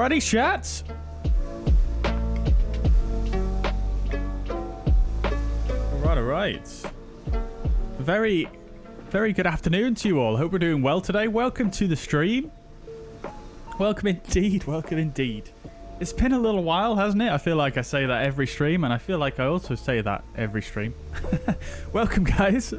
Alrighty, chat. Alright. Very good afternoon to you all. Hope we're doing well today. Welcome to the stream. Welcome indeed. It's been a little while, hasn't it? I feel like I say that every stream, and I feel like I also say that every stream. Welcome, guys.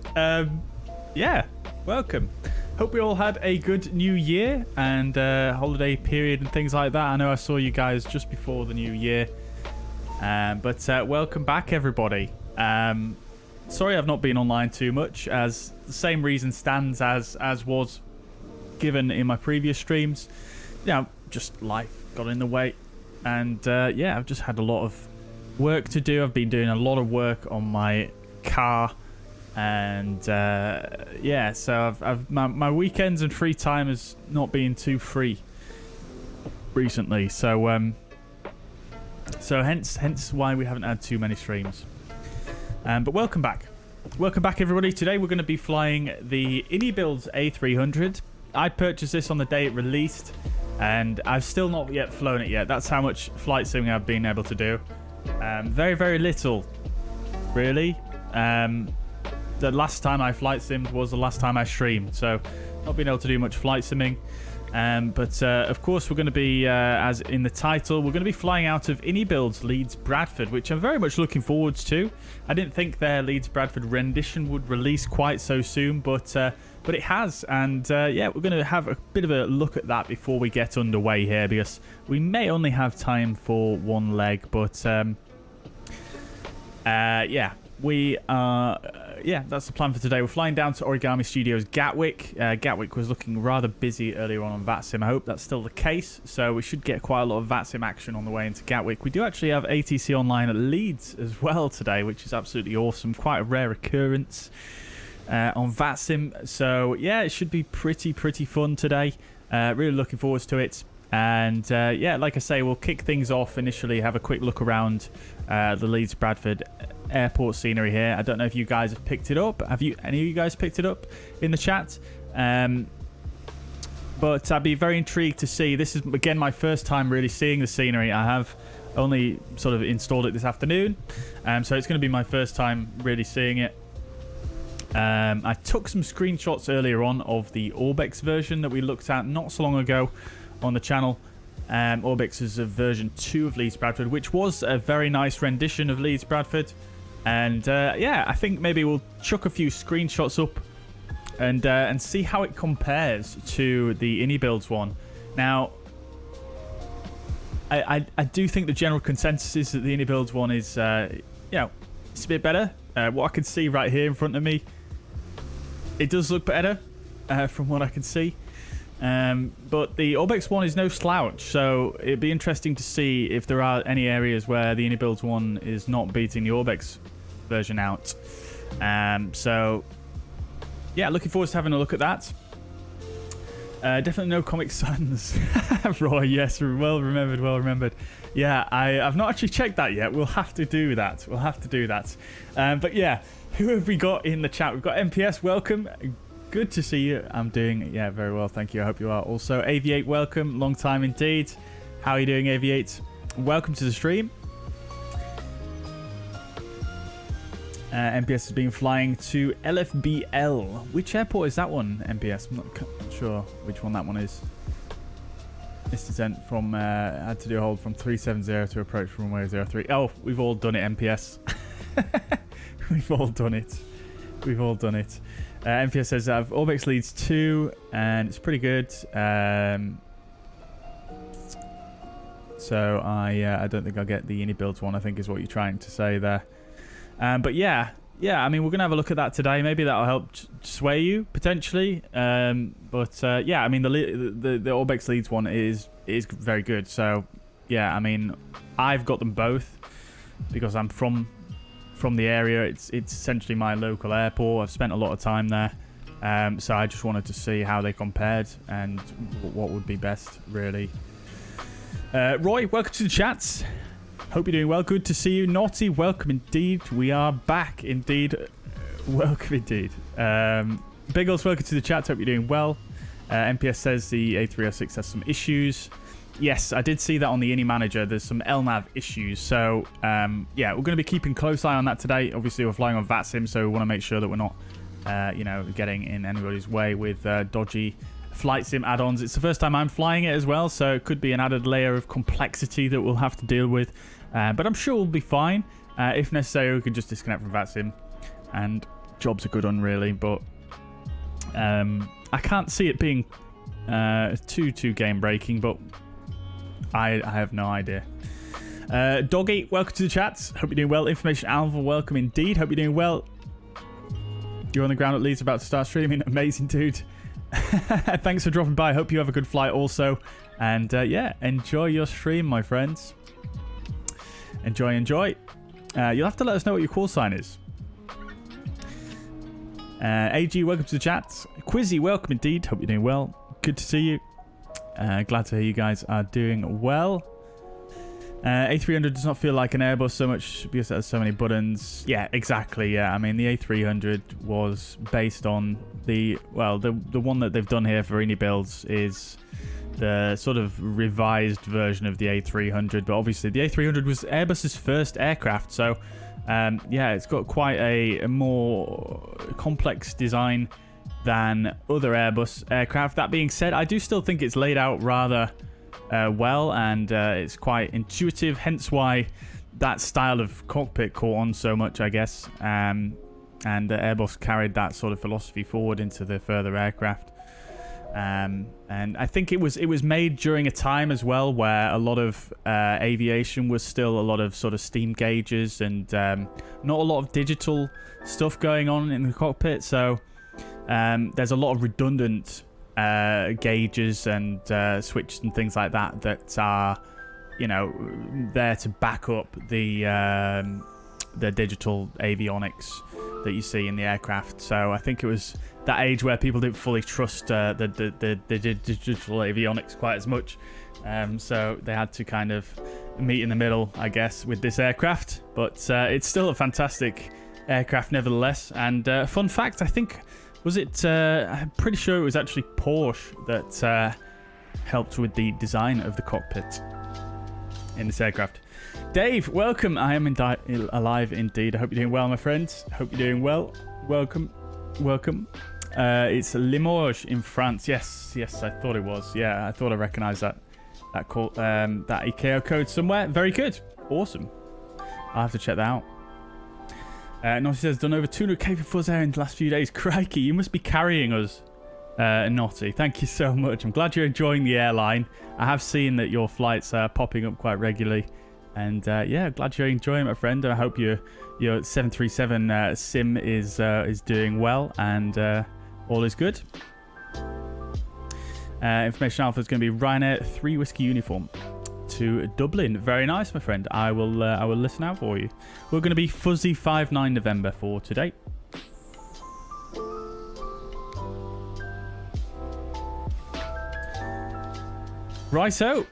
Yeah, welcome. Hope we all had a good new year and holiday period and things like that. I know I saw you guys just before the new year. But welcome back, everybody. Sorry I've not been online too much, as the same reason stands as was given in my previous streams. Yeah, just life got in the way. And yeah, I've just had a lot of work to do. I've been doing a lot of work on my car. And yeah, so my weekends and free time has not been too free recently. So hence why we haven't had too many streams. But welcome back. Welcome back, everybody. Today we're going to be flying the iniBuilds A300. I purchased this on the day it released, and I've still not yet flown it yet. That's how much flight simming I've been able to do. Very little, really. The last time I flight simmed was the last time I streamed, so not being able to do much flight simming. But of course we're going to be, as in the title, we're going to be flying out of iniBuilds Leeds Bradford, which I'm very much looking forward to. I didn't think their Leeds Bradford rendition would release quite so soon, but it has. And yeah, we're going to have a bit of a look at that before we get underway here, because we may only have time for one leg. But yeah, we are... yeah, that's the plan for today. We're flying down to Origami Studios Gatwick. Gatwick was looking rather busy earlier on VATSIM. I hope that's still the case. So we should get quite a lot of VATSIM action on the way into Gatwick. We do actually have ATC online at Leeds as well today, which is absolutely awesome. Quite a rare occurrence on VATSIM. So yeah, it should be pretty fun today. Really looking forward to it. And yeah, like I say, we'll kick things off initially, have a quick look around the Leeds Bradford airport scenery here. I don't know if you guys have picked it up. Have you? Any of you guys picked it up in the chat? But I'd be very intrigued to see. This is, again, my first time really seeing the scenery. I have only sort of installed it this afternoon. So it's going to be my first time really seeing it. I took some screenshots earlier on of the Orbx version that we looked at not so long ago on the channel. Orbx is a version 2 of Leeds Bradford, which was a very nice rendition of Leeds Bradford. And yeah, I think maybe we'll chuck a few screenshots up and see how it compares to the iniBuilds one. Now, I do think the general consensus is that the iniBuilds one is, you know, it's a bit better. What I can see right here in front of me, it does look better from what I can see. But the Orbx one is no slouch, so it'd be interesting to see if there are any areas where the iniBuilds one is not beating the Orbx version out. So yeah, looking forward to having a look at that. Definitely no Comic Sans. Roy, yes, well remembered. Yeah, I've not actually checked that yet. We'll have to do that. But yeah, who have we got in the chat? We've got MPS, welcome. Good to see you. I'm doing, yeah, very well, thank you. I hope you are also. Aviate, welcome. Long time indeed. How are you doing, Aviate? Welcome to the stream. MPS has been flying to LFBL. Which airport is that one, MPS? I'm not sure which one that one is. This descent from, had to do a hold from 370 to approach from runway 03. Oh, we've all done it, MPS. We've all done it. MPS says I've Orbx Leeds 2 and it's pretty good. So I don't think I'll get the iniBuilds one, I think is what you're trying to say there. But yeah, I mean, we're going to have a look at that today. Maybe that'll help sway you, potentially. But yeah, I mean, the Orbx Leeds one is very good. So yeah, I mean, I've got them both because I'm from the area. It's essentially my local airport. I've spent a lot of time there. So I just wanted to see how they compared and what would be best, really. Roy, welcome to the chats. Hope you're doing well. Good to see you. Naughty, welcome indeed. We are back indeed. Welcome indeed. Biggles, welcome to the chat. Hope you're doing well. MPS says the A306 has some issues. yes, I did see that on the Ini Manager. There's some LNAV issues. So, yeah, we're going to be keeping close eye on that today. Obviously, we're flying on VATSIM, so we want to make sure that we're not, you know, getting in anybody's way with dodgy flight sim add-ons. It's the first time I'm flying it as well, so it could be an added layer of complexity that we'll have to deal with. But I'm sure we'll be fine. If necessary, we can just disconnect from VATSIM, and jobs are good on, really. But I can't see it being too game breaking, but I have no idea. Doggy, welcome to the chats. Hope you're doing well. Information Alpha, welcome indeed. Hope you're doing well. You're on the ground at Leeds, about to start streaming. Amazing, dude. Thanks for dropping by. Hope you have a good flight also. And yeah, enjoy your stream, my friends. Enjoy. You'll have to let us know what your call sign is. AG, welcome to the chat. Quizzy, welcome indeed. Hope you're doing well. Good to see you. Glad to hear you guys are doing well. A300 does not feel like an Airbus so much because it has so many buttons. Yeah, exactly. Yeah, I mean the A300 was based on the one that they've done here for iniBuilds is the sort of revised version of the A300. But obviously the A300 was Airbus's first aircraft, so yeah, it's got quite a more complex design than other Airbus aircraft. That being said, I do still think it's laid out rather well, and it's quite intuitive, hence why that style of cockpit caught on so much, I guess. And Airbus carried that sort of philosophy forward into the further aircraft. And I think it was made during a time as well where a lot of aviation was still a lot of sort of steam gauges and not a lot of digital stuff going on in the cockpit. So there's a lot of redundant gauges and switches and things like that are, you know, there to back up the digital avionics that you see in the aircraft. So I think it was that age where people didn't fully trust the digital avionics quite as much. So they had to kind of meet in the middle, I guess, with this aircraft. But it's still a fantastic aircraft nevertheless. And fun fact, I think, was it, I'm pretty sure it was actually Porsche that helped with the design of the cockpit in this aircraft. Dave, welcome. I am alive indeed. I hope you're doing well, my friends. Hope you're doing well. Welcome. It's Limoges in France. Yes, I thought it was. Yeah, I thought I recognised that call, that ICAO code somewhere. Very good. Awesome. I'll have to check that out. Naughty says, done over 200k for fuzzair in the last few days. Crikey, you must be carrying us, Naughty. Thank you so much. I'm glad you're enjoying the airline. I have seen that your flights are popping up quite regularly. And yeah, glad you're enjoying it, my friend. I hope your 737 sim is doing well and all is good. Information Alpha is going to be Ryanair 3 Whiskey Uniform to Dublin. Very nice, my friend. I will listen out for you. We're going to be Fuzzy 59 November for today. Righto.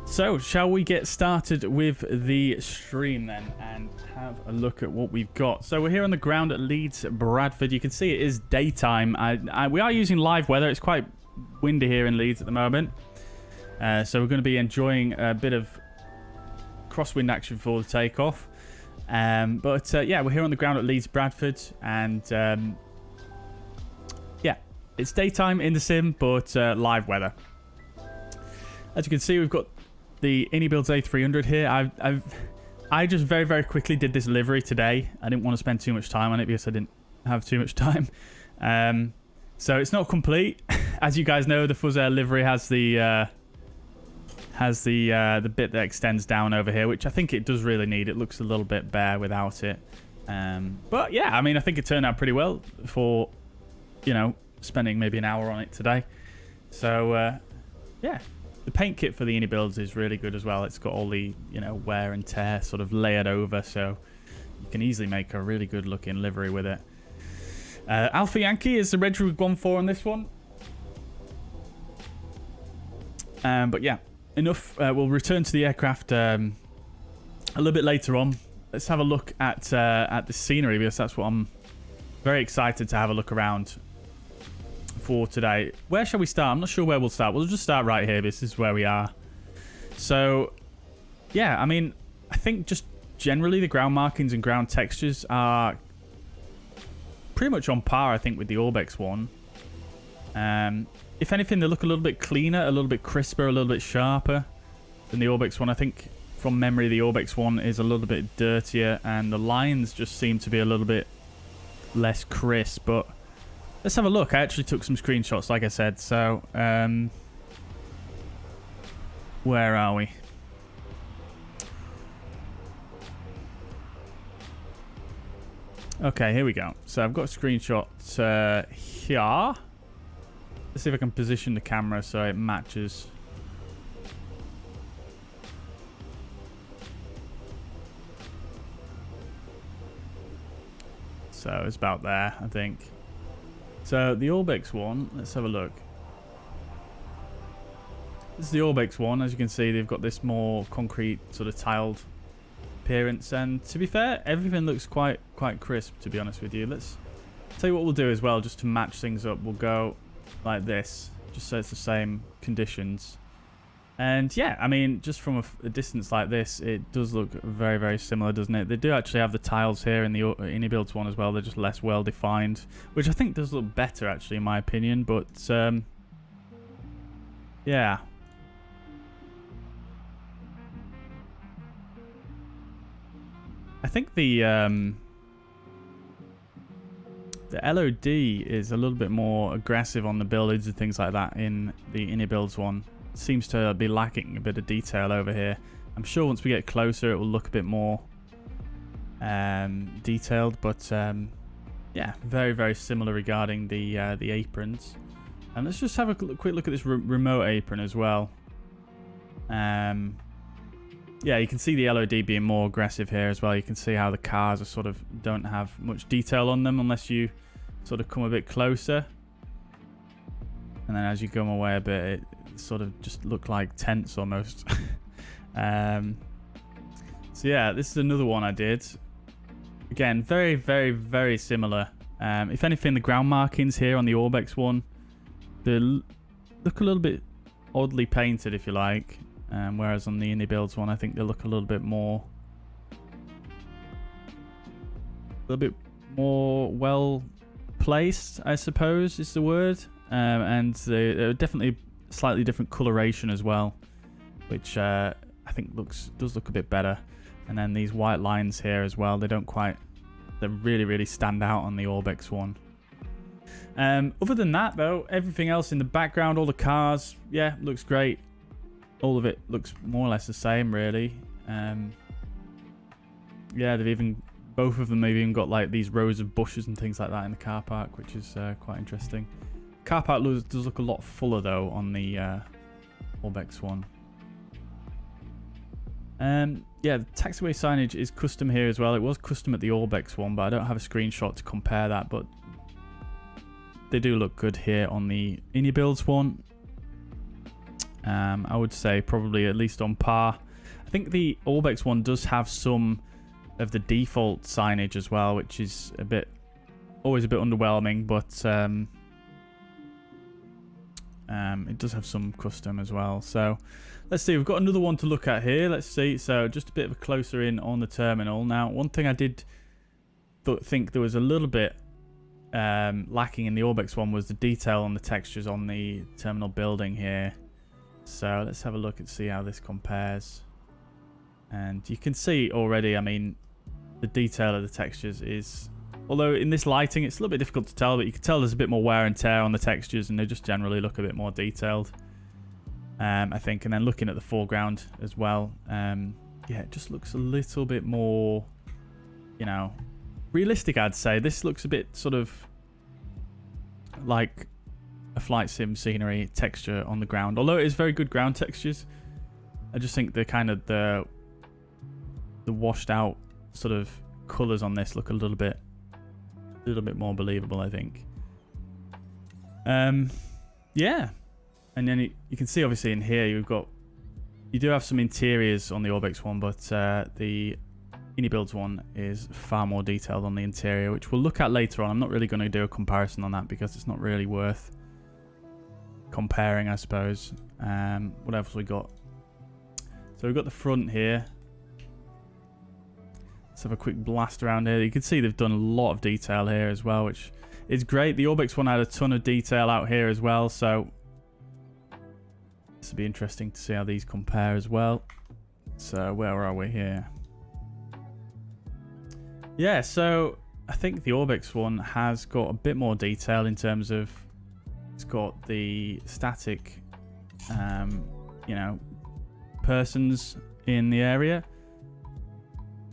So, shall we get started with the stream then and have a look at what we've got? So, we're here on the ground at Leeds Bradford. You can see it is daytime. We are using live weather. It's quite windy here in Leeds at the moment. So, we're going to be enjoying a bit of crosswind action for the takeoff. But yeah, we're here on the ground at Leeds Bradford. And yeah, it's daytime in the sim, but live weather. As you can see, we've got the iniBuilds A300 here. I just very quickly did this livery today. I didn't want to spend too much time on it because I didn't have too much time. So it's not complete. As you guys know, the fuzzair livery has the bit that extends down over here, which I think it does really need. It looks a little bit bare without it. But yeah, I mean, I think it turned out pretty well for, you know, spending maybe an hour on it today. So yeah. The paint kit for the iniBuilds is really good as well. It's got all the, you know, wear and tear sort of layered over, so you can easily make a really good looking livery with it. Alpha Yankee is the reg we've gone for on this one. But yeah, enough. We'll return to the aircraft a little bit later on. Let's have a look at the scenery because that's what I'm very excited to have a look around for today. Where shall we start? I'm not sure where we'll start. We'll just start right here. This is where we are. So, yeah, I mean, I think just generally the ground markings and ground textures are pretty much on par, I think, with the Orbx one. If anything, they look a little bit cleaner, a little bit crisper, a little bit sharper than the Orbx one. I think from memory, the Orbx one is a little bit dirtier, and the lines just seem to be a little bit less crisp. But let's have a look. I actually took some screenshots, like I said. So, where are we? Okay, here we go. So I've got a screenshot here. Let's see if I can position the camera so it matches. So it's about there, I think. So the Orbx one, let's have a look. This is the Orbx one. As you can see, they've got this more concrete sort of tiled appearance, and to be fair, everything looks quite crisp, to be honest with you. Let's tell you what we'll do as well, just to match things up. We'll go like this, just so it's the same conditions. And yeah, I mean, just from a distance like this, it does look very similar, doesn't it? They do actually have the tiles here in the iniBuilds one as well. They're just less well defined, which I think does look better, actually, in my opinion. But yeah. I think the LOD is a little bit more aggressive on the buildings and things like that in the iniBuilds one. It seems to be lacking a bit of detail over here. I'm sure once we get closer, it will look a bit more detailed. But yeah, very similar regarding the aprons. And let's just have a quick look at this remote apron as well. Yeah, you can see the LOD being more aggressive here as well. You can see how the cars are sort of don't have much detail on them unless you sort of come a bit closer. And then as you come away a bit, it sort of just look like tents almost. So yeah, this is another one I did. Again, very similar. If anything, the ground markings here on the Orbx one, they look a little bit oddly painted, if you like. Whereas on the iniBuilds one, I think they look a little bit more well placed, I suppose is the word. And they're definitely slightly different coloration as well, which I think does look a bit better. And then these white lines here as well, they really stand out on the Orbx one. Other than that though, everything else in the background, all the cars, yeah, looks great. All of it looks more or less the same, really. Yeah, both of them have even got like these rows of bushes and things like that in the car park, which is quite interesting. Car park does look a lot fuller though on the Orbx one. Yeah, the taxiway signage is custom here as well. It was custom at the Orbx one, but I don't have a screenshot to compare that. But they do look good here on the iniBuilds one. I would say probably at least on par. I think the Orbx one does have some of the default signage as well, which is always a bit underwhelming, but it does have some custom as well. So let's see, we've got another one to look at here. Let's see. So just a bit of a closer in on the terminal. Now, one thing I did think there was a little bit lacking in the Orbx one was the detail on the textures on the terminal building here. So let's have a look and see how this compares. And you can see already, I mean, the detail of the textures is, although in this lighting it's a little bit difficult to tell, but you can tell there's a bit more wear and tear on the textures, and they just generally look a bit more detailed, I think. And then looking at the foreground as well, yeah, it just looks a little bit more, you know, realistic, I'd say. This looks a bit sort of like a flight sim scenery texture on the ground, although it is very good ground textures. I just think the kind of the washed out sort of colors on this look a little bit more believable, I think. Yeah, and then you can see obviously in here you do have some interiors on the Orbx one, but the iniBuilds one is far more detailed on the interior, which we'll look at later on. I'm not really going to do a comparison on that because it's not really worth comparing, I suppose. What else we got? So we've got the front here. Let's have a quick blast around here. You can see they've done a lot of detail here as well, which is great. The Orbx one had a ton of detail out here as well, so this will be interesting to see how these compare as well. So where are we here? Yeah, so I think the Orbx one has got a bit more detail in terms of it's got the static, you know, persons in the area.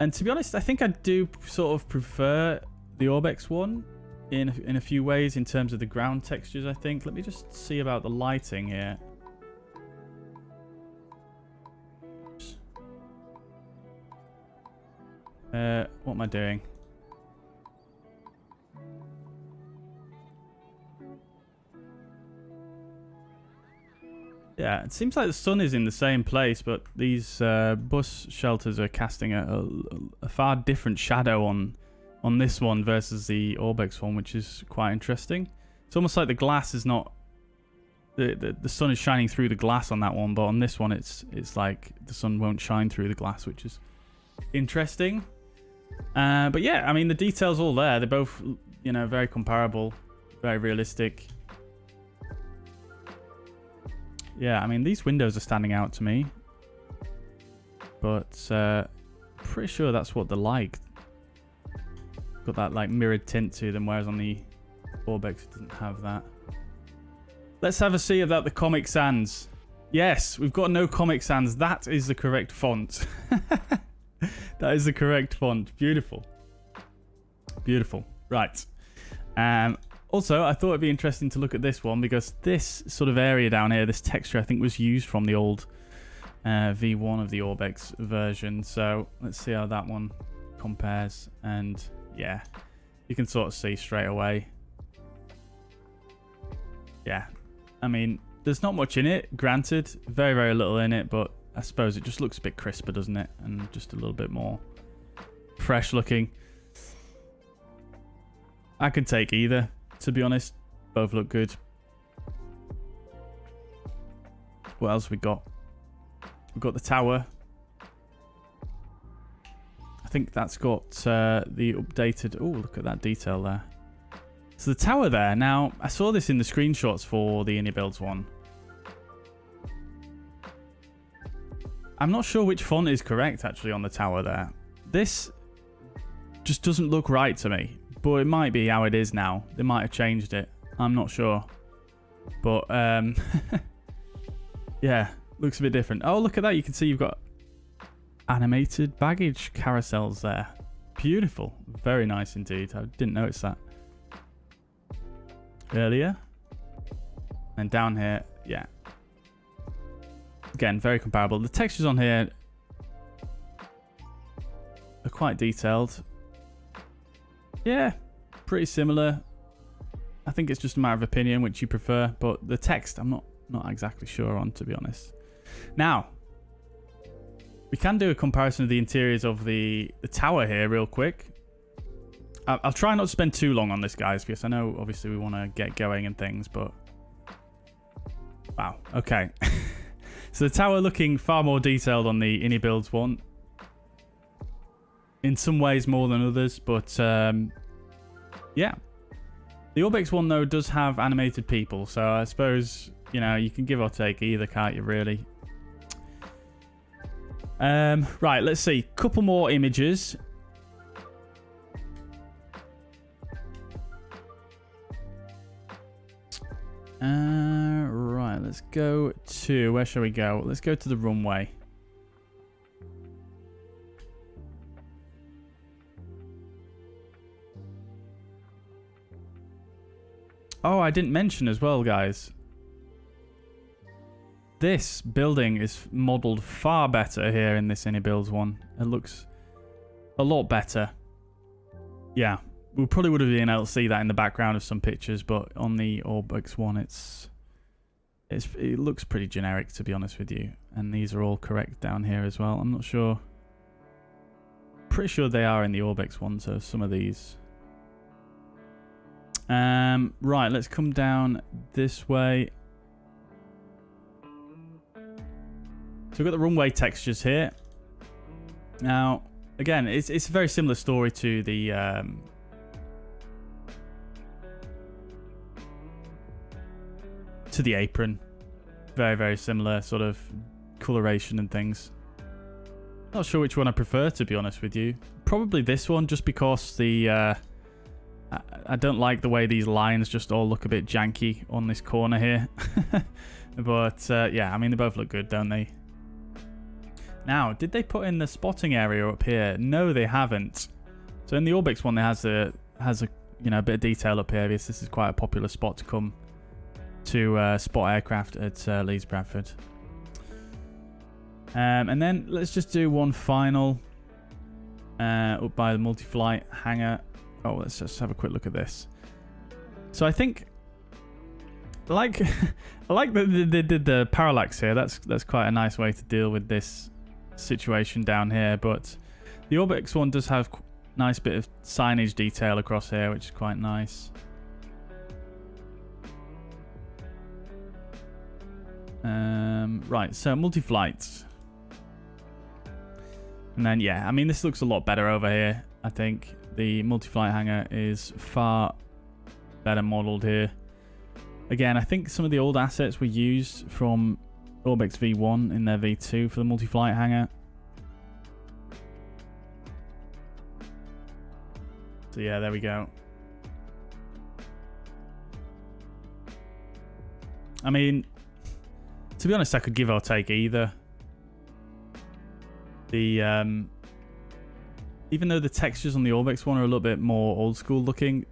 And to be honest, I think I do sort of prefer the Orbx one in a few ways in terms of the ground textures, I think. Let me just see about the lighting here. What am I doing? Yeah, it seems like the sun is in the same place, but these bus shelters are casting a far different shadow on this one versus the Orbx one, which is quite interesting. It's almost like the glass is not... The sun is shining through the glass on that one, but on this one it's like the sun won't shine through the glass, which is interesting. But yeah, I mean, the detail's all there. They're both, you know, very comparable, very realistic. Yeah, I mean, these windows are standing out to me. But pretty sure that's what they're like. Got that, like, mirrored tint to them, whereas on the Orbx it doesn't have that. Let's have a see about the Comic Sans. Yes, we've got no Comic Sans. That is the correct font. That is the correct font. Beautiful. Beautiful. Right. Also, I thought it'd be interesting to look at this one because this sort of area down here, this texture, I think was used from the old V1 of the Orbx version. So let's see how that one compares. And yeah, you can sort of see straight away. Yeah, I mean, there's not much in it, granted. Very, very little in it, but I suppose it just looks a bit crisper, doesn't it? And just a little bit more fresh looking. I can take either, to be honest. Both look good. What else we got? We've got the tower. I think that's got the updated... Oh, look at that detail there. So the tower there. Now, I saw this in the screenshots for the iniBuilds one. I'm not sure which font is correct, actually, on the tower there. This just doesn't look right to me. But it might be how it is now. They might have changed it. I'm not sure. But, yeah, looks a bit different. Oh, look at that. You can see you've got animated baggage carousels there. Beautiful. Very nice indeed. I didn't notice that earlier. And down here, yeah. Again, very comparable. The textures on here are quite detailed. Yeah, pretty similar. I think it's just a matter of opinion which you prefer, but the text I'm not exactly sure on, to be honest. Now, we can do a comparison of the interiors of the tower here real quick. I'll try not to spend too long on this, guys, because I know obviously we want to get going and things, but wow, okay. So the tower looking far more detailed on the iniBuilds one. In some ways more than others, but yeah. The Orbx one, though, does have animated people, so I suppose, you know, you can give or take either, can't you, really? Right, let's see. Couple more images. Right, let's go to... Where shall we go? Let's go to the runway. Oh, I didn't mention as well, guys. This building is modelled far better here in this iniBuilds one. It looks a lot better. Yeah, we probably would have been able to see that in the background of some pictures, but on the Orbx one, it looks pretty generic, to be honest with you. And these are all correct down here as well. I'm not sure. Pretty sure they are in the Orbx one, so some of these. Right, let's come down this way. So we've got the runway textures here. Now, again, it's a very similar story to the apron. Very, very similar sort of coloration and things. Not sure which one I prefer, to be honest with you. Probably this one, just because the I don't like the way these lines just all look a bit janky on this corner here. But yeah, I mean, they both look good, don't they? Now, did they put in the spotting area up here? No, they haven't. So in the Orbx one, there has a you know, a bit of detail up here, because this is quite a popular spot to come to spot aircraft at Leeds Bradford. And then let's just do one final up by the multi-flight hangar. Oh, let's just have a quick look at this. So I think, I like that they did the parallax here. That's quite a nice way to deal with this situation down here. But the Orbx one does have nice bit of signage detail across here, which is quite nice. Right, so multi-flights. And then, yeah, I mean, this looks a lot better over here, I think. The multi-flight hangar is far better modeled here. Again, I think some of the old assets were used from Orbx V1 in their V2 for the multi-flight hangar. So yeah, there we go. I mean, to be honest, I could give or take either. The even though the textures on the Orbx one are a little bit more old school looking,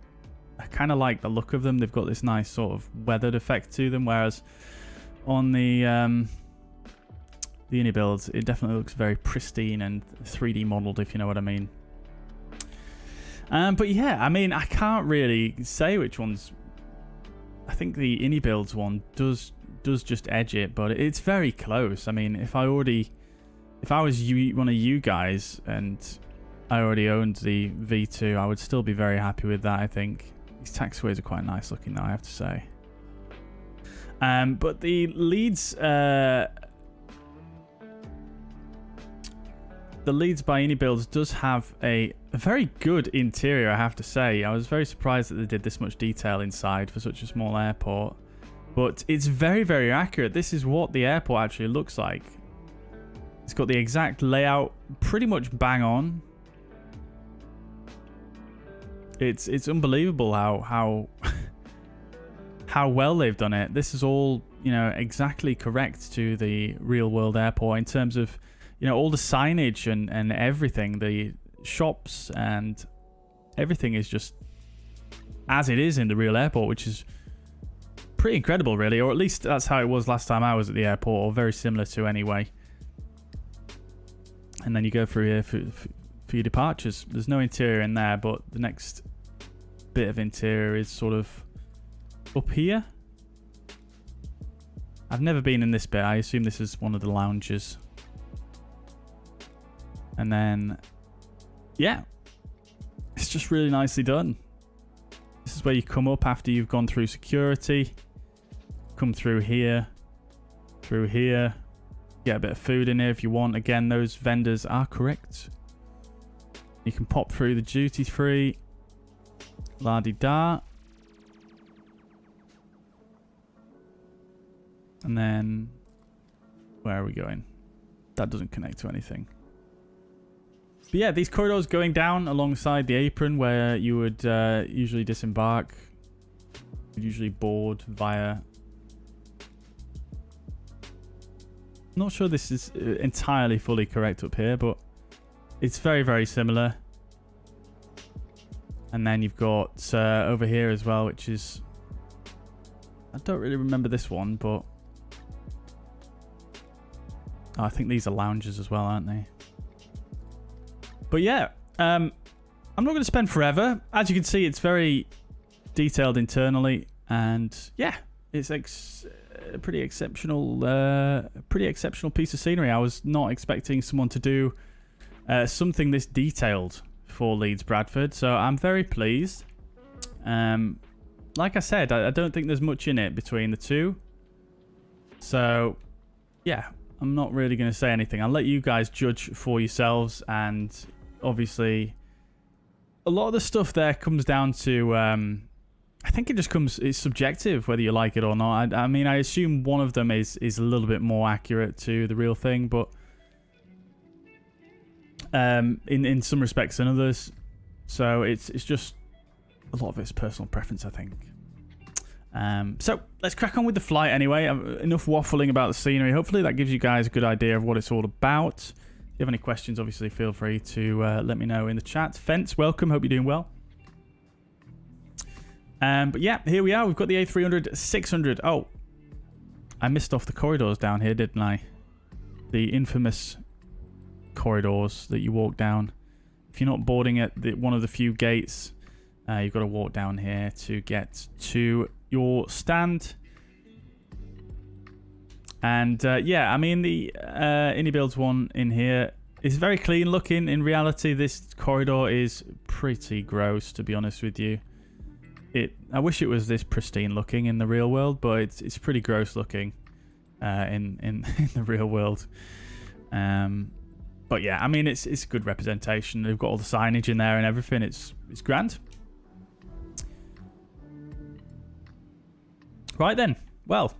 I kind of like the look of them. They've got this nice sort of weathered effect to them, whereas on the iniBuilds, it definitely looks very pristine and 3D modeled, if you know what I mean. But yeah, I mean, I can't really say which one's. I think the iniBuilds one does just edge it, but it's very close. I mean, if I was one of you guys and I already owned the V2, I would still be very happy with that, I think. These taxiways are quite nice looking though, I have to say. But the Leeds by iniBuilds does have a very good interior, I have to say. I was very surprised that they did this much detail inside for such a small airport. But it's very, very accurate. This is what the airport actually looks like. It's got the exact layout pretty much bang on. It's unbelievable how well they've done it. This is all, you know, exactly correct to the real world airport in terms of, you know, all the signage and everything, the shops and everything is just as it is in the real airport, which is pretty incredible, really. Or at least that's how it was last time I was at the airport, or very similar to anyway. And then you go through here for your departures. There's no interior in there, but the next bit of interior is sort of up here. I've never been in this bit. I assume this is one of the lounges. And then, yeah, it's just really nicely done. This is where you come up after you've gone through security. Come through here, get a bit of food in here if you want. Again, those vendors are correct. You can pop through the duty free. La-di-da. And then, where are we going? That doesn't connect to anything. But yeah, these corridors going down alongside the apron where you would usually disembark. You'd usually board via... Not sure this is entirely fully correct up here, but it's very, very similar. And then you've got over here as well, which is... I don't really remember this one, but... Oh, I think these are lounges as well, aren't they? But yeah, I'm not going to spend forever. As you can see, it's very detailed internally. And yeah, it's a pretty exceptional piece of scenery. I was not expecting someone to do something this detailed for Leeds Bradford, so I'm very pleased. Like I said, I don't think there's much in it between the two. So yeah, I'm not really going to say anything. I'll let you guys judge for yourselves. And obviously, a lot of the stuff there comes down to... I think it just it's subjective whether you like it or not. I mean, I assume one of them is a little bit more accurate to the real thing, but in some respects than others. So it's just a lot of it's personal preference, I think. So let's crack on with the flight anyway. Enough waffling about the scenery. Hopefully that gives you guys a good idea of what it's all about. If you have any questions, obviously feel free to let me know in the chat. Fence, welcome. Hope you're doing well. But yeah, here we are. We've got the A300 600. Oh, I missed off the corridors down here, didn't I? The infamous corridors that you walk down. If you're not boarding at one of the few gates, you've got to walk down here to get to your stand. And yeah, I mean, the iniBuilds one in here is very clean looking. In reality, this corridor is pretty gross, to be honest with you. I wish it was this pristine looking in the real world, but it's pretty gross looking in the real world. But yeah, I mean, it's a good representation. They've got all the signage in there and everything. It's grand. Right then, well,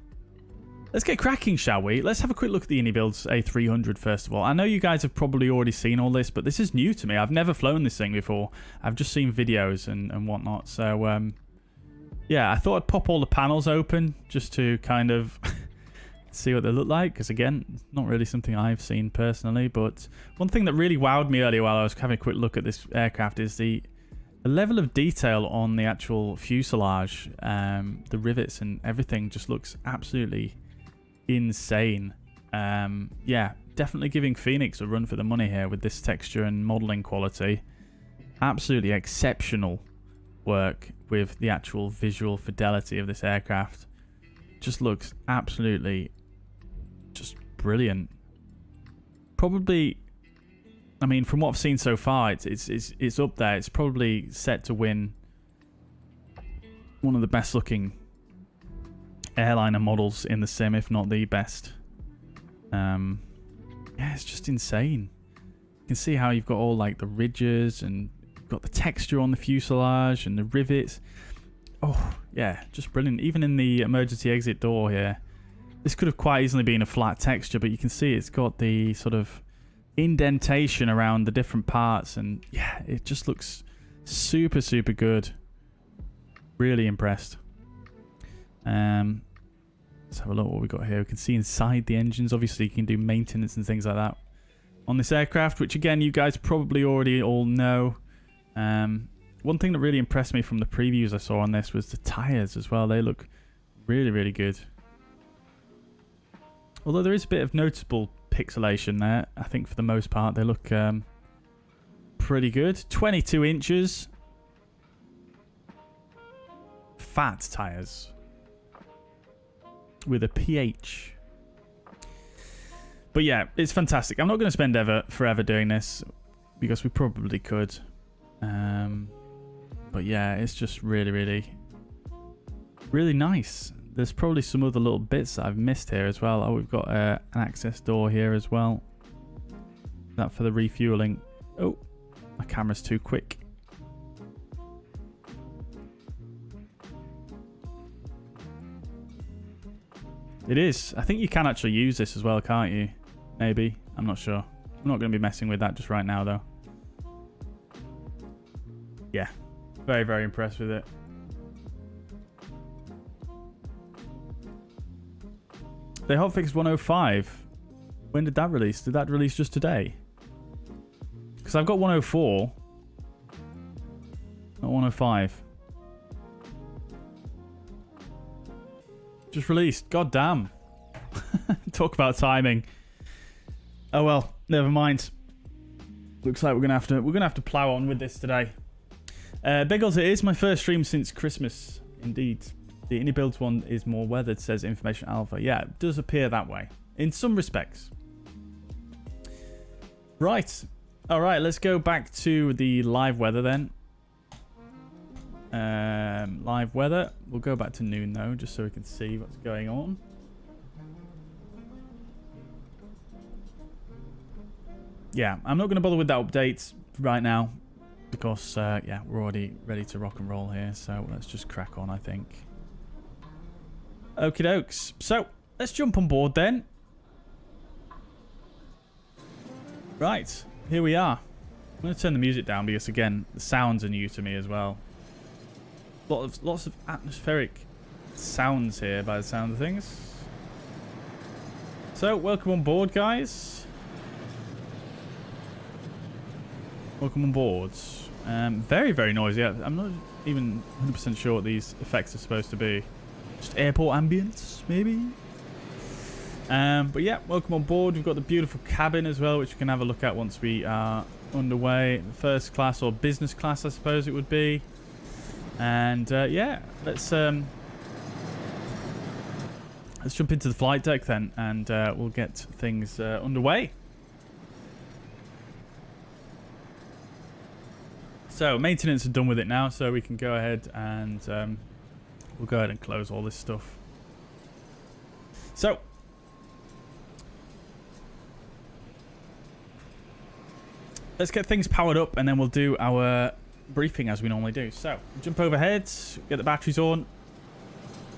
let's get cracking, shall we? Let's have a quick look at the iniBuilds A300 first of all. I know you guys have probably already seen all this, but this is new to me. I've never flown this thing before. I've just seen videos and whatnot. So, yeah, I thought I'd pop all the panels open just to kind of see what they look like. Because, again, it's not really something I've seen personally. But one thing that really wowed me earlier while I was having a quick look at this aircraft is the level of detail on the actual fuselage. The rivets and everything just looks absolutely insane. Yeah, definitely giving Fenix a run for the money here with this texture and modeling quality. Absolutely exceptional work with the actual visual fidelity of this aircraft. Just looks absolutely just brilliant. Probably, I mean, from what I've seen so far, it's up there. It's probably set to win one of the best looking airliner models in the sim, if not the best. Yeah, it's just insane. You can see how you've got all like the ridges and you've got the texture on the fuselage and the rivets. Oh yeah, just brilliant. Even in the emergency exit door here, this could have quite easily been a flat texture, but you can see it's got the sort of indentation around the different parts, and yeah, it just looks super good. Really impressed. Let's have a look what we got here. We can see inside the engines. Obviously, you can do maintenance and things like that on this aircraft, which again, you guys probably already all know. One thing that really impressed me from the previews I saw on this was the tires as well. They look really good. Although there is a bit of noticeable pixelation there, I think for the most part they look pretty good. 22 inches. Fat tires with a PH. But yeah, it's fantastic. I'm not going to spend forever doing this because we probably could. But yeah, it's just really nice. There's probably some other little bits that I've missed here as well. Oh, we've got an access door here as well. That for the refueling. Oh, my camera's too quick. It is. I think you can actually use this as well, can't you? Maybe. I'm not sure. I'm not going to be messing with that just right now, though. Yeah. Very impressed with it. They hotfixed 105. When did that release? Did that release just today? Because I've got 104. Not 105. Just released. God damn. Talk about timing. Oh well, never mind. Looks like we're gonna have to plow on with this today. Biggles, it is my first stream since Christmas. Indeed. The iniBuilds one is more weathered, says Information Alpha. Yeah, it does appear that way. In some respects. Right. Alright, let's go back to the live weather then. Live weather. We'll go back to noon though, just so we can see what's going on. yeah, I'm not going to bother with that update right now because, yeah, we're already ready to rock and roll here. So let's just crack on, I think. Okie dokes. So let's jump on board then. Right, here we are. I'm going to turn the music down because, again, the sounds are new to me as well. Lots of atmospheric sounds here by the sound of things. So, welcome on board, guys. Welcome on board. Very, very noisy. I'm not even 100% sure what these effects are supposed to be. Just airport ambience, maybe? But yeah, welcome on board. We've got the beautiful cabin as well, which we can have a look at once we are underway. First class or business class, I suppose it would be. And yeah, let's jump into the flight deck then, and we'll get things underway. So maintenance are done with it now, so we can go ahead and we'll go ahead and close all this stuff. So let's get things powered up, and then we'll do our briefing as we normally do. So jump overhead, get the batteries on,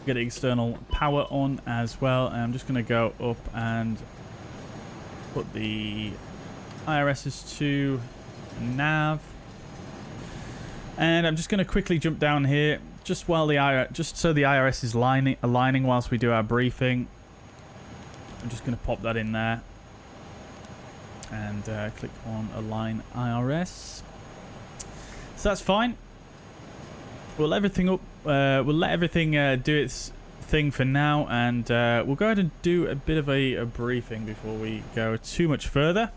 get the external power on as well. And I'm just going to go up and put the IRSs to nav, and I'm just going to quickly jump down here just while just so the IRS is aligning whilst we do our briefing. I'm just going to pop that in there and click on Align IRS. So that's fine. We'll let everything up. We'll let everything do its thing for now, and we'll go ahead and do a bit of a briefing before we go too much further.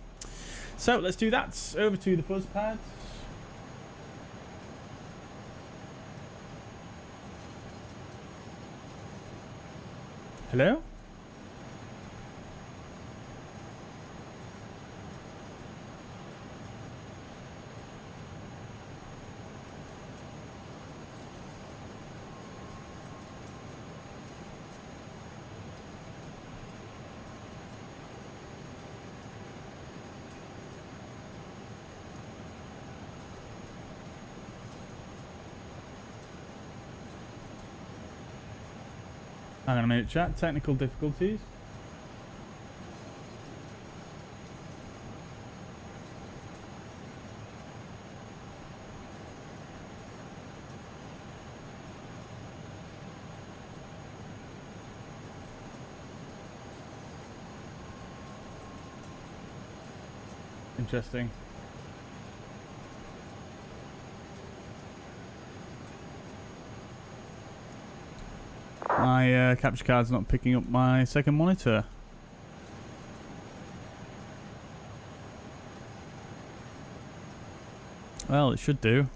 So let's do that. Over to the fuzz pad. Hello? Hang on a minute, chat. Technical difficulties. Interesting. My capture card's not picking up my second monitor. Well, it should do.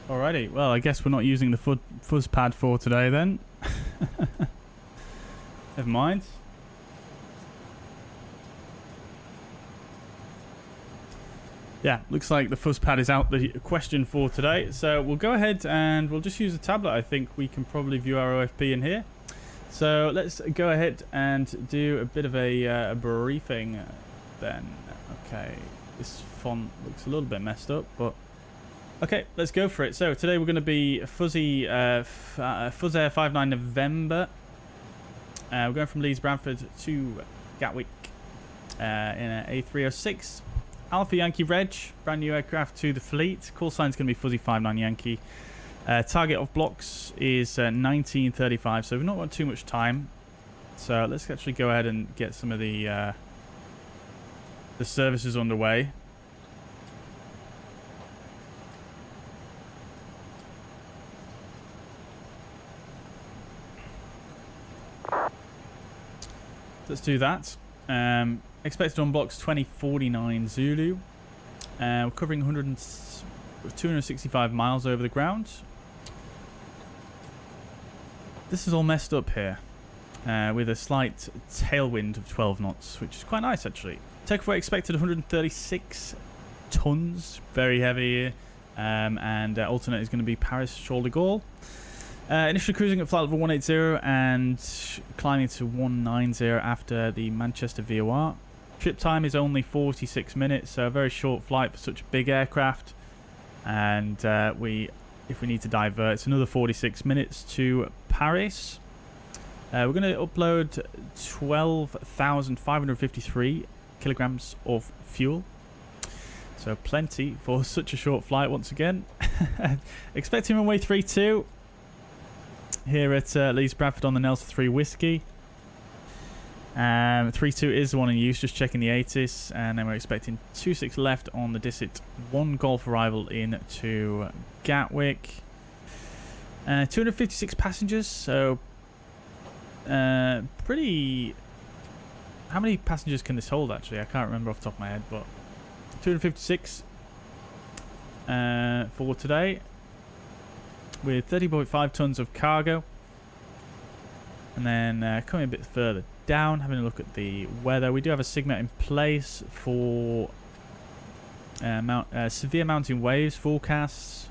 Alrighty, well, I guess we're not using the fuzz pad for today then. Never mind. Yeah, looks like the fuzz pad is out the question for today. So we'll go ahead and we'll just use a tablet. I think we can probably view our OFP in here. So let's go ahead and do a bit of a briefing then. Okay, this font looks a little bit messed up, but okay, let's go for it. So today we're going to be fuzzair 59 November. We're going from Leeds Bradford to Gatwick in an A306. Alpha Yankee Reg, brand new aircraft to the fleet. Call sign's going to be Fuzzy 59 Yankee. Target of blocks is 1935, so we've not got too much time. So let's actually go ahead and get some of the services underway. Let's do that. Expected on blocks 2049 Zulu. We're covering 265 miles over the ground. This is all messed up here with a slight tailwind of 12 knots, which is quite nice actually. Takeoff weight expected 136 tons, very heavy here. And alternate is going to be Paris Charles de Gaulle. Initially cruising at flight level 180 and climbing to 190 after the Manchester VOR. Trip time is only 46 minutes, so a very short flight for such a big aircraft. And if we need to divert, it's another 46 minutes to Paris. We're going to upload 12,553 kilograms of fuel. So plenty for such a short flight once again. Expecting runway 32 here at Leeds Bradford on the Nelson 3 Whiskey. 32 is the one in use, just checking the 80s. And then we're expecting 26 left on the Disset 1 Golf arrival into Gatwick. 256 passengers, so pretty... How many passengers can this hold, actually? I can't remember off the top of my head, but 256 for today, with 30.5 tons of cargo. And then coming a bit further down, having a look at the weather, we do have a Sigma in place for severe mountain waves forecasts.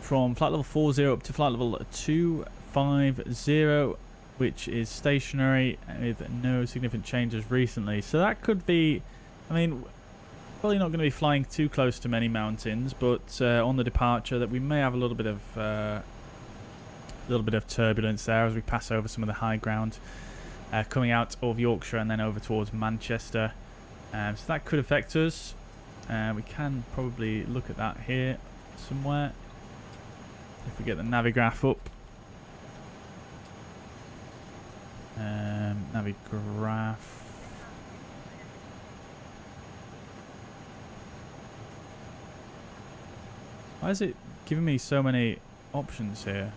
From flight level 40 up to flight level 250, which is stationary with no significant changes recently. So that could be, I mean, probably not going to be flying too close to many mountains, but on the departure that we may have a little bit of turbulence there as we pass over some of the high ground coming out of Yorkshire and then over towards Manchester. So that could affect us. We can probably look at that here somewhere if we get the Navigraph up. Navigraph. Why is it giving me so many options here?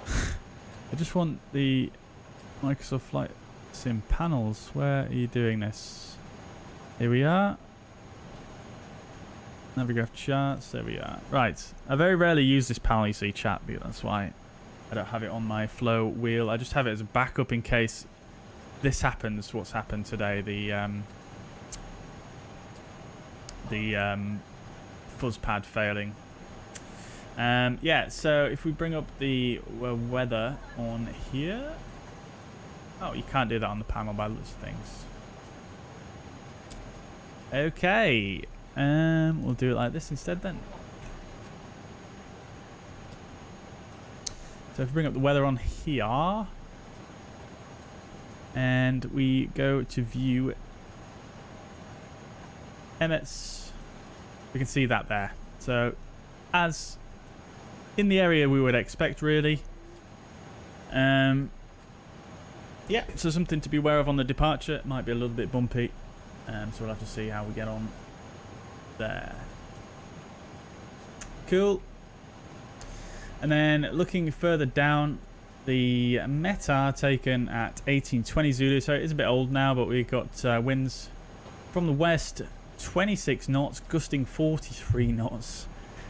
I just want the Microsoft Flight Sim panels. Where are you doing this? Here we are. Navigraph charts. There we are. Right. I very rarely use this panel, you see, chat, but that's why I don't have it on my flow wheel. I just have it as a backup in case this happens. What's happened today? The fuzz pad failing. Yeah, so if we bring up the weather on here. Oh, you can't do that on the panel by the looks of things. Okay. We'll do it like this instead then. So if we bring up the weather on here. And we go to view MS. We can see that there. So as in the area we would expect, really. Yeah, so something to be aware of on the departure. It might be a little bit bumpy. So we'll have to see how we get on there. Cool. And then looking further down, the METAR taken at 1820 Zulu. So it is a bit old now, but we've got winds from the west, 26 knots, gusting 43 knots.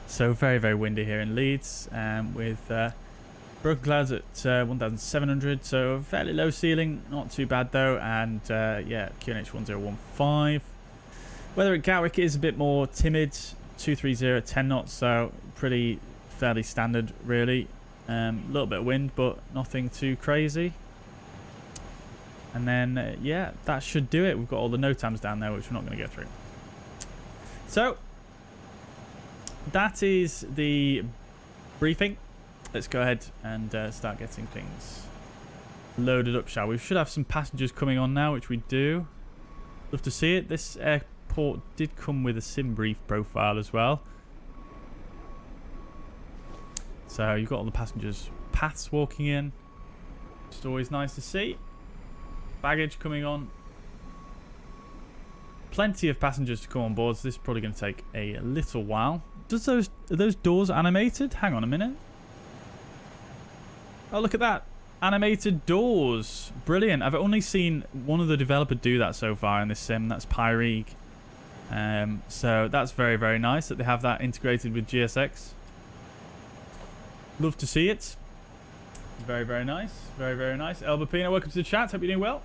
So very, very windy here in Leeds, with broken clouds at 1,700. So a fairly low ceiling, not too bad though. And yeah, QNH 1015. Weather at Gatwick is a bit more timid, 230 at 10 knots. So pretty fairly standard, really. A little bit of wind, but nothing too crazy. And then, yeah, that should do it. We've got all the NOTAMs down there, which we're not going to get through. So, that is the briefing. Let's go ahead and start getting things loaded up, shall we? We should have some passengers coming on now, which we do. Love to see it. This airport did come with a sim brief profile as well. So you've got all the passengers' paths walking in. Just always nice to see. Baggage coming on. Plenty of passengers to come on board, so this is probably going to take a little while. Are those doors animated? Hang on a minute. Oh, look at that. Animated doors. Brilliant. I've only seen one other developer do that so far in this sim. That's Pyrig. So that's very, very nice that they have that integrated with GSX. Love to see it. Very, very nice. Very, very nice. Elba Pino, welcome to the chat. Hope you're doing well.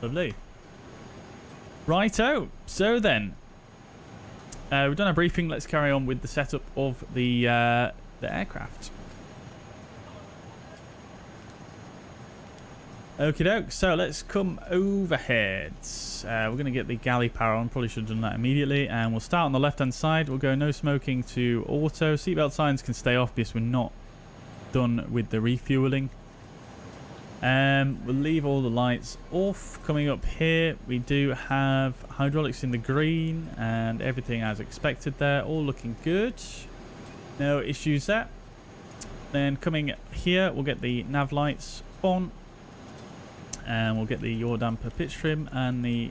Lovely. Righto. So then, we've done a briefing. Let's carry on with the setup of the aircraft. Okie doke. So let's come overhead. We're going to get the galley power on. Probably should have done that immediately. And we'll start on the left-hand side. We'll go no smoking to auto. Seatbelt signs can stay off because we're not done with the refueling. We'll leave all the lights off. Coming up here, we do have hydraulics in the green and everything as expected there. All looking good. No issues there. Then coming here, we'll get the nav lights on. And we'll get the yaw damper pitch trim and the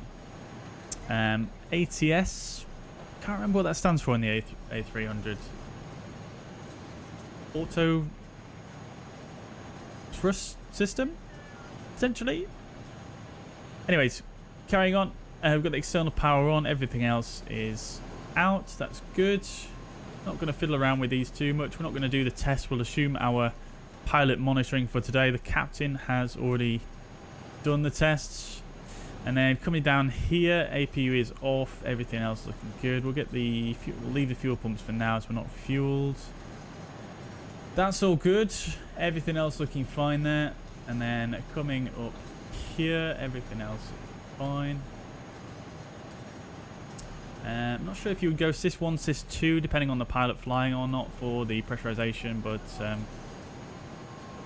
ATS. Can't remember what that stands for in the A300. Auto thrust system, essentially. Anyways, carrying on. We've got the external power on. Everything else is out. That's good. Not going to fiddle around with these too much. We're not going to do the test. We'll assume our pilot monitoring for today. The captain has already done the tests. And then coming down here, APU is off. Everything else looking good. We'll get the we'll leave the fuel pumps for now as we're not fueled. That's all good. Everything else looking fine there. And then coming up here, everything else is fine. I'm not sure if you would go Sys 1, Sys 2, depending on the pilot flying or not for the pressurization, but I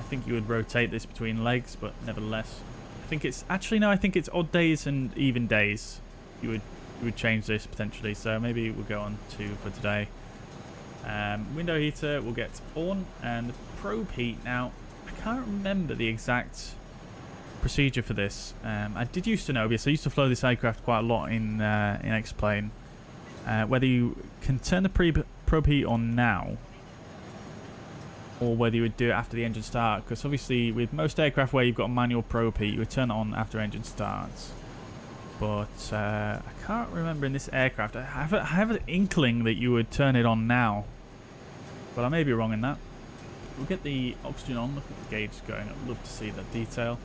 think you would rotate this between legs, but nevertheless. I think it's actually no. I think it's odd days and even days. You would change this potentially. So maybe we'll go on 2 for today. Window heater will get on, and the probe heat. Now I can't remember the exact procedure for this. I did used to know because I used to fly this aircraft quite a lot in X-Plane. Whether you can turn the probe heat on now, or whether you would do it after the engine start, because obviously with most aircraft where you've got a manual probe heat, you would turn it on after engine starts. But I can't remember in this aircraft. I have an inkling that you would turn it on now, but I may be wrong in that. We'll get the oxygen on. Look at the gauge going. I'd love to see that detail.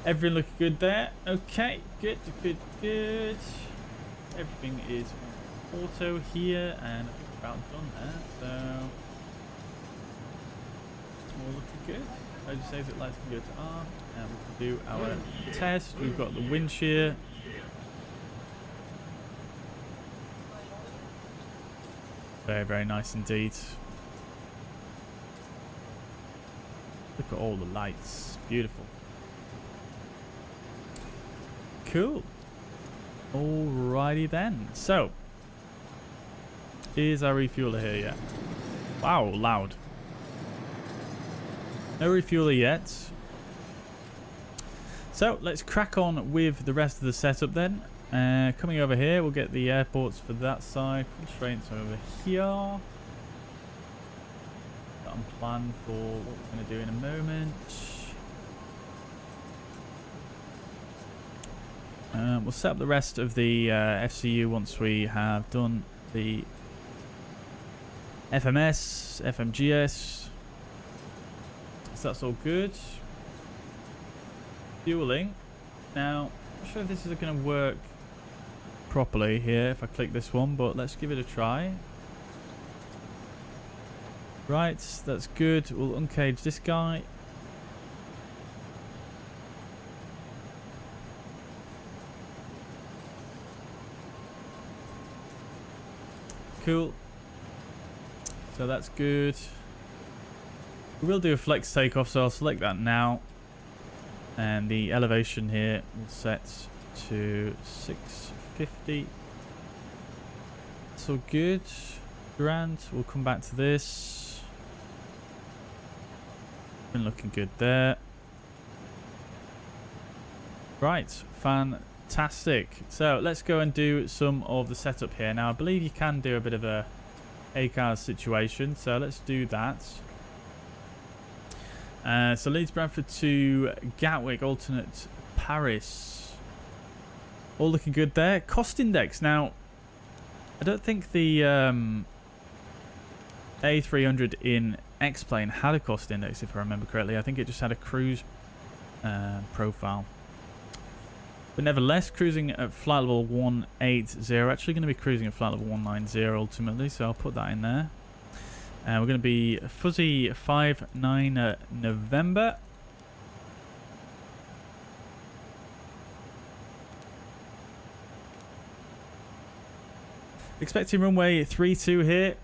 Everything looking good there. Okay, good. Everything is auto here, and I think we're about done there. So all looking good. As you say, lights can go to R, and we can do our test. We've got the wind shear. Very, very nice indeed. Look at all the lights. Beautiful. Cool. Alrighty then. So, is our refueler here yet? Wow, loud. No refueler yet. So let's crack on with the rest of the setup then. Coming over here, we'll get the airports for that side. Constraints over here. Got on plan for what we're going to do in a moment. We'll set up the rest of the FCU once we have done the FMS, FMGS. So that's all good. Fueling. Now, I'm not sure if this is going to work properly here if I click this one, but let's give it a try. Right, that's good. We'll uncage this guy. Cool. So that's good. We will do a flex takeoff, so I'll select that now. And the elevation here will set to 650. That's all good. Grand. We'll come back to this. Been looking good there. Right, fantastic. So let's go and do some of the setup here. Now I believe you can do a bit of a ACARS situation, so let's do that. So Leeds Bradford to Gatwick, alternate Paris. All looking good there. Cost index. Now, I don't think the A300 in X-Plane had a cost index, if I remember correctly. I think it just had a cruise profile. But nevertheless, cruising at flight level 180. Actually going to be cruising at flight level 190 ultimately, so I'll put that in there. We're going to be fuzzy 59 November. Expecting runway 32 here.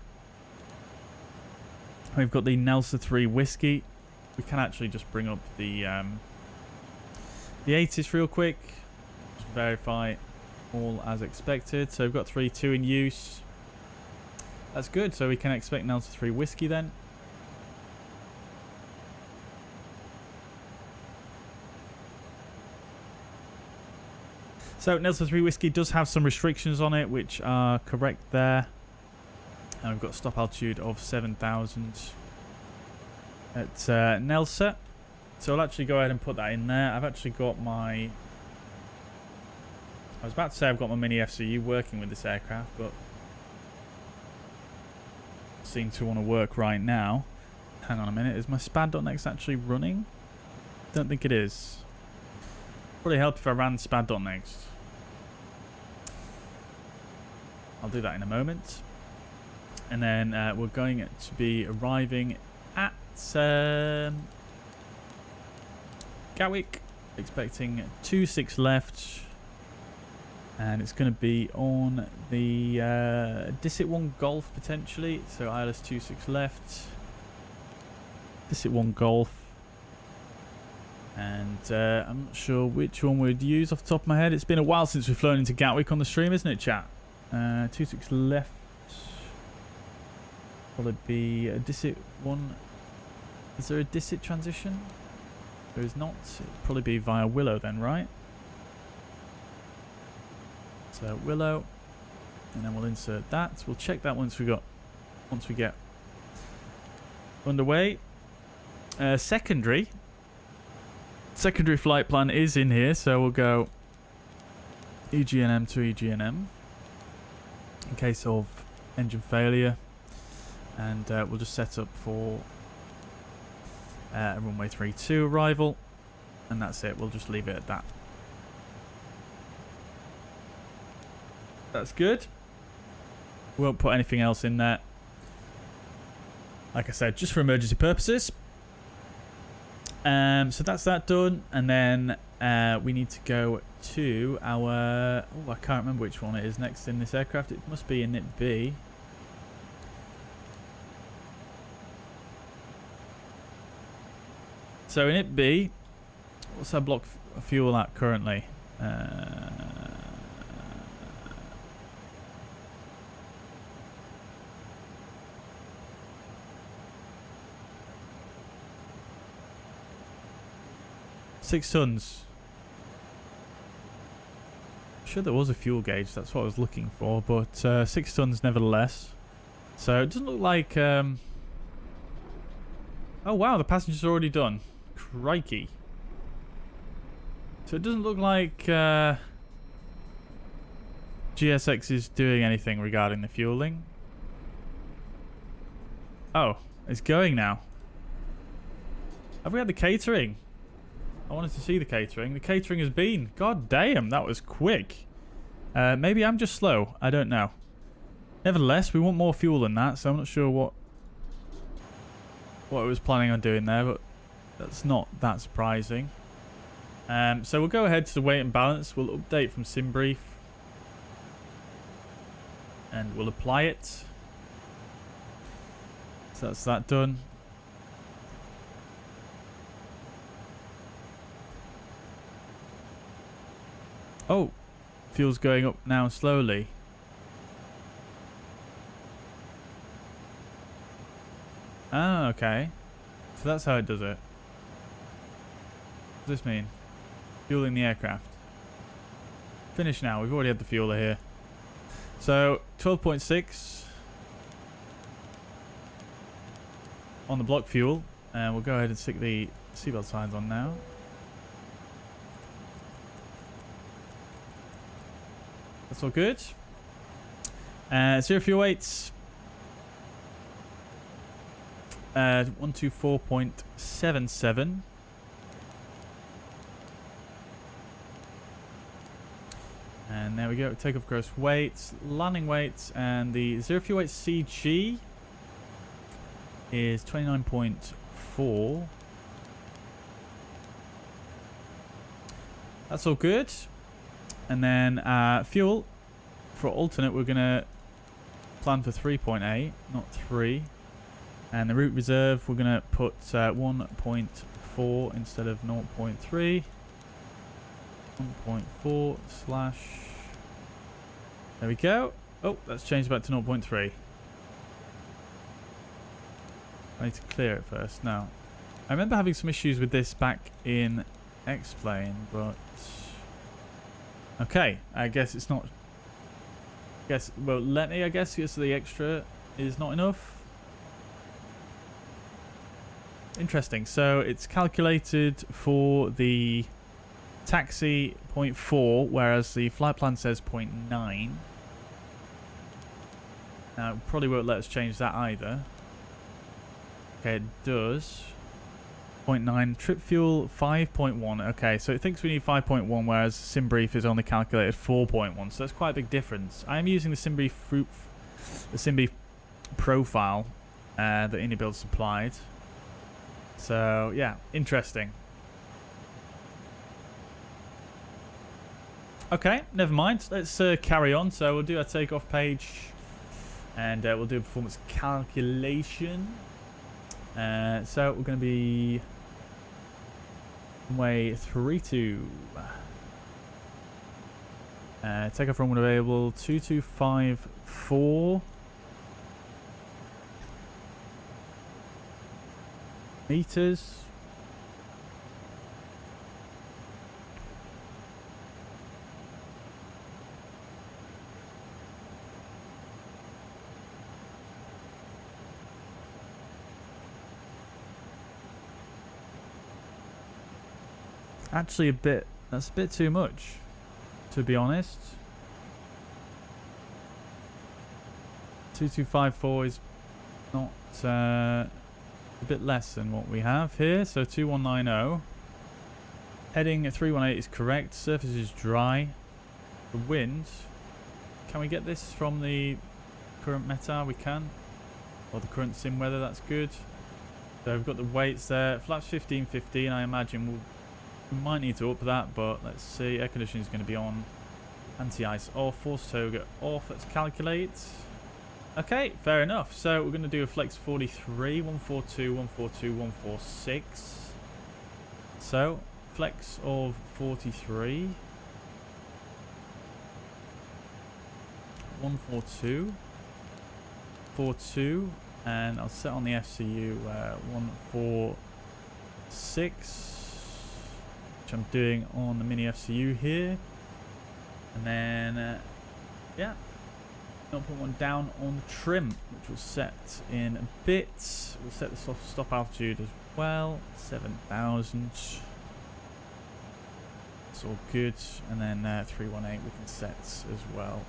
We've got the Nelsa 3 Whiskey. We can actually just bring up the 80s real quick. Just verify all as expected. So we've got 3-2 in use. That's good. So we can expect Nelsa 3 Whiskey then. So Nelsa 3 Whiskey does have some restrictions on it, which are correct there. And we've got a stop altitude of 7,000 at Nelsa. So I'll actually go ahead and put that in there. I've actually got my... I was about to say I've got my mini FCU working with this aircraft, but seem to want to work right now. Hang on a minute. Is my SPAD.next actually running? Don't think it is. Probably help if I ran SPAD.next. I'll do that in a moment. And then we're going to be arriving at Gatwick, expecting 26 left, and it's going to be on the Dissit 1 Golf potentially, so ILS 26 left, Dissit 1 Golf, and I'm not sure which one we'd use off the top of my head. It's been a while since we've flown into Gatwick on the stream, isn't it, chat? 26 left. Will it be a Dissit 1? Is there a Dissit transition? There is not. It'll probably be via Willow then, right? So Willow, and then we'll insert that. We'll check that once we get underway. Secondary flight plan is in here, so we'll go EGNM to EGNM in case of engine failure. And we'll just set up for a runway 32 arrival, and that's it. We'll just leave it at that. That's good. We won't put anything else in there. Like I said, just for emergency purposes. So that's that done, and then we need to go to our... Oh, I can't remember which one it is next in this aircraft. It must be init B. So in it B, what's our block fuel at currently? 6 tons. I'm sure there was a fuel gauge, that's what I was looking for, but 6 tons nevertheless. So it doesn't look like... Oh wow, the passenger's already done. Crikey. So it doesn't look like GSX is doing anything regarding the fueling. Oh, it's going now. Have we had the catering? I wanted to see the catering. The catering has been. God damn, that was quick. Maybe I'm just slow. I don't know. Nevertheless, we want more fuel than that, so I'm not sure what it was planning on doing there, but that's not that surprising. So we'll go ahead to the weight and balance. We'll update from SimBrief. And we'll apply it. So that's that done. Oh, fuel's going up now slowly. Ah, okay. So that's how it does it. What does this mean? Fueling the aircraft. Finish now. We've already had the fueler here. So 12.6 on the block fuel, and we'll go ahead and stick the seatbelt signs on now. That's all good. 0 fuel weights. 124.77. And there we go. Takeoff gross weights, landing weights, and the zero fuel weight CG is 29.4. That's all good. And then fuel for alternate, we're going to plan for 3.8, not 3. And the route reserve, we're going to put 1.4 instead of 0.3. 1.4 slash... There we go. Oh, that's changed back to 0.3. I need to clear it first. Now, I remember having some issues with this back in X-Plane, but... Okay, I guess it's not... Well, let me, I guess the extra is not enough. Interesting. So, it's calculated for the taxi 0.4, whereas the flight plan says 0.9. Now, it probably won't let us change that either. Okay, it does. 0.9. Trip fuel 5.1. Okay, so it thinks we need 5.1, whereas SimBrief is only calculated 4.1. So that's quite a big difference. I am using the SimBrief profile that iniBuilds supplied. So yeah, interesting. Okay, never mind. Let's carry on. So we'll do our takeoff page, and we'll do a performance calculation. So we're going to be runway 32. Takeoff runway available 2254 meters. Actually, that's a bit too much, to be honest. 2254 is not a bit less than what we have here. So 2190. Heading at 318 is correct. Surface is dry. The wind. Can we get this from the current METAR? We can. Or the current sim weather. That's good. So we've got the weights there. Flaps 1515. I imagine we might need to up that, but let's see. Air conditioning is going to be on. Anti-ice off. Force toga off. Let's calculate. Okay, fair enough. So we're going to do a flex 43, 142, 142, 146. So flex of 43, 142, 42, and I'll set on the FCU 146. Which I'm doing on the mini FCU here, and then yeah, I'll put one down on the trim, which will set in a bit. We'll set the stop altitude as well, 7,000. It's all good, and then 318 we can set as well.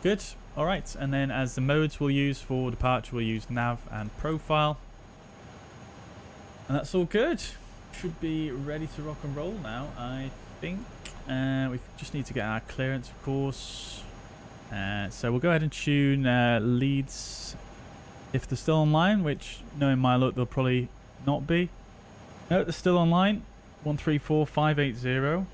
Good. All right, and then as the modes we'll use for departure, we'll use nav and profile, and that's all good. Should be ready to rock and roll now, I think. We just need to get our clearance, of course. So we'll go ahead and tune Leeds if they're still online, which, knowing my luck, they'll probably not be. No, they're still online. 134580.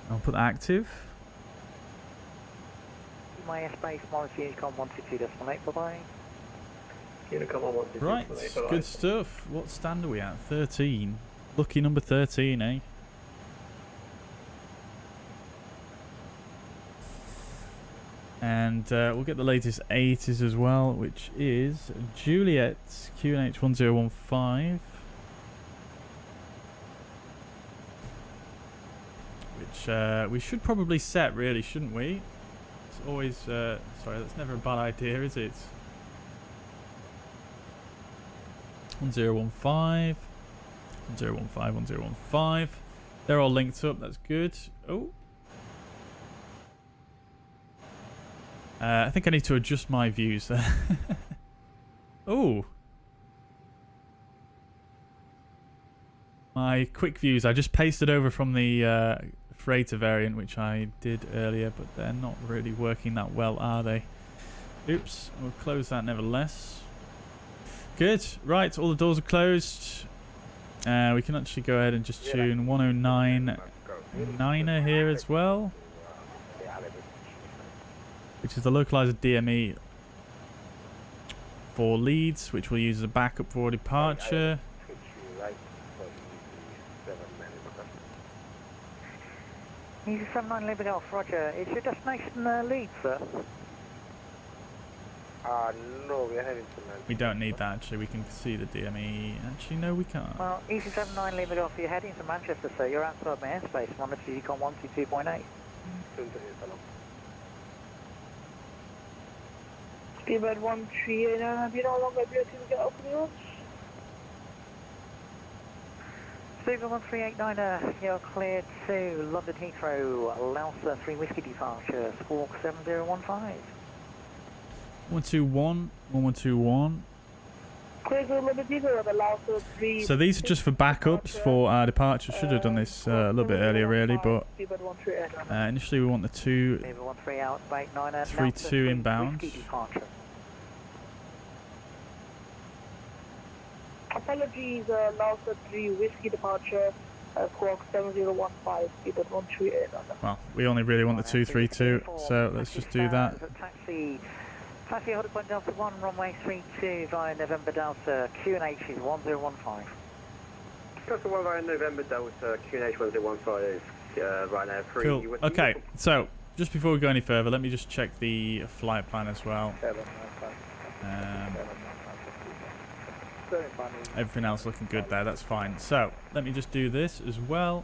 I'll put active. My space, minus Unicom 162.8, bye-bye. Unicom 162.8, Right, bye-bye. good stuff. What stand are we at? 13. Lucky number 13, eh? And we'll get the latest 80s as well, which is Juliet QNH 1015. Which we should probably set, really, shouldn't we? It's always... sorry, that's never a bad idea, is it? 1015. 1015, 1015. They're all linked up, that's good. Oh. I think I need to adjust my views there. Oh. My quick views, I just pasted over from the freighter variant, which I did earlier, but they're not really working that well, are they? Oops, we'll close that nevertheless. Good, right, all the doors are closed. We can actually go ahead and just tune 109 9er here as well, which is the localizer DME for Leeds, which we'll use as a backup for departure. Easy 79 Liberty Golf, roger. Is your destination Leeds, sir? No, we're heading to Manchester. We don't need that actually, we can see the DME. Actually, no, we can't. Well, Easy 79 Liberty Golf, you're heading to Manchester, sir. You're outside my airspace. I'm on the Econ 122.8. Speedbird 138, have you no longer able to get up the roads? Speedbird 1389, you're cleared to London Heathrow, Louser 3 Whiskey departure, squawk 7015. 121, 1121. Clear to London Heathrow, the Louser 3. So these are just for backups for our departure. Should have done this a little bit earlier, really, but initially we want the 232 inbound. Apologies, Louser 3 Whiskey departure, squawk 7015, speedbird 138. Well, we only really want the 232, so let's just do that. Taxi Holding Point Delta 1, runway 32 via November Delta, QNH is 1015. Delta 1 via November Delta, QNH 1015 right now. Cool. Okay, so just before we go any further, let me just check the flight plan as well. Everything else looking good there, that's fine. So let me just do this as well.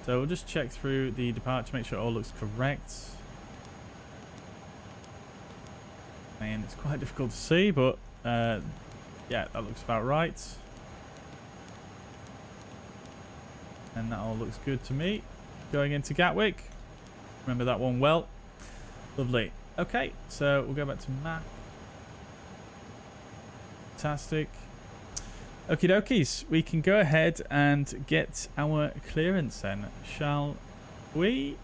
So we'll just check through the departure, make sure it all looks correct. And it's quite difficult to see, but yeah, that looks about right. And that all looks good to me. Going into Gatwick. Remember that one well. Lovely. Okay, so we'll go back to map. Fantastic. Okie dokies, we can go ahead and get our clearance then, shall we?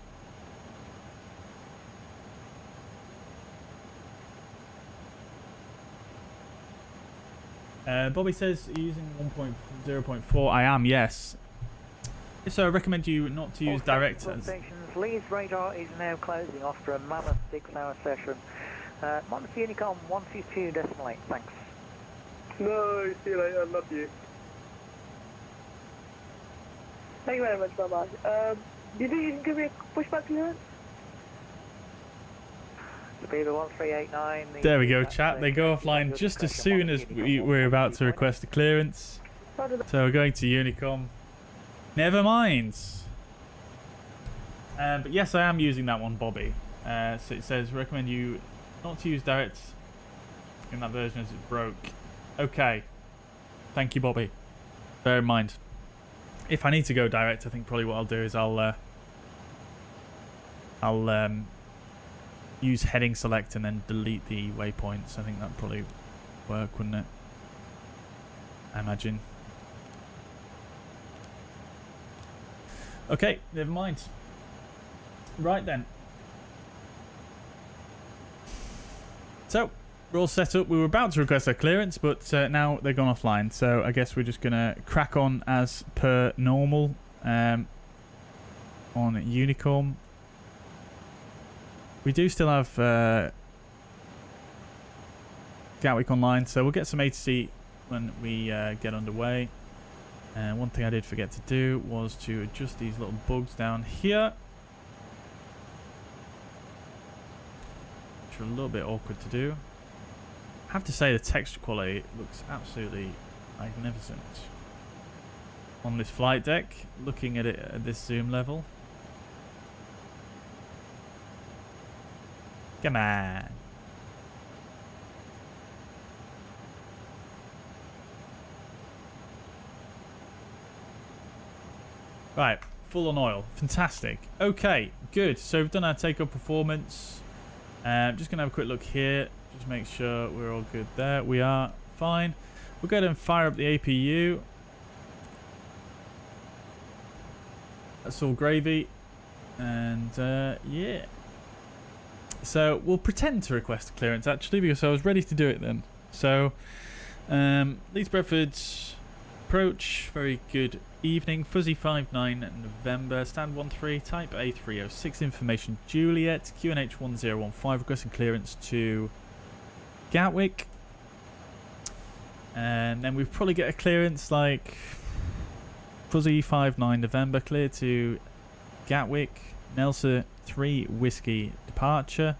Bobby says using 1.0.4. I am, yes. If so, I recommend you not to use direct. Leeds radar is now closing after a mammoth 6-hour session. Mammoth Unicom 122.8, thanks. No, see you later, love you. Thank you very much, bye-bye. Do you think you can give me a pushback clearance? Speedbird 1389. There we go, chat. They go offline just as soon as we're about to request a clearance. So we're going to Unicom. Never mind. But yes, I am using that one, Bobby. So it says recommend you not to use direct in that version as it broke. Okay. Thank you, Bobby. Bear in mind. If I need to go direct, I think probably what I'll do is I'll use heading select and then delete the waypoints. I think that'd probably work, wouldn't it? I imagine. Okay, never mind. Right then. So, we're all set up. We were about to request our clearance, but now they're gone offline. So I guess we're just going to crack on as per normal on Unicom. We do still have Gatwick online, so we'll get some A to C when we get underway. And one thing I did forget to do was to adjust these little bugs down here, which are a little bit awkward to do. I have to say the texture quality looks absolutely magnificent on this flight deck, looking at it at this zoom level. Come on. Right, full on oil. Fantastic. Okay, good. So we've done our take-up performance. Just going to have a quick look here. Just make sure we're all good there. We are fine. We'll go ahead and fire up the APU. That's all gravy. And yeah. So we'll pretend to request clearance actually, because I was ready to do it then. So Leeds Bradford approach, very good evening. Fuzzy 59 November, stand 13, type A306, information Juliet, QNH 1015, requesting clearance to Gatwick. And then we'll probably get a clearance like Fuzzy 59 November, clear to Gatwick, Nelsa 3 Whiskey departure,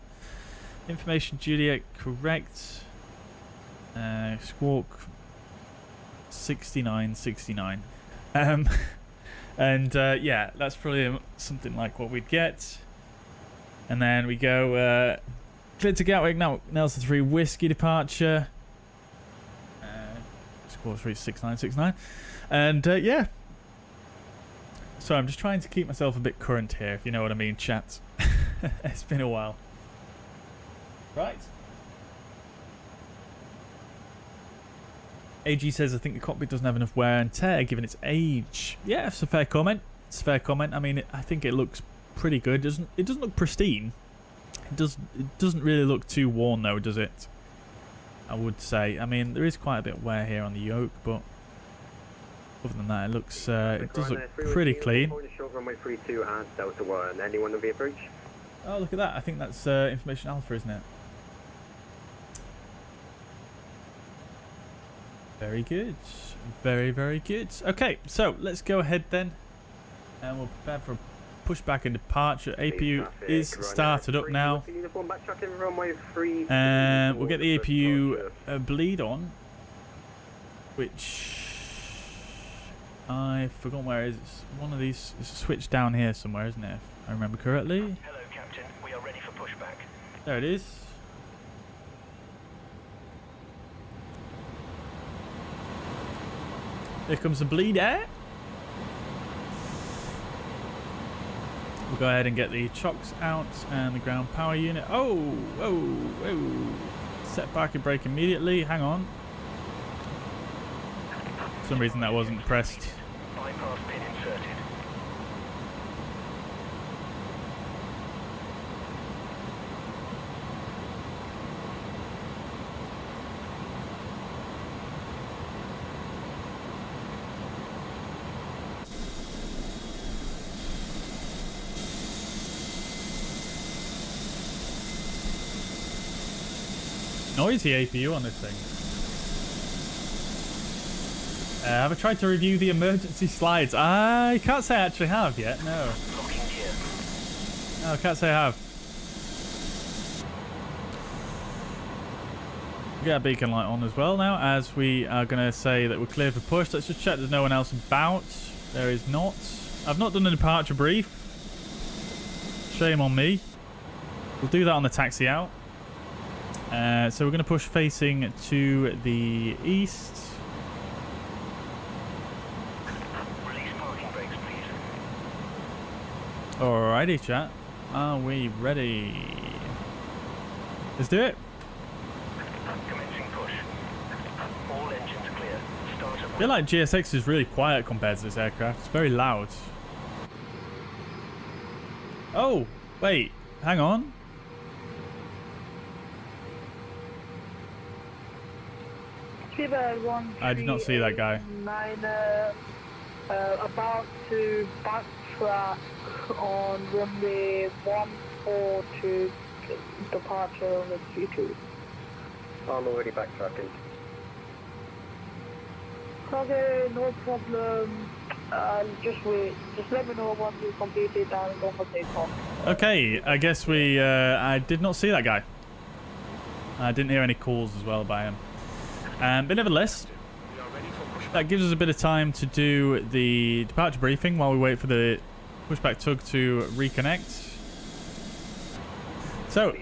information Juliet correct, Squawk 6969. And yeah, that's probably something like what we'd get. And then we go clear to Gatwick, now Nelson 3 Whiskey departure, Squawk 36969. And yeah, so I'm just trying to keep myself a bit current here, if you know what I mean, chat. It's been a while. Right. AG says, I think the cockpit doesn't have enough wear and tear given its age. Yeah, it's a fair comment. It's a fair comment. I mean, I think it looks pretty good. It doesn't look pristine. It doesn't really look too worn though, does it? I would say. I mean, there is quite a bit of wear here on the yoke, but other than that, it looks it does look pretty clean. Short runway 32 and Delta 1. Anyone on the approach? Oh, look at that. I think that's information alpha, isn't it? Very good. Very, very good. Okay, so let's go ahead then. And we'll prepare for a pushback and departure. APU is started up now. And we'll get the APU bleed on. Which I've forgotten where it is. It's one of these. It's a switch down here somewhere, isn't it? If I remember correctly. Hello, Captain. We are ready for pushback. There it is. Here comes the bleed air. We'll go ahead and get the chocks out and the ground power unit. Oh, oh, oh. Set parking brake immediately. Hang on. For some reason that wasn't pressed. Bypass pin inserted. Noisy APU on this thing. Have I tried to review the emergency slides? I can't say I actually have yet, no. No, I can't say I have. Get a beacon light on as well now, as we are going to say that we're clear for push. Let's just check there's no one else about. There is not. I've not done a departure brief. Shame on me. We'll do that on the taxi out. So we're going to push facing to the east. Release parking brakes, please. Alrighty, chat. Are we ready? Let's do it. Commencing push. All engines clear. Start I feel like GSX is really quiet compared to this aircraft. It's very loud. Oh, wait. Hang on. I did not see that guy. About to backtrack on runway 14 departure with C2. I'm already backtracking. Okay, no problem. Just wait. Just let me know once you complete it and go for takeoff. Okay, I guess we... I did not see that guy. I didn't hear any calls as well by him. But nevertheless, that gives us a bit of time to do the departure briefing while we wait for the pushback tug to reconnect. So,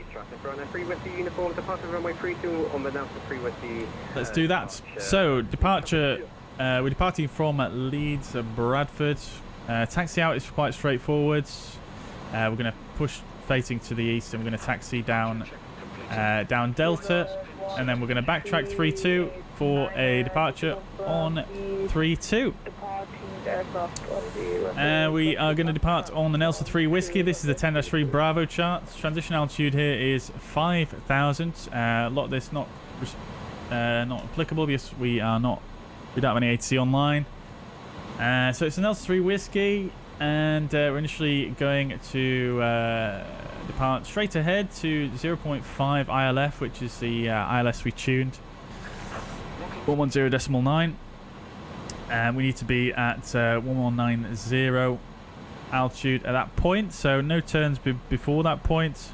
let's do that. So, departure, we're departing from Leeds Bradford. Taxi out is quite straightforward. We're going to push facing to the east, and we're going to taxi down down Delta, and then we're going to backtrack 32 for a departure on 32. We are going to depart on the Nelson 3 Whiskey. This is the 10-3 Bravo chart. Transition altitude here is 5,000. A lot of this not applicable because we don't have any ATC online. So it's a Nelson 3 Whiskey, and we're initially going to depart straight ahead to 0.5 ILF, which is the ILS we tuned. 110.9. And we need to be at 1190 altitude at that point, so no turns before that point.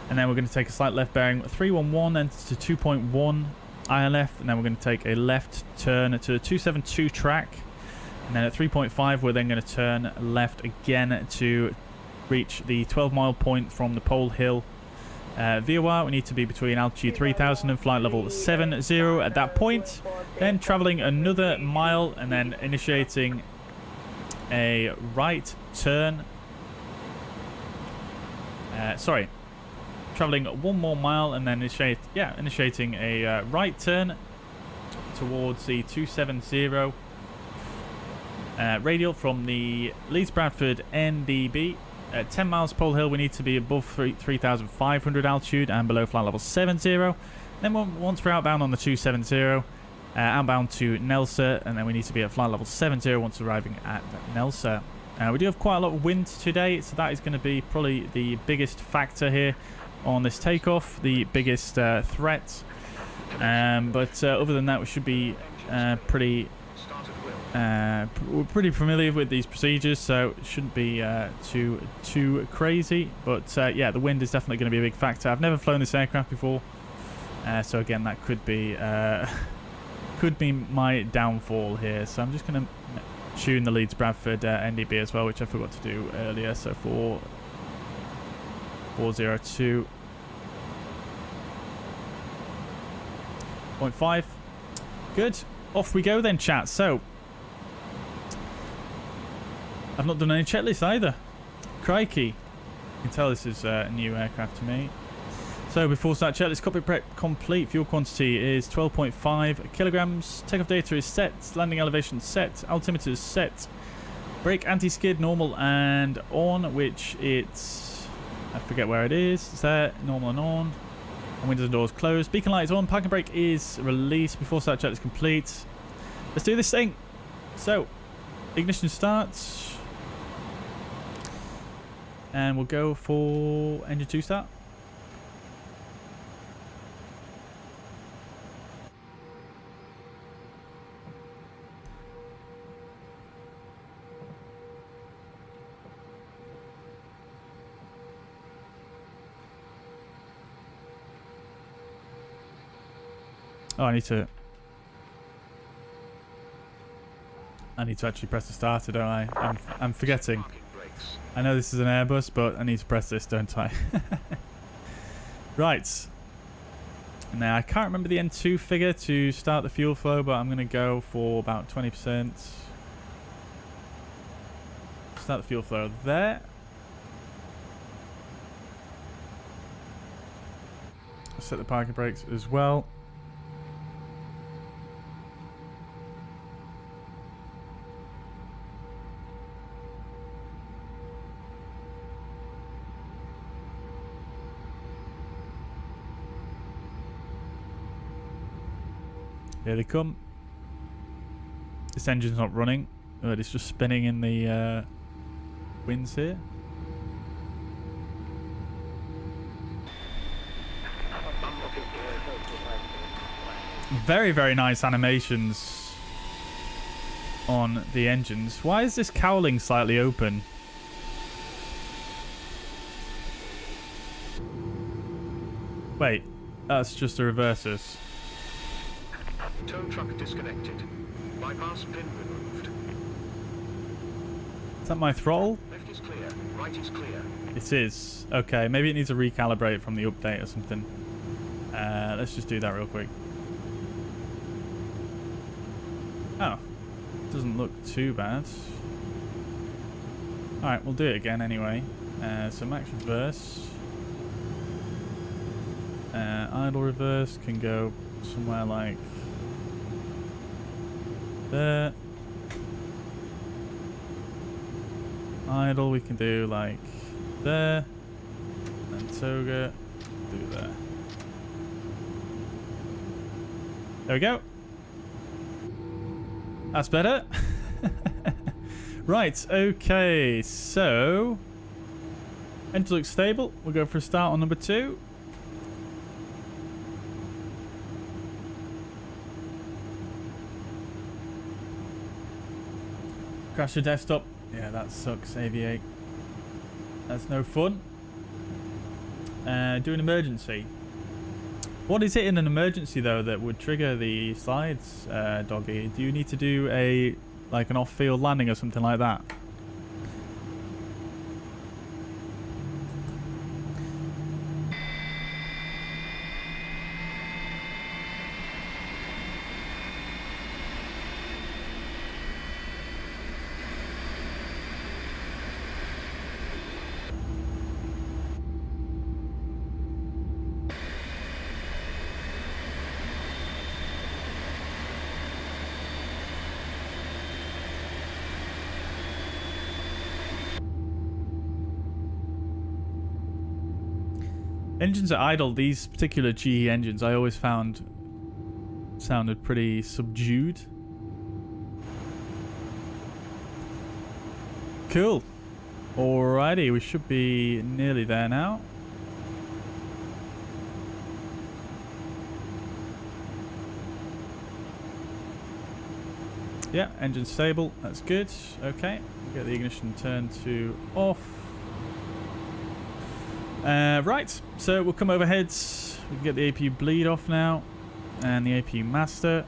And then we're going to take a slight left bearing 311 then to 2.1 ILF, and then we're going to take a left turn to the 272 track, and then at 3.5 we're then going to turn left again to reach the 12-mile point from the Pole Hill VOR. We need to be between altitude 3000 and flight level 70 at that point, then traveling another mile and then initiating a right turn. Traveling one more mile and then initiating a right turn towards the 270 radial from the Leeds Bradford NDB. At 10 miles Pole Hill, we need to be above 3,500 altitude and below flight level 70. Then once we're outbound on the 270, outbound to Nelson, and then we need to be at flight level 70 once arriving at Nelson. We do have quite a lot of wind today, so that is going to be probably the biggest factor here on this takeoff, the biggest threat. But other than that, we should be we're pretty familiar with these procedures, so it shouldn't be too crazy. But yeah, the wind is definitely going to be a big factor. I've never flown this aircraft before, so again, that could be my downfall here. So I'm just going to tune the Leeds Bradford NDB as well, which I forgot to do earlier. So 402.5. Good. Off we go then, chat. So I've not done any checklist either. Crikey. You can tell this is a new aircraft to me. So before start checklist, cockpit prep complete. Fuel quantity is 12.5 kilograms. Takeoff data is set. Landing elevation set. Altimeter is set. Brake anti-skid normal and on, which it's... I forget where it is. It's there. Normal and on. And windows and doors closed. Beacon light is on. Parking brake is released. Before start checklist complete. Let's do this thing. So, ignition starts. And we'll go for engine 2 start. Oh, I need to actually press the starter, don't I? I'm forgetting. I know this is an Airbus, but I need to press this, don't I? Right. Now, I can't remember the N2 figure to start the fuel flow, but I'm going to go for about 20%. Start the fuel flow there. Set the parking brakes as well. Here they come. This engine's not running, but it's just spinning in the winds here. Very, very nice animations on the engines. Why is this cowling slightly open? Wait, that's just the reversers. Tow truck disconnected. Bypass pin removed. Is that my throttle? Left is clear. Right is clear. It is. Okay, maybe it needs to recalibrate from the update or something. Let's just do that real quick. Oh, doesn't look too bad. Alright, we'll do it again anyway. So max reverse. Idle reverse can go somewhere like there. Idle we can do like there. And toga, do there. There we go. That's better. Right, okay, so engine looks stable. We'll go for a start on number 2. Crash the desktop. Yeah, that sucks, AV8. That's no fun. Do an emergency. What is it in an emergency though that would trigger the slides, Doggy? Do you need to do like an off-field landing or something like that? Engines at idle, these particular GE engines, I always found sounded pretty subdued. Cool. Alrighty, we should be nearly there now. Yeah, engine stable. That's good. Okay, get the ignition turned to off. Right, so we'll come overhead. We can get the APU bleed off now, and the APU master.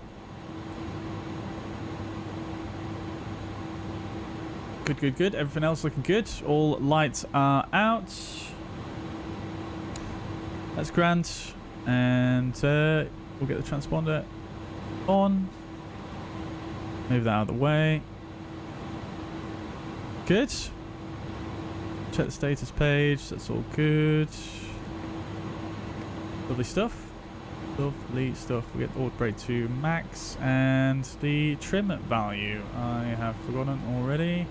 Good, good, good. Everything else looking good. All lights are out. That's grand. And we'll get the transponder on. Move that out of the way. Good. Check the status page. That's all good. Lovely stuff. Lovely stuff. We get the auto brake to max and the trim value. I have forgotten already.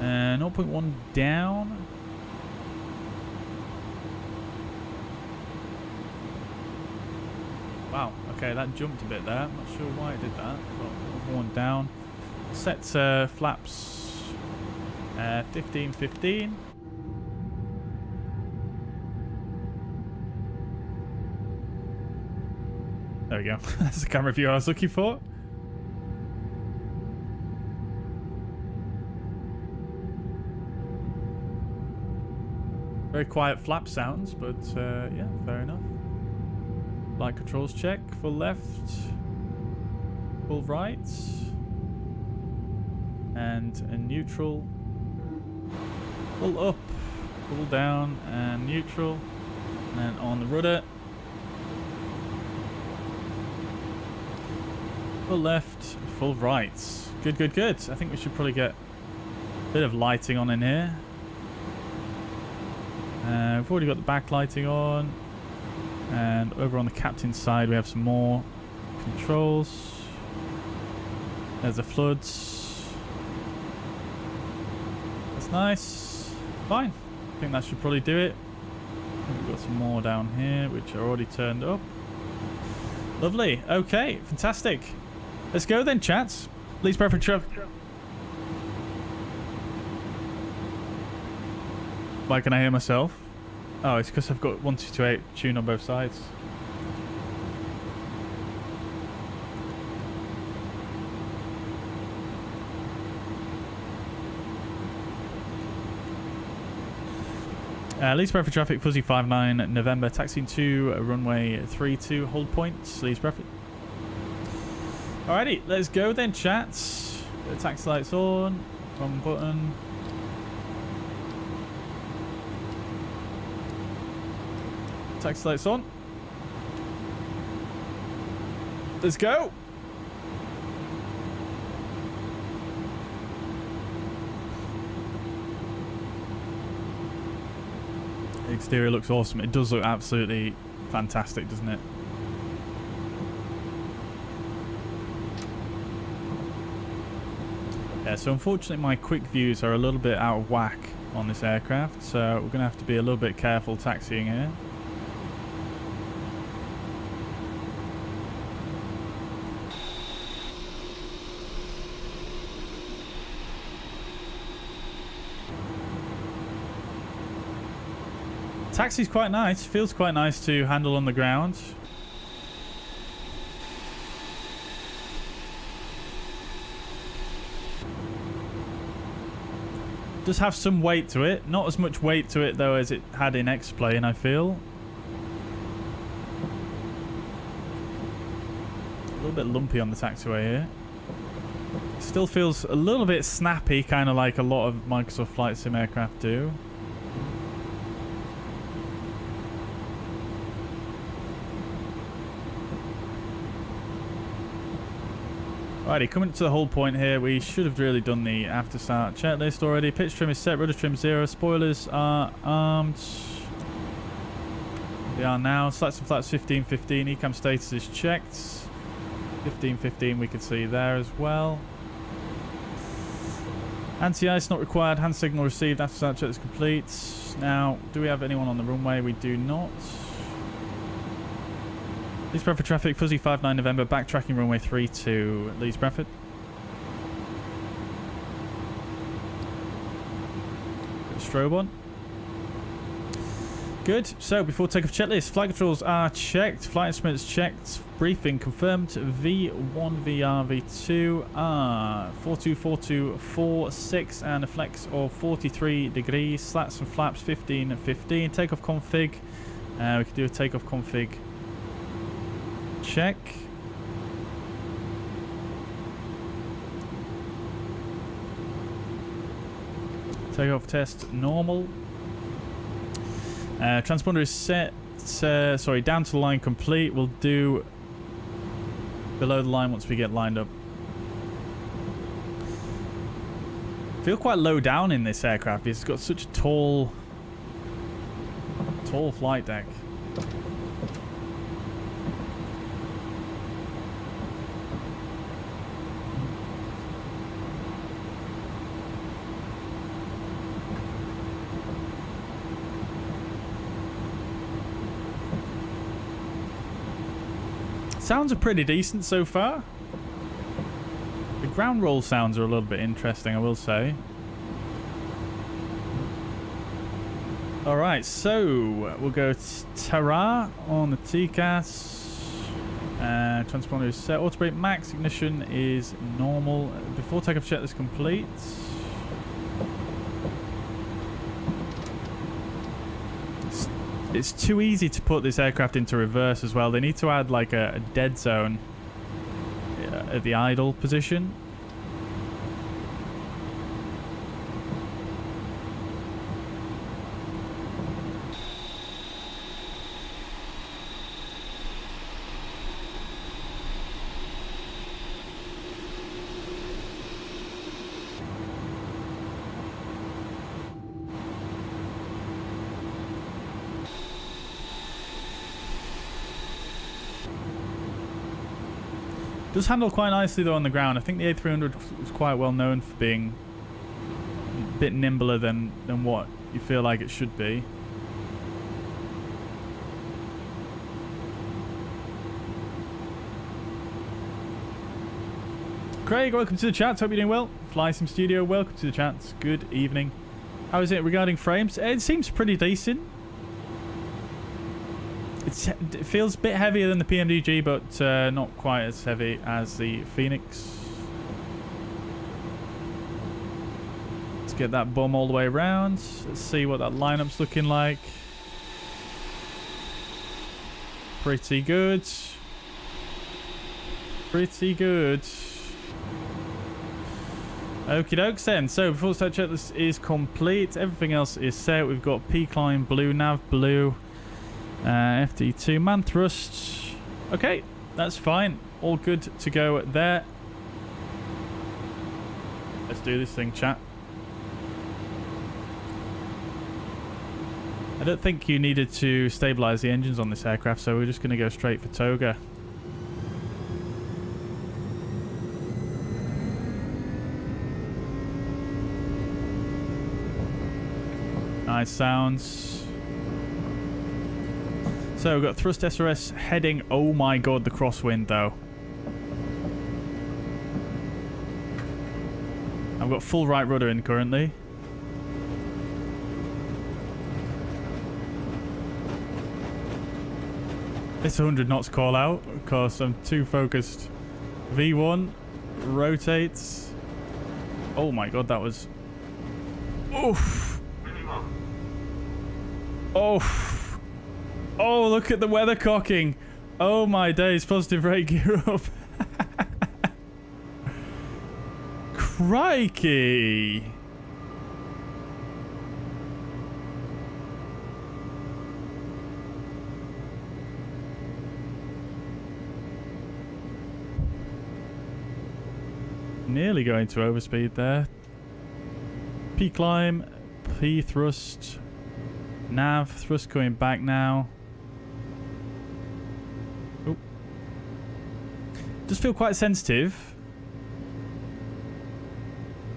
0.1 down. Wow. Okay, that jumped a bit there. I'm not sure why it did that. But 0.1 down. Set flaps. 15. There we go. That's the camera view I was looking for. Very quiet flap sounds, but yeah, fair enough. Light controls check. Full left. Full right. And a neutral. Full up, full down, and neutral, and then on the rudder. Full left, full right. Good, good, good. I think we should probably get a bit of lighting on in here. We've already got the backlighting on, and over on the captain's side we have some more controls. There's the floods. That's nice. Fine. I think that should probably do it. I think we've got some more down here, which are already turned up. Lovely. Okay, fantastic. Let's go then, chats. Leeds Bradford. Why can I hear myself? Oh, it's because I've got 1228 tune on both sides. Leeds Bradford traffic, Fuzzy 59 November, taxiing to runway 32, hold point, Leeds Bradford. Alrighty, let's go then, chats. The taxi lights on, wrong button. Taxi lights on. Let's go. The exterior looks awesome. It does look absolutely fantastic, doesn't it? Yeah, so unfortunately my quick views are a little bit out of whack on this aircraft, so we're going to have to be a little bit careful taxiing here. Taxi's quite nice, feels quite nice to handle on the ground. Does have some weight to it, not as much weight to it though as it had in X-Plane, I feel. A little bit lumpy on the taxiway here. Still feels a little bit snappy, kind of like a lot of Microsoft Flight Sim aircraft do. Alrighty, coming to the whole point here, we should have really done the after start checklist already. Pitch trim is set, rudder trim 0, spoilers are armed. They are now. Slats and flaps 15-15, ECAM status is checked. 15-15 we can see there as well. Anti-ice not required, hand signal received, after start check is complete. Now, do we have anyone on the runway? We do not. Leeds Bradford traffic, fuzzy 59 November, backtracking runway 32, Leeds Bradford. Strobe on. Good. So before takeoff checklist, flight controls are checked, flight instruments checked, briefing confirmed. V1, VR, V2 are 424246 and a flex of 43 degrees. Slats and flaps 15 and 15. Takeoff config. We can do a takeoff config check. Takeoff test normal. Transponder is set. Sorry, down to the line complete. We'll do below the line once we get lined up. Feel quite low down in this aircraft. It's got such a tall flight deck. Sounds are pretty decent so far. The ground roll sounds are a little bit interesting, I will say. Alright, so we'll go Tara on the TCAS. Transponder is set. Auto brake max, ignition is normal. Before takeoff checklist complete. It's too easy to put this aircraft into reverse as well. They need to add like a dead zone at the idle position. Does handle quite nicely though on the ground. I think the A300 was quite well known for being a bit nimbler than what you feel like it should be. Craig, welcome to the chat. Hope you're doing well. Fly Sim Studio, welcome to the chat. Good evening. How is it regarding frames? It seems pretty decent. It feels a bit heavier than the PMDG, but not quite as heavy as the Fenix. Let's get that bomb all the way around. Let's see what that lineup's looking like. Pretty good. Pretty good. Okie dokes then. So before start checklist is complete, everything else is set. We've got P-Climb blue, nav blue. FD2 man thrust. Okay, that's fine. All good to go there. Let's do this thing, chat. I don't think you needed to stabilize the engines on this aircraft, so we're just going to go straight for toga. Nice sounds. So we've got thrust SRS heading. Oh my god, the crosswind though. I've got full right rudder in currently. It's 100 knots call out. Of course, I'm too focused. V1 rotates. Oh my god, that was... Oof. Oh. Oh, look at the weather cocking. Oh my days, positive rate gear up. Crikey. Nearly going to overspeed there. P climb, P thrust, nav, thrust going back now. Oh. Does feel quite sensitive.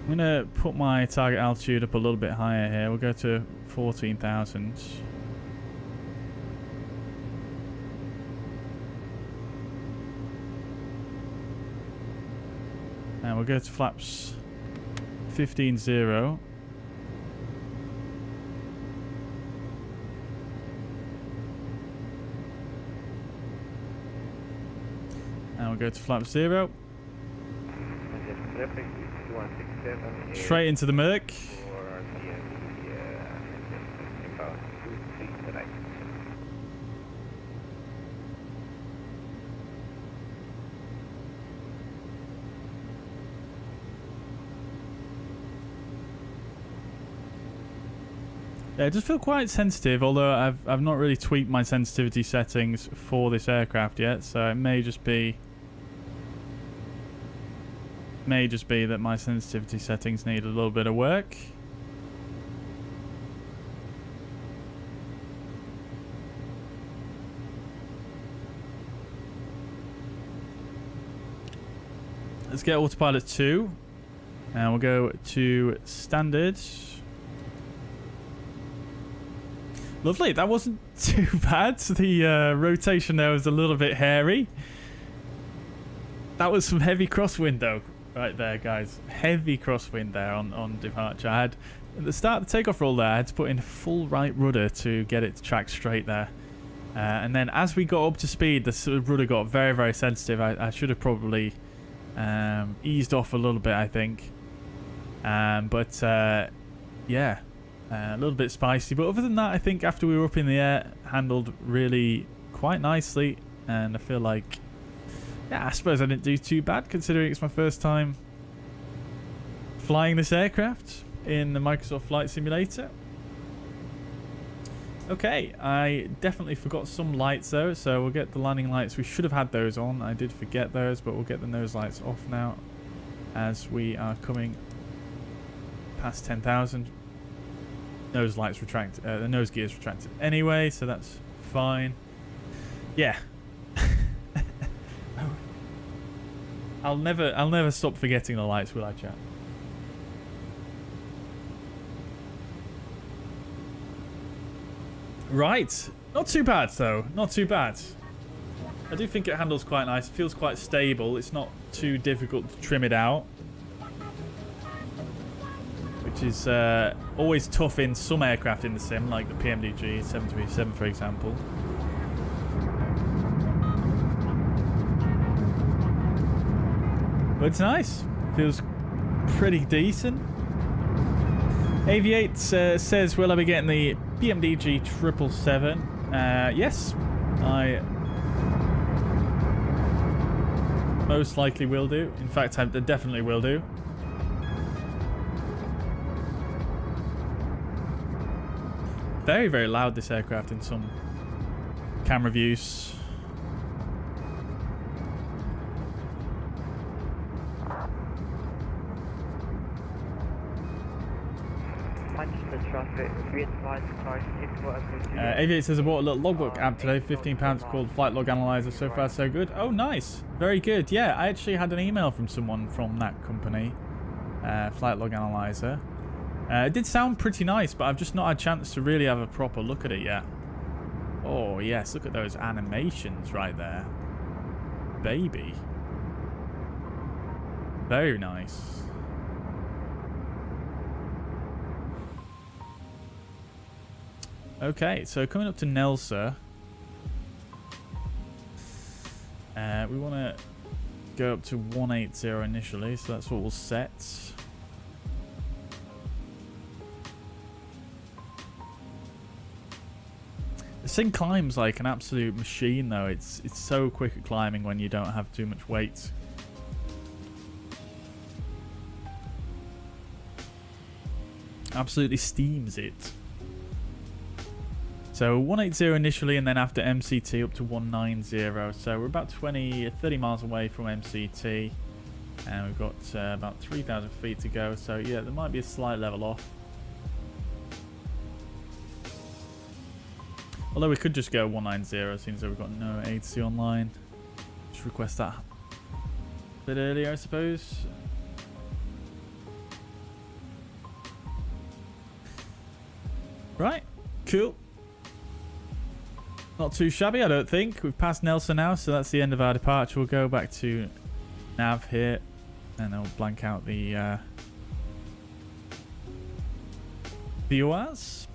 I'm going to put my target altitude up a little bit higher here. We'll go to 14,000. And we'll go to flaps 15.0. And we'll go to flap 0. Straight into the Merc. Yeah, it does feel quite sensitive, although I've not really tweaked my sensitivity settings for this aircraft yet, so it may just be that my sensitivity settings need a little bit of work. Let's get autopilot 2, and we'll go to standard. Lovely, that wasn't too bad. The rotation there was a little bit hairy. That was some heavy crosswind though, right there guys. Heavy crosswind there on departure. I had, at the start of the takeoff roll there, I had to put in full right rudder to get it to track straight there. And then as we got up to speed, the rudder got very, very sensitive. I should have probably eased off a little bit, I think. Yeah. A little bit spicy, but other than that, I think after we were up in the air, handled really quite nicely, and I feel like, yeah, I suppose I didn't do too bad considering it's my first time flying this aircraft in the Microsoft Flight Simulator. Okay, I definitely forgot some lights though, so we'll get the landing lights. We should have had those on. I did forget those, but we'll get the nose lights off now as we are coming past 10,000. Nose lights retract, the nose gear is retracted anyway, so that's fine. Yeah. I'll never stop forgetting the lights, will I, chat? Right. Not too bad though. Not too bad. I do think it handles quite nice. It feels quite stable. It's not too difficult to trim it out, which is always tough in some aircraft in the sim, like the PMDG 737 for example. But it's nice. Feels pretty decent. Aviate says, will I be getting the PMDG 777? Yes, I most likely will do. In fact, I definitely will do. Very, very loud, this aircraft, in some camera views. Manchester traffic, re-advised car Aviator says I bought a little logbook app today, £15, called Flight Log Analyzer. So far, so good. Oh, nice. Very good. Yeah, I actually had an email from someone from that company, Flight Log Analyzer. It did sound pretty nice, but I've just not had a chance to really have a proper look at it yet. Oh, yes. Look at those animations right there. Baby. Very nice. Okay, so coming up to Nelsa. We want to go up to 180 initially, so that's what we'll set. This thing climbs like an absolute machine, though. It's so quick at climbing when you don't have too much weight. Absolutely steams it. So 180 initially, and then after MCT up to 190. So we're about 30 miles away from MCT, and we've got about 3,000 feet to go. So yeah, there might be a slight level off. Although we could just go 190, seems like we've got no ATC online. Just request that a bit earlier, I suppose. Right, cool. Not too shabby, I don't think. We've passed Nelson now, so that's the end of our departure. We'll go back to nav here, and then we'll blank out the viewers.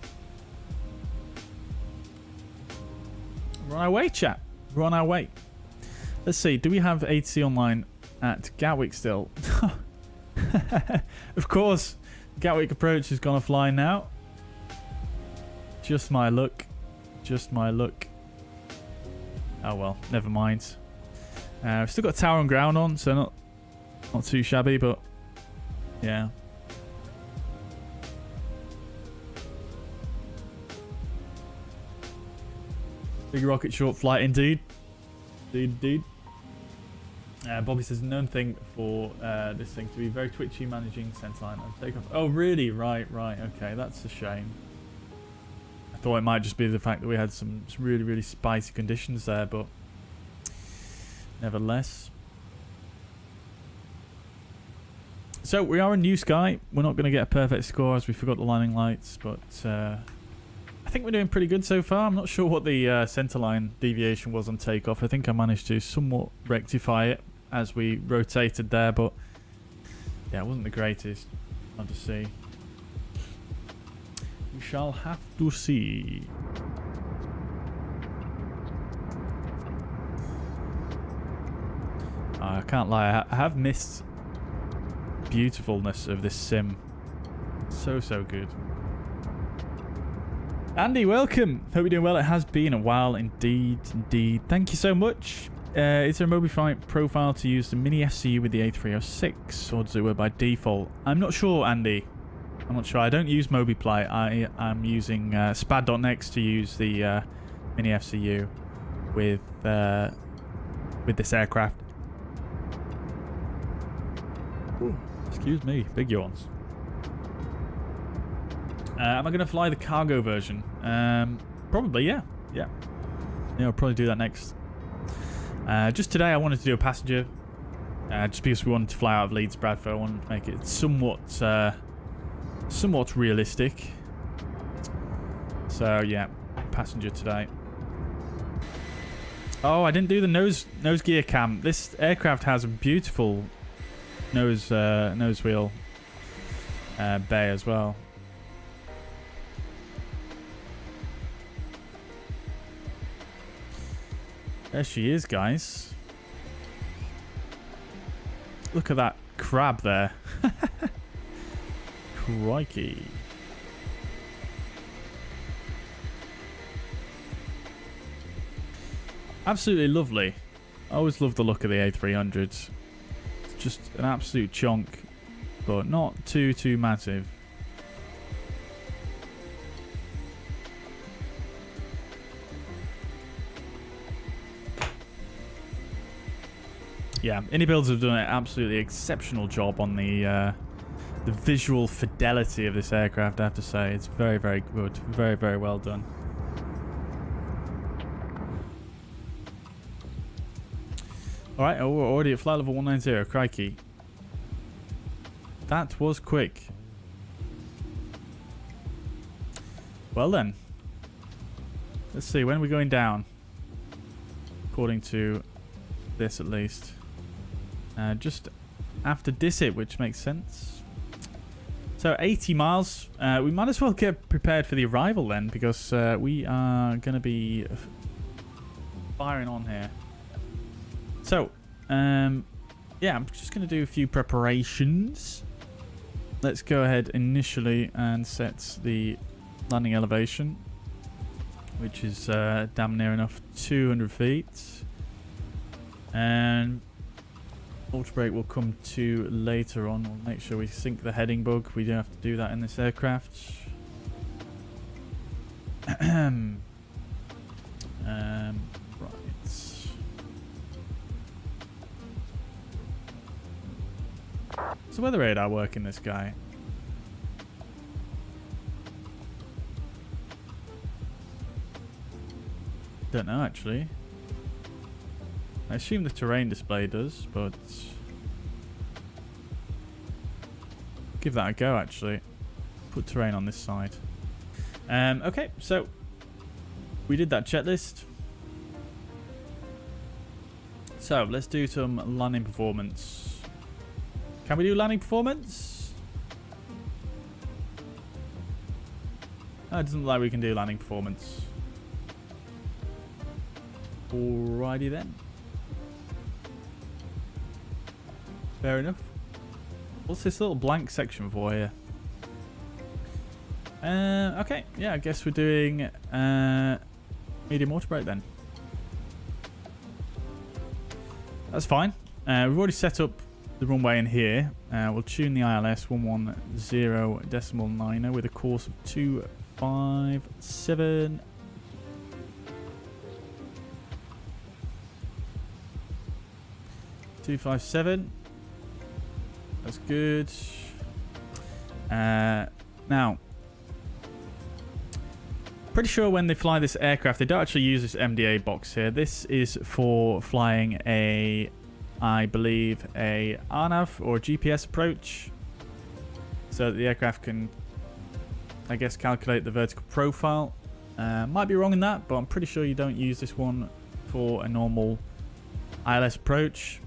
We're on our way, chat. We're on our way. Let's see. Do we have ATC online at Gatwick still? Of course. Gatwick approach has gone offline now. Just my luck. Just my luck. Oh well, never mind. We've still got tower and ground on, so not too shabby, but yeah. Big rocket short flight indeed. Indeed. Bobby says known thing for this thing to be very twitchy, managing centerline and takeoff. Oh really? Right. Okay, that's a shame. I thought it might just be the fact that we had some really spicy conditions there, but nevertheless. So we are in Newsky. We're not going to get a perfect score as we forgot the landing lights, but I think we're doing pretty good so far. I'm not sure what the centerline deviation was on takeoff. I think I managed to somewhat rectify it as we rotated there, but yeah, it wasn't the greatest. Hard to see. We shall have to see. I can't lie, I have missed beautifulness of this sim. So good. Andy, welcome. Hope you're doing well. It has been a while indeed. Thank you so much. Is there a MobiFlight profile to use the mini FCU with the A306, or does it work by default? I'm not sure, Andy. I'm not sure. I don't use MobiFlight. I'm using spad.next to use the mini FCU with this aircraft. Ooh, excuse me, big yawns. Am I going to fly the cargo version? Probably, yeah. Yeah, I'll probably do that next. Just today I wanted to do a passenger. Just because we wanted to fly out of Leeds Bradford. I wanted to make it somewhat realistic. So, yeah, passenger today. Oh, I didn't do the nose gear cam. This aircraft has a beautiful nose wheel bay as well. There she is, guys. Look at that crab there. Crikey. Absolutely lovely. I always love the look of the A300. It's just an absolute chunk, but not too massive. Yeah, iniBuilds have done an absolutely exceptional job on the the visual fidelity of this aircraft, I have to say. It's very, very good. Very, very well done. Alright, oh, we're already at flight level 190. Crikey. That was quick. Well then. Let's see, when are we going down? According to this, at least. Just after Dissit, which makes sense. So 80 miles. We might as well get prepared for the arrival then, because we are going to be firing on here. So, yeah, I'm just going to do a few preparations. Let's go ahead initially and set the landing elevation, which is damn near enough 200 feet. And auto brake will come to later on. We'll make sure we sync the heading bug. We do have to do that in this aircraft. Right. So weather radar work in this guy? Don't know actually. I assume the terrain display does, but give that a go actually. Put terrain on this side. Okay, so we did that checklist. So let's do some landing performance. Can we do landing performance? Oh, it doesn't look like we can do landing performance. Alrighty then. Fair enough. What's this little blank section for here? Okay, yeah, I guess we're doing medium auto brake then. That's fine. We've already set up the runway in here. We'll tune the ILS 110.9 with a course of 257. That's good. Now, pretty sure when they fly this aircraft, they don't actually use this MDA box here. This is for flying a, I believe, a RNAV or GPS approach, so that the aircraft can, I guess, calculate the vertical profile. Might be wrong in that, but I'm pretty sure you don't use this one for a normal ILS approach.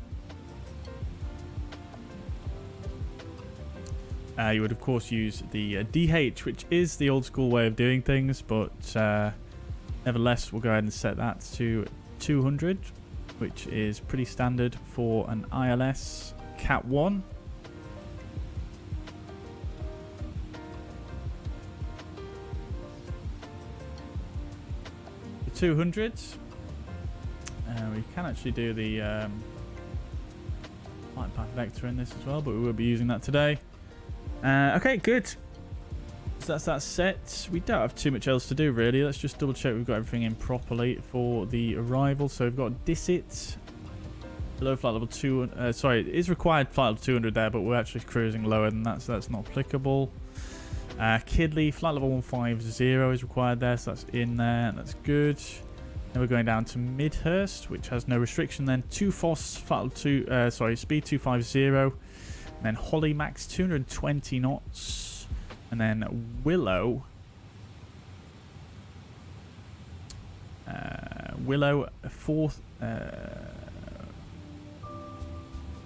You would of course use the DH, which is the old school way of doing things, but nevertheless we'll go ahead and set that to 200, which is pretty standard for an ILS Cat 1. The 200. We can actually do the flight path vector in this as well, but we will be using that today. Okay, good. So that's that set. We don't have too much else to do really. Let's just double check we've got everything in properly for the arrival. So we've got Dissit below flight level 2. Sorry, it is required flight level 200 there, but we're actually cruising lower than that, so that's not applicable. Kidley flight level 150 is required there, so that's in there. That's good. Then we're going down to Midhurst, which has no restriction. Then 2 FOS flight level 2. Sorry, speed 250. Then Holly max 220 knots, and then Willow. Willow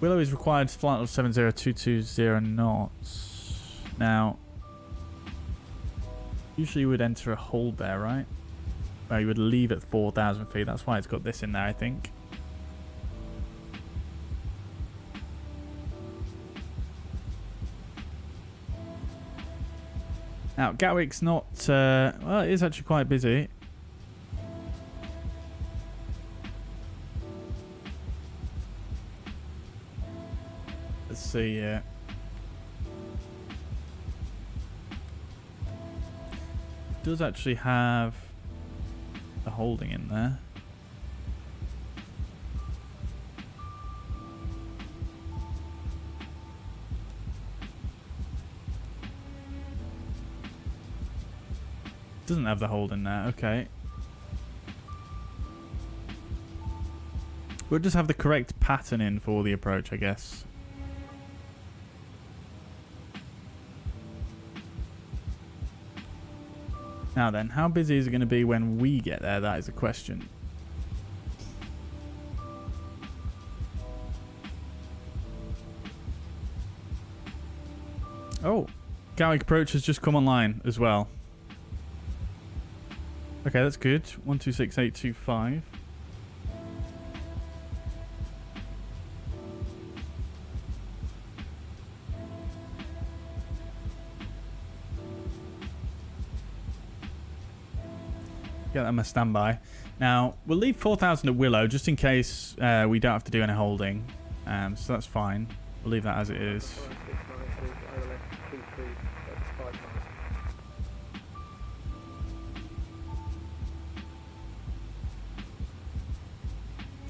is required flight level 70220 knots. Now, usually you would enter a hold there, right? Well, you would leave at 4,000 feet. That's why it's got this in there, I think. Now, Gatwick's not... well, it is actually quite busy. Let's see here. It does actually have the holding in there. Doesn't have the hold in there. Okay. We'll just have the correct pattern in for the approach, I guess. Now then, how busy is it going to be when we get there? That is the question. Oh, Gatwick approach has just come online as well. Okay, that's good. 126825. Get that on my standby. Now, we'll leave 4,000 at Willow just in case we don't have to do any holding. So that's fine. We'll leave that as it is.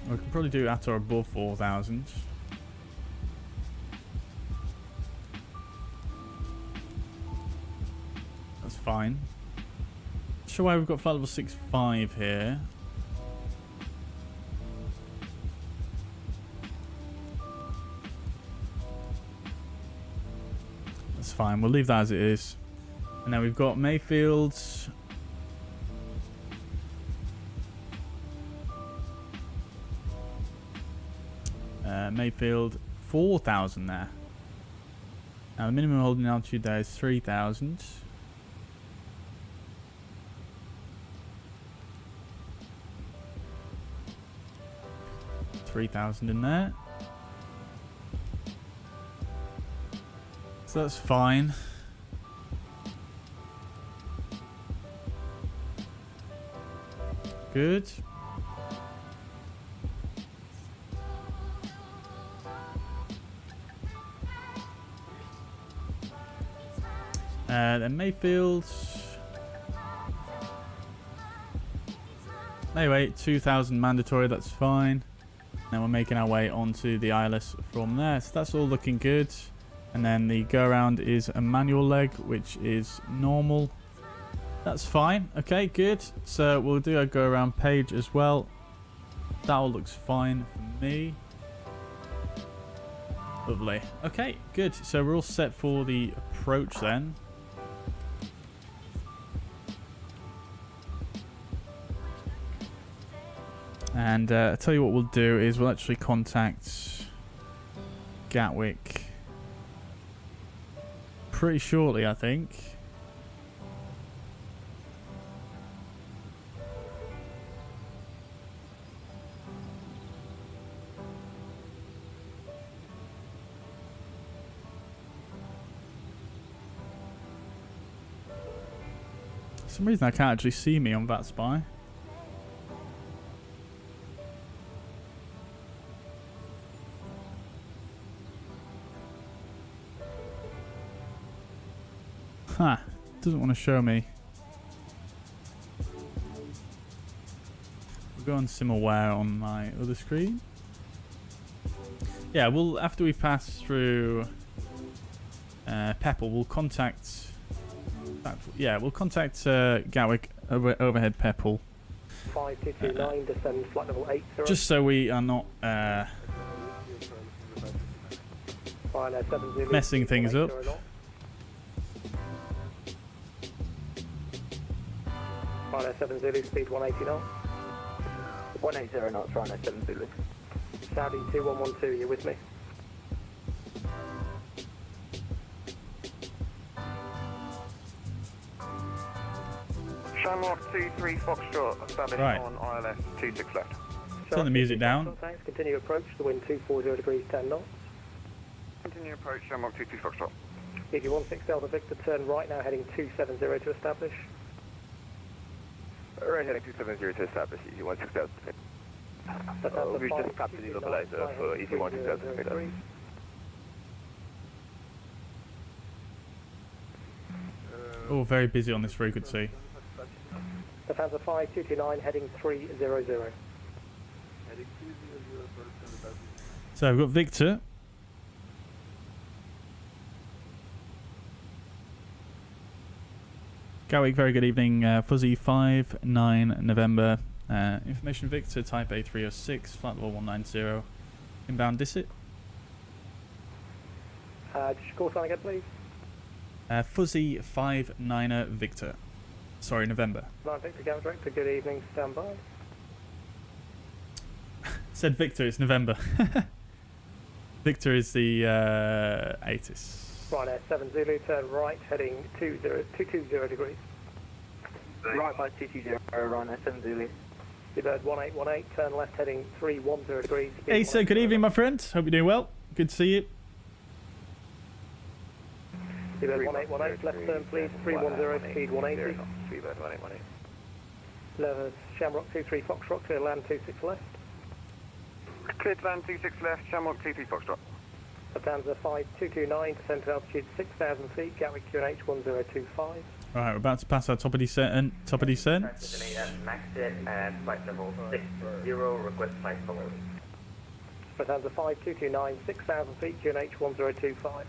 We can probably do at or above 4,000. That's fine. Not sure why we've got flight level 65 here. That's fine. We'll leave that as it is. And then we've got Mayfield's. Mayfield 4,000 there. Now the minimum holding altitude there is 3,000. In there. So that's fine. Good. Then Mayfield's. Anyway, 2,000 mandatory, that's fine. Then we're making our way onto the ILS from there. So that's all looking good. And then the go around is a manual leg, which is normal. That's fine. Okay, good. So we'll do a go around page as well. That all looks fine for me. Lovely. Okay, good. So we're all set for the approach then. And I'll tell you what we'll do is we'll actually contact Gatwick pretty shortly, I think. For some reason I can't actually see me on VATSpy. Huh, doesn't want to show me. We'll go on SimAware on my other screen. Yeah, we'll after we pass through Peppel, we'll contact. Yeah, we'll contact Gatwick overhead Peppel. 5229, descend flight level 80. Just so we are not messing things up. Rhino 7 Zulu, speed 180 knots. 180 knots, Rhino 7 Zulu. Saudi 2112, you with me? Shamrock 23 Foxtrot, established on ILS 26 left. Turn the music down. Thanks, continue approach, the wind 240 degrees 10 knots. Continue approach, Shamrock 23 Foxtrot. EG16 Delta Victor, turn right now, heading 270 to establish. Right, heading 270 to establish, EG16 Delta Victor. We just tapped the localizer for EG16 Delta Victor. Oh, very busy on this frequency. Lufthansa 5229, heading 300. So we've got Victor. Gatwick, very good evening. Fuzzy 59 November. Information Victor, type A306, flight level 190. Inbound Dissit. Just call sign again, please. Fuzzy 59 Victor. Sorry, November. 9 Victor Gatwick Director, good evening, stand by. Said Victor, it's November. Victor is the ATIS. Right, 7 Zulu, turn right, heading 220 degrees. Right by 220, Ryanair 7 Zulu. Seabird 1818, turn left, heading 310 degrees. Hey, sir, good evening, my friend. Hope you're doing well. Good to see you. Seabird 1818, left turn please, 310, speed 180. Seabird 1818. Levers, Shamrock 23 Foxtrot, clear land 26 left. Cleared land 26 left, Shamrock 23 Foxtrot. Lufthansa 5229, descent to altitude 6,000 feet, Gatwick QNH 1025. Right, we're about to pass our top of descent. Max it at flight level 60, request flight following. Lufthansa 5229, 6,000 feet, QNH 1025.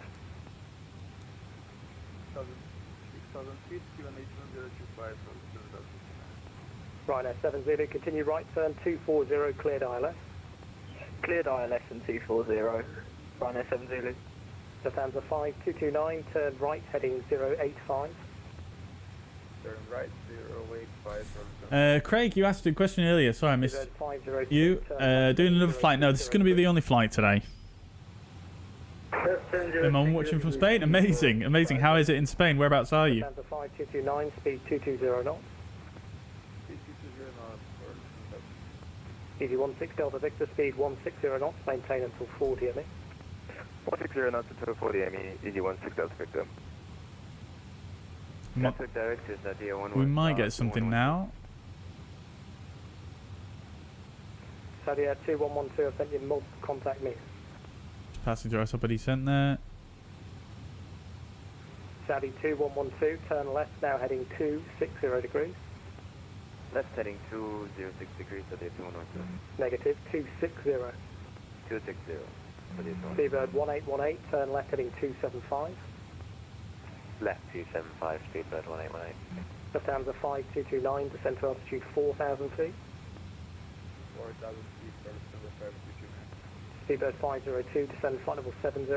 6,000 feet, QNH 1025. Ryanair 7 Zulu, continue right turn 240, cleared ILS. Cleared ILS and 240. Ryanair 7 Zulu. Lufthansa 5229, turn right, heading 085. Turn right, 085. Craig, you asked a question earlier. Sorry, I missed Seabird 502, you. turn Doing another 080, flight. No, this is going to be the only flight today. I'm watching from Spain. Amazing, amazing. How is it in Spain? Whereabouts are you? Lufthansa 5229, speed 220 knots. Easy 16 Delta Victor, speed 160 knots, maintain until 40 ME. 160 knots until 40 ME, easy 16 Delta Victor. We might get something now. Saudi Air 2112, I've sent you multiple contact me. Passenger top of descent there. Saudi 2112, turn left, now heading 260 degrees. Left heading 206 degrees, Saudi 2112. Negative 260. 260, Saudi 2112. Seabird 1818, turn left, heading 275. Left 275, Speedbird 1818. Lufthansa 5229, descent to altitude 4,000 feet. 4,000 feet, Lufthansa 529. Seabird 502, descend flight level 70.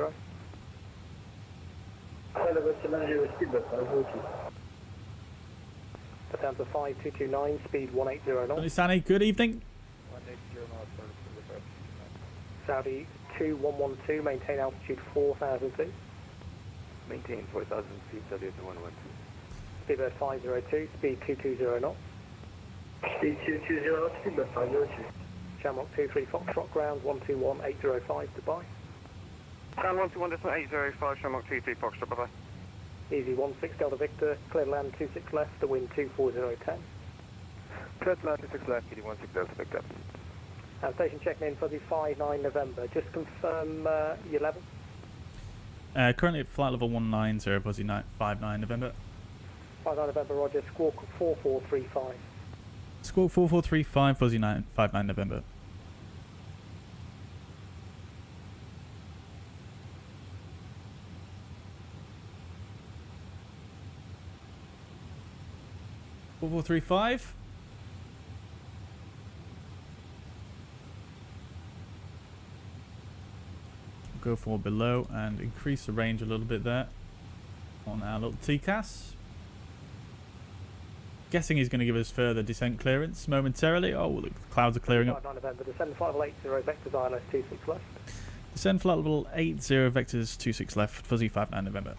Lufthansa 5229, speed 180 knots. Sunny, good evening. 180 knots, Lufthansa 529. Saudi 2112, maintain altitude 4,000 feet. Maintain 4,000 feet, Saudi 112. Seabird 502, speed 220 knots. Speed 220 knots, Seabird 502. Shamrock 23 Foxtrot, ground 121805, Dubai. Ground 121.805, Shamrock 23 Foxtrot, bye-bye. Easy 16 Delta Victor, clear land 26 left, the wind 24010. Cleared land 26 left, easy 16 Delta Victor. And station checking in for the 59 November. Just confirm your level. Currently at flight level 190, Fuzzy 59 November. 59 November, Roger, squawk 4435. Squawk 4435, Fuzzy 59 November. Four 435. Go forward below and increase the range a little bit there on our little TCAS. Guessing he's going to give us further descent clearance momentarily. Oh, the clouds are clearing up. 59 November, descend flight level 80, vectors ILS 26 left. Descend flight level 80, vectors 26 left, Fuzzy 59 November.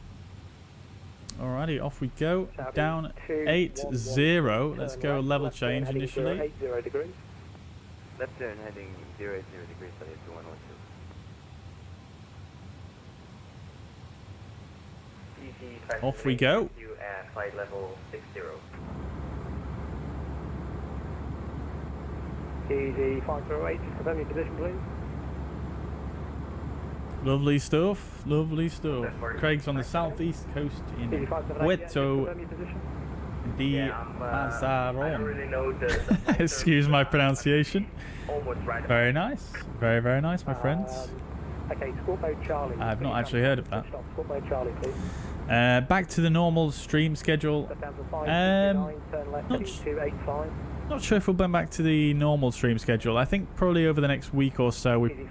Alrighty, off we go. Saudi Down 80. Let's go level change initially. 80 degrees. Left turn heading 080 degrees, Saudi 2112. Off we go. At flight level 60. Easy 508, just confirm your position, please. Lovely stuff, lovely stuff. Craig's on the southeast coast in Easy 578, Puerto confirm your position. de I don't really know the Excuse my pronunciation. almost right. Very nice, very nice, my friends. Okay, Squawk Mode Charlie. I've not actually heard of that. Squawk Mode Charlie, please. Back to the normal stream schedule. Step down to 569, turn left, not heading 285. Not sure if we'll bend back to the normal stream schedule. I think probably over the next week or so we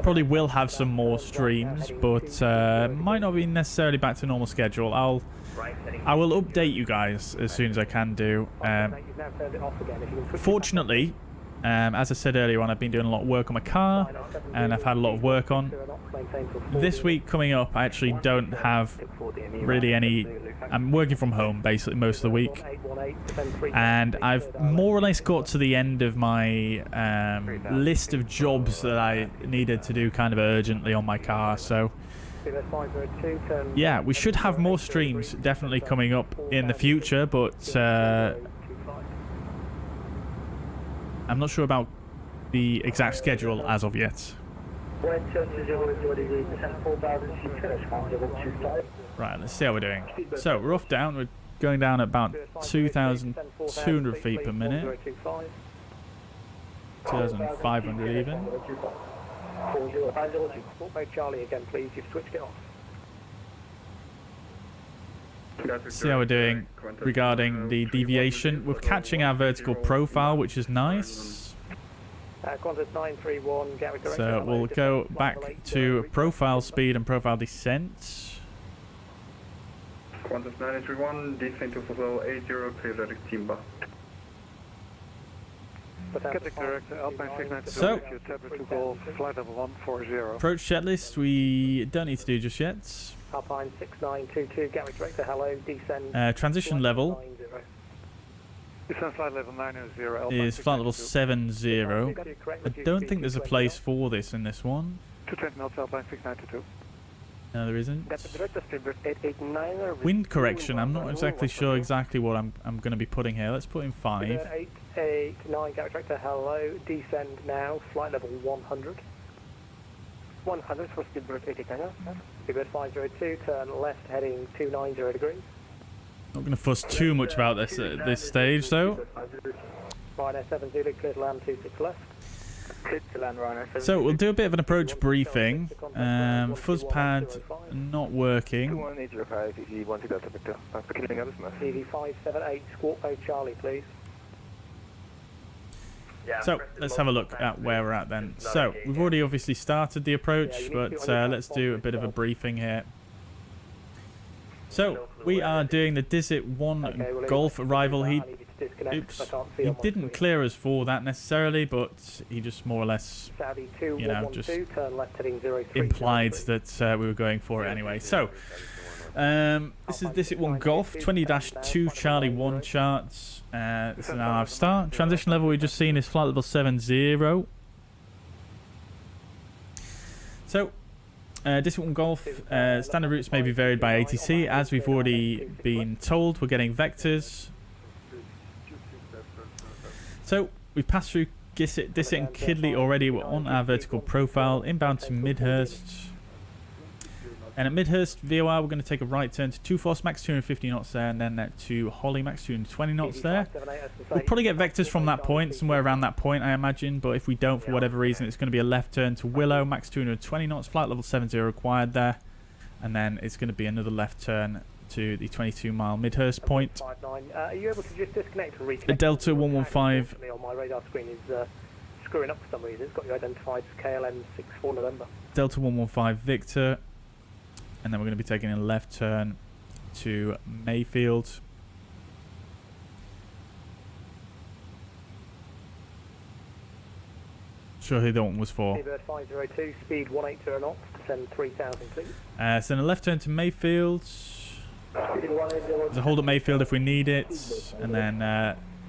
probably will have some more streams, but might not be necessarily back to normal schedule. I will update you guys as soon as I can do. Fortunately, as I said earlier on, I've been doing a lot of work on my car, and I've had a lot of work on. This week coming up, I actually don't have really any. I'm working from home basically most of the week, and I've more or less got to the end of my list of jobs that I needed to do kind of urgently on my car. So yeah, we should have more streams definitely coming up in the future, but I'm not sure about the exact schedule as of yet. Right, let's see how we're doing. So we're off down. We're going down at about 2,200 feet per minute. 2,500 even. Charlie again, please. You've switched it off. See how we're doing regarding the deviation. We're catching our vertical profile, which is nice. Qantas 931, Gatwick direct. So we'll go back to profile speed and profile descent. Qantas 931, descent to level 80, clear direct Timber. So, approach checklist we don't need to do just yet. Alpine 6922, Gatwick director, hello, descend. Transition level Flight level 900, is flight level 70. I don't think there's a place for this in this one. 220 knots, Alpine 6922. No, there isn't. Director, 889. Wind correction, I'm not exactly sure exactly what I'm going to be putting here. Let's put in 5. 889, Gatwick director, hello, descend now, flight level 100. 100 for Speedbird 889. Speedbird 502, turn left heading 290 degrees. Not going to fuss too much about this at this stage though. Ryanair 7 Zulu, clear to land 26 left. So we'll do a bit of an approach briefing. Fuzz pad not working. CV 578, Squawk Mode Charlie, please. So let's have a look at where we're at then. So we've already obviously started the approach, but let's do a bit of a briefing here. So we are doing the Dizit 1 Golf arrival. He didn't clear us for that necessarily, but he just more or less, you know, just implied that we were going for it anyway. So this is Dizit 1 Golf 20-2 Charlie 1 charts. This is now our start. Transition level we've just seen is flight level 70. So Dizit 1 Golf standard routes may be varied by ATC. As we've already been told, we're getting vectors. So we passed through Dizit and Kidley already. We're on our vertical profile, inbound to Midhurst. And at Midhurst VOR, we're going to take a right turn to 2-Force, max 250 knots there, and then to Holly, max 220 knots there. We'll probably get vectors from that point, somewhere around that point, I imagine. But if we don't, for whatever reason, it's going to be a left turn to Willow, max 220 knots, flight level 70 required there. And then it's going to be another left turn to the 22-mile Midhurst point. Are you able to just disconnect and reconnect? The Delta 115 on my radar screen is screwing up for some reason. It's got you identified as KLM 64 November. Delta 115 Victor. And then we're going to be taking a left turn to Mayfield. Sure who that one was for. Bird 502, speed 180 knots, descend 3,000 please. So then a left turn to Mayfield. There's a hold at Mayfield if we need it. And then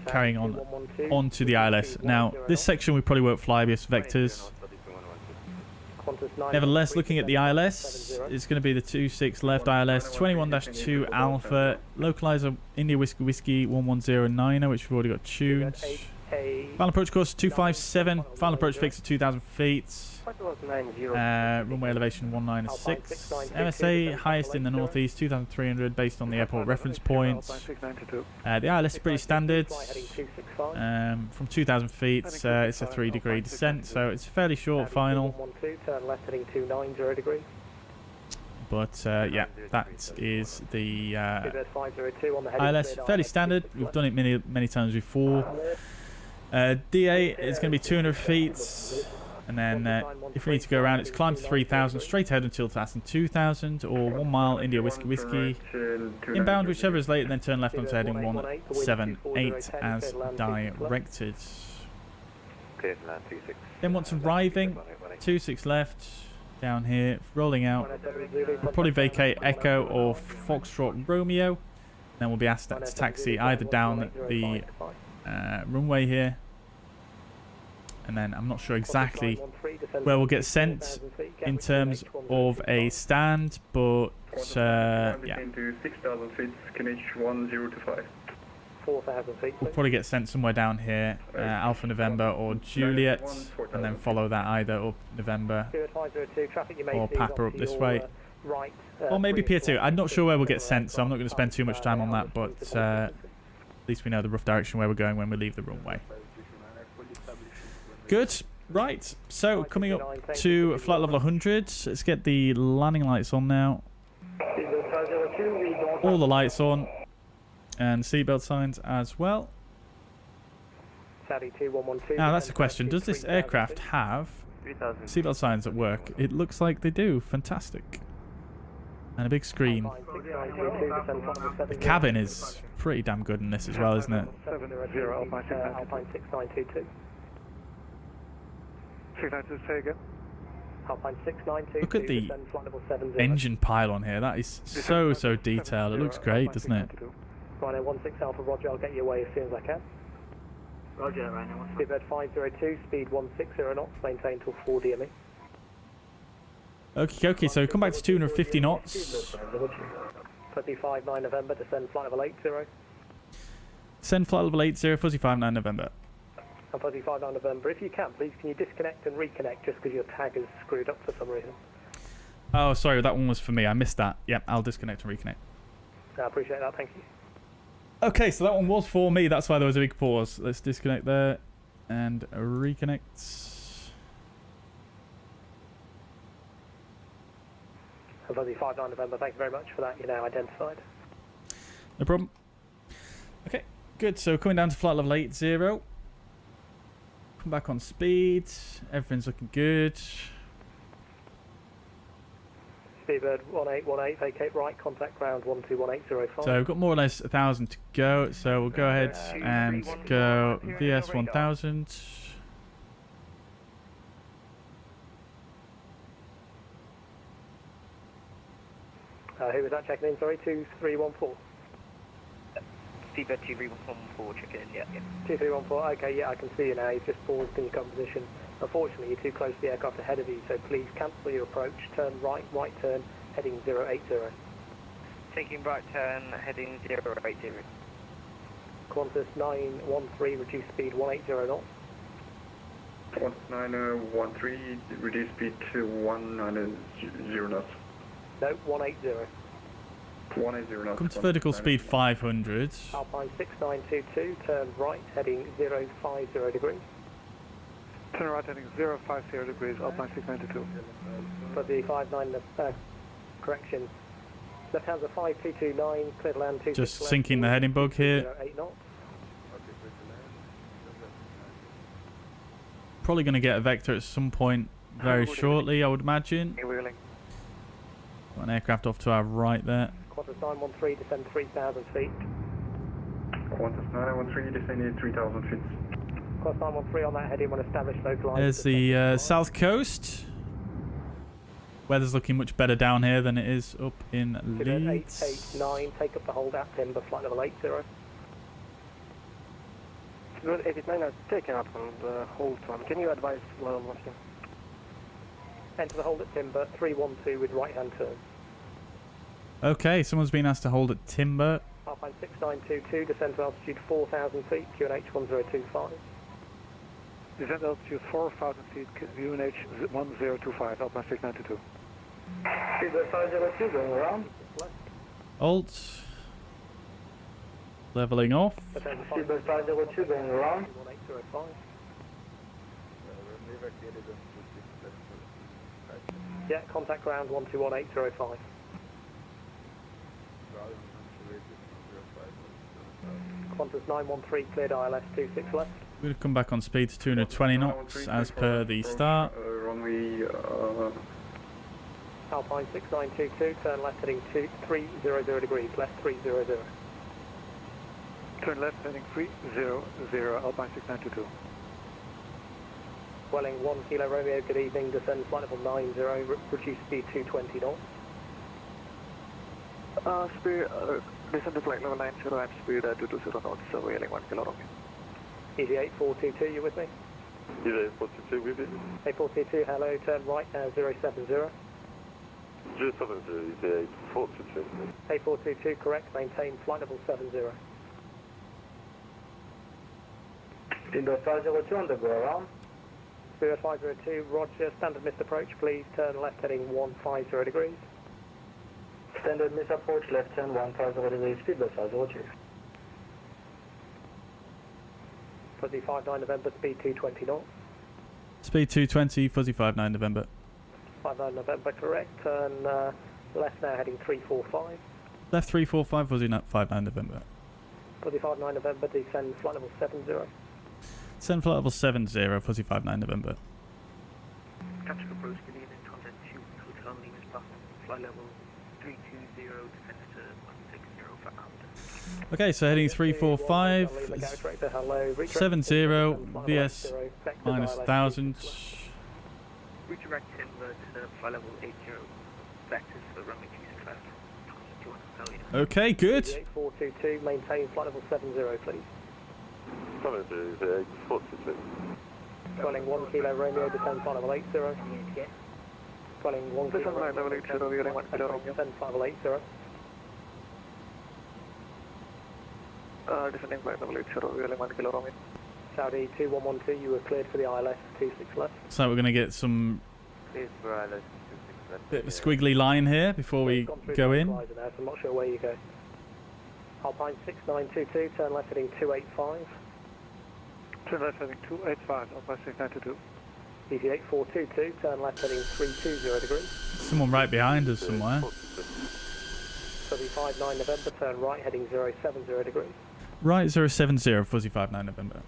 carrying on to the ILS. Now, this section we probably won't fly because vectors. Nevertheless, looking at the ILS, it's going to be the 26 left ILS, 21-2 Alpha, localizer India Whiskey 1109, which we've already got tuned. Final approach course 257. Final approach fixed at 2,000 feet. Runway elevation 196. MSA highest in the northeast 2,300 based on the airport reference point. The ILS is pretty standard. From 2,000 feet, it's a 3-degree descent, so it's a fairly short final. But yeah, that is the ILS, fairly standard. We've done it many times before. DA is going to be 200 feet, and then if we need to go around, it's climb to 3,000, straight ahead until passing 2,000, or 1 mile India Whiskey Whiskey. Inbound, whichever is late, and then turn left onto heading 178 as directed. Then once arriving, 26 left, down here, rolling out. We'll probably vacate Echo or Foxtrot Romeo. Then we'll be asked to taxi either down the runway here, and then I'm not sure exactly where we'll get sent in terms of a stand, but yeah, we'll probably get sent somewhere down here, Alpha November or Juliet, and then follow that either up November or Papa up this way, or maybe Pier 2. I'm not sure where we'll get sent, so I'm not going to spend too much time on that, but at least we know the rough direction where we're going when we leave the runway. Good. Right, so coming up to flight level 100, let's get the landing lights on now. All the lights on, and seatbelt signs as well. Now that's the question, does this aircraft have seatbelt signs at work? It looks like they do. Fantastic. And a big screen. The cabin is pretty damn good in this as well, isn't it? Look at the engine pylon here. That is so detailed. It looks great, doesn't it? Rhino 16 Alpha, Roger. I'll get you away as soon as I can. Roger, Rhino 16. Speedbird 502, speed 160 knots, maintain till 4 DME. Okay, so come back to 250 knots. 25-9 November, descend flight level 80. Send flight level 80, fuzzy 59 November. And fuzzy 59 November, if you can, please, can you disconnect and reconnect just because your tag is screwed up for some reason? Oh, sorry, that one was for me. I missed that. Yep, I'll disconnect and reconnect. I appreciate that, thank you. Okay, so that one was for me. That's why there was a big pause. Let's disconnect there and reconnect. Fuzzy 59 November, thank you very much for that. You're now identified. No problem. Okay, good. So coming down to flight level 80. Come back on speed. Everything's looking good. Speedbird 1818, vacate right, contact ground 121805. So we've got more or less 1,000 to go. So we'll go ahead and go VS 1000. Who was that checking in? Sorry, 2314. Speedbird 2314 checking in, yeah. 2314, okay, yeah, I can see you now. You've just paused in your composition. Unfortunately, you're too close to the aircraft ahead of you, so please cancel your approach. Turn right, right turn, heading 080. Taking right turn, heading 080. Qantas 913, reduce speed 180 knots. Qantas 913, reduce speed to 190 knots. No, 180. 180 knots. Come to vertical speed 500. Alpine 6922, turn right, heading 050 degrees. Turn right heading 050 degrees, Alpine 692. For the 59, correction. Left hands are 5229, clear to land 26. Just sinking the heading bug here. 8 knots. Probably going to get a vector at some point very shortly, I would imagine. Got an aircraft off to our right there. Qantas 913, descend 3,000 feet. Qantas 913, descending 3,000 feet. Qantas 913 on that heading when established localized. There's the south coast. Weather's looking much better down here than it is up in Leeds. 889, take up the hold at Timber, flight level 80. Good, 889, taking up on the hold time. Can you advise level 1? Enter the hold at Timber, 312 with right hand turn. Okay, someone's been asked to hold at Timber. Alpine 6922, descend to altitude 4,000 feet, QNH 1025. Descent altitude 4,000 feet, UNH 1025, Alpine 692. Speedbird 502 going around. Alt. Leveling off. Speedbird 502 going around. 1805. Yeah, contact ground 121805. Qantas 913 cleared ILS 26 left. We're going to come back on speed to 220 knots as per the start. Runway, Alpine 6922, turn left heading 300 degrees, left 300. Turn left heading 300, Alpine 6922. Welling 1 Kilo Romeo, good evening, descend flight level 90, reduce speed 220 knots. Speed, descend to flight level 90 and speed 220 knots, so Welling 1 Kilo Romeo. Easy 8422, you with me? Easy 8422 with you. 8422, hello, turn right now 070. 070, easy 8422. 8422, correct, maintain flight level 70. Speedbird 502 on the go around. Spirit 502, roger, standard missed approach, please turn left heading 150 degrees. Standard miss approach, left turn 1000 degrees, Speedbird 502. Fuzzy 59 November, speed 220 knots. Speed 220, Fuzzy 59 November. 59 November, correct, turn left now heading 345. Left 345, Fuzzy 59 November. Fuzzy 59 November, descend flight level 70. Send flight level 70, Fuzzy 59 November. Gatwick approach, good evening, contact 2 Hotel Leeds Bradford, flight level 320, descend to 160 for Addon. Okay, so heading 345, 70, VS minus 1000. Reach right timber to flight level 80, vectors for runway 26 left. Do you want to tell you? Okay, good. 8422, maintain flight level 70, please. 70, easy 8422. Swelling 1 Kilo Romeo, descend flight level 80. Swelling 1 Kilo Descend flight level 80, Welling 1 Kilo Romeo. descend flight level 80. Descending flight level 80, Welling 1 Kilo Romeo. Saudi 2112, you were cleared for the ILS 26 left. So we're going to get some Please for ILS 26 left. bit of a squiggly line here before we go in. Now, so I'm not sure where you go. Alpine 6922, turn left heading 285. Turn left heading 285, Alpine 692. Easy 8422, turn left heading 320 degrees. Someone right behind us somewhere. Fuzzy 59 November, turn right heading 070 degrees. Right 070, Fuzzy 59 November.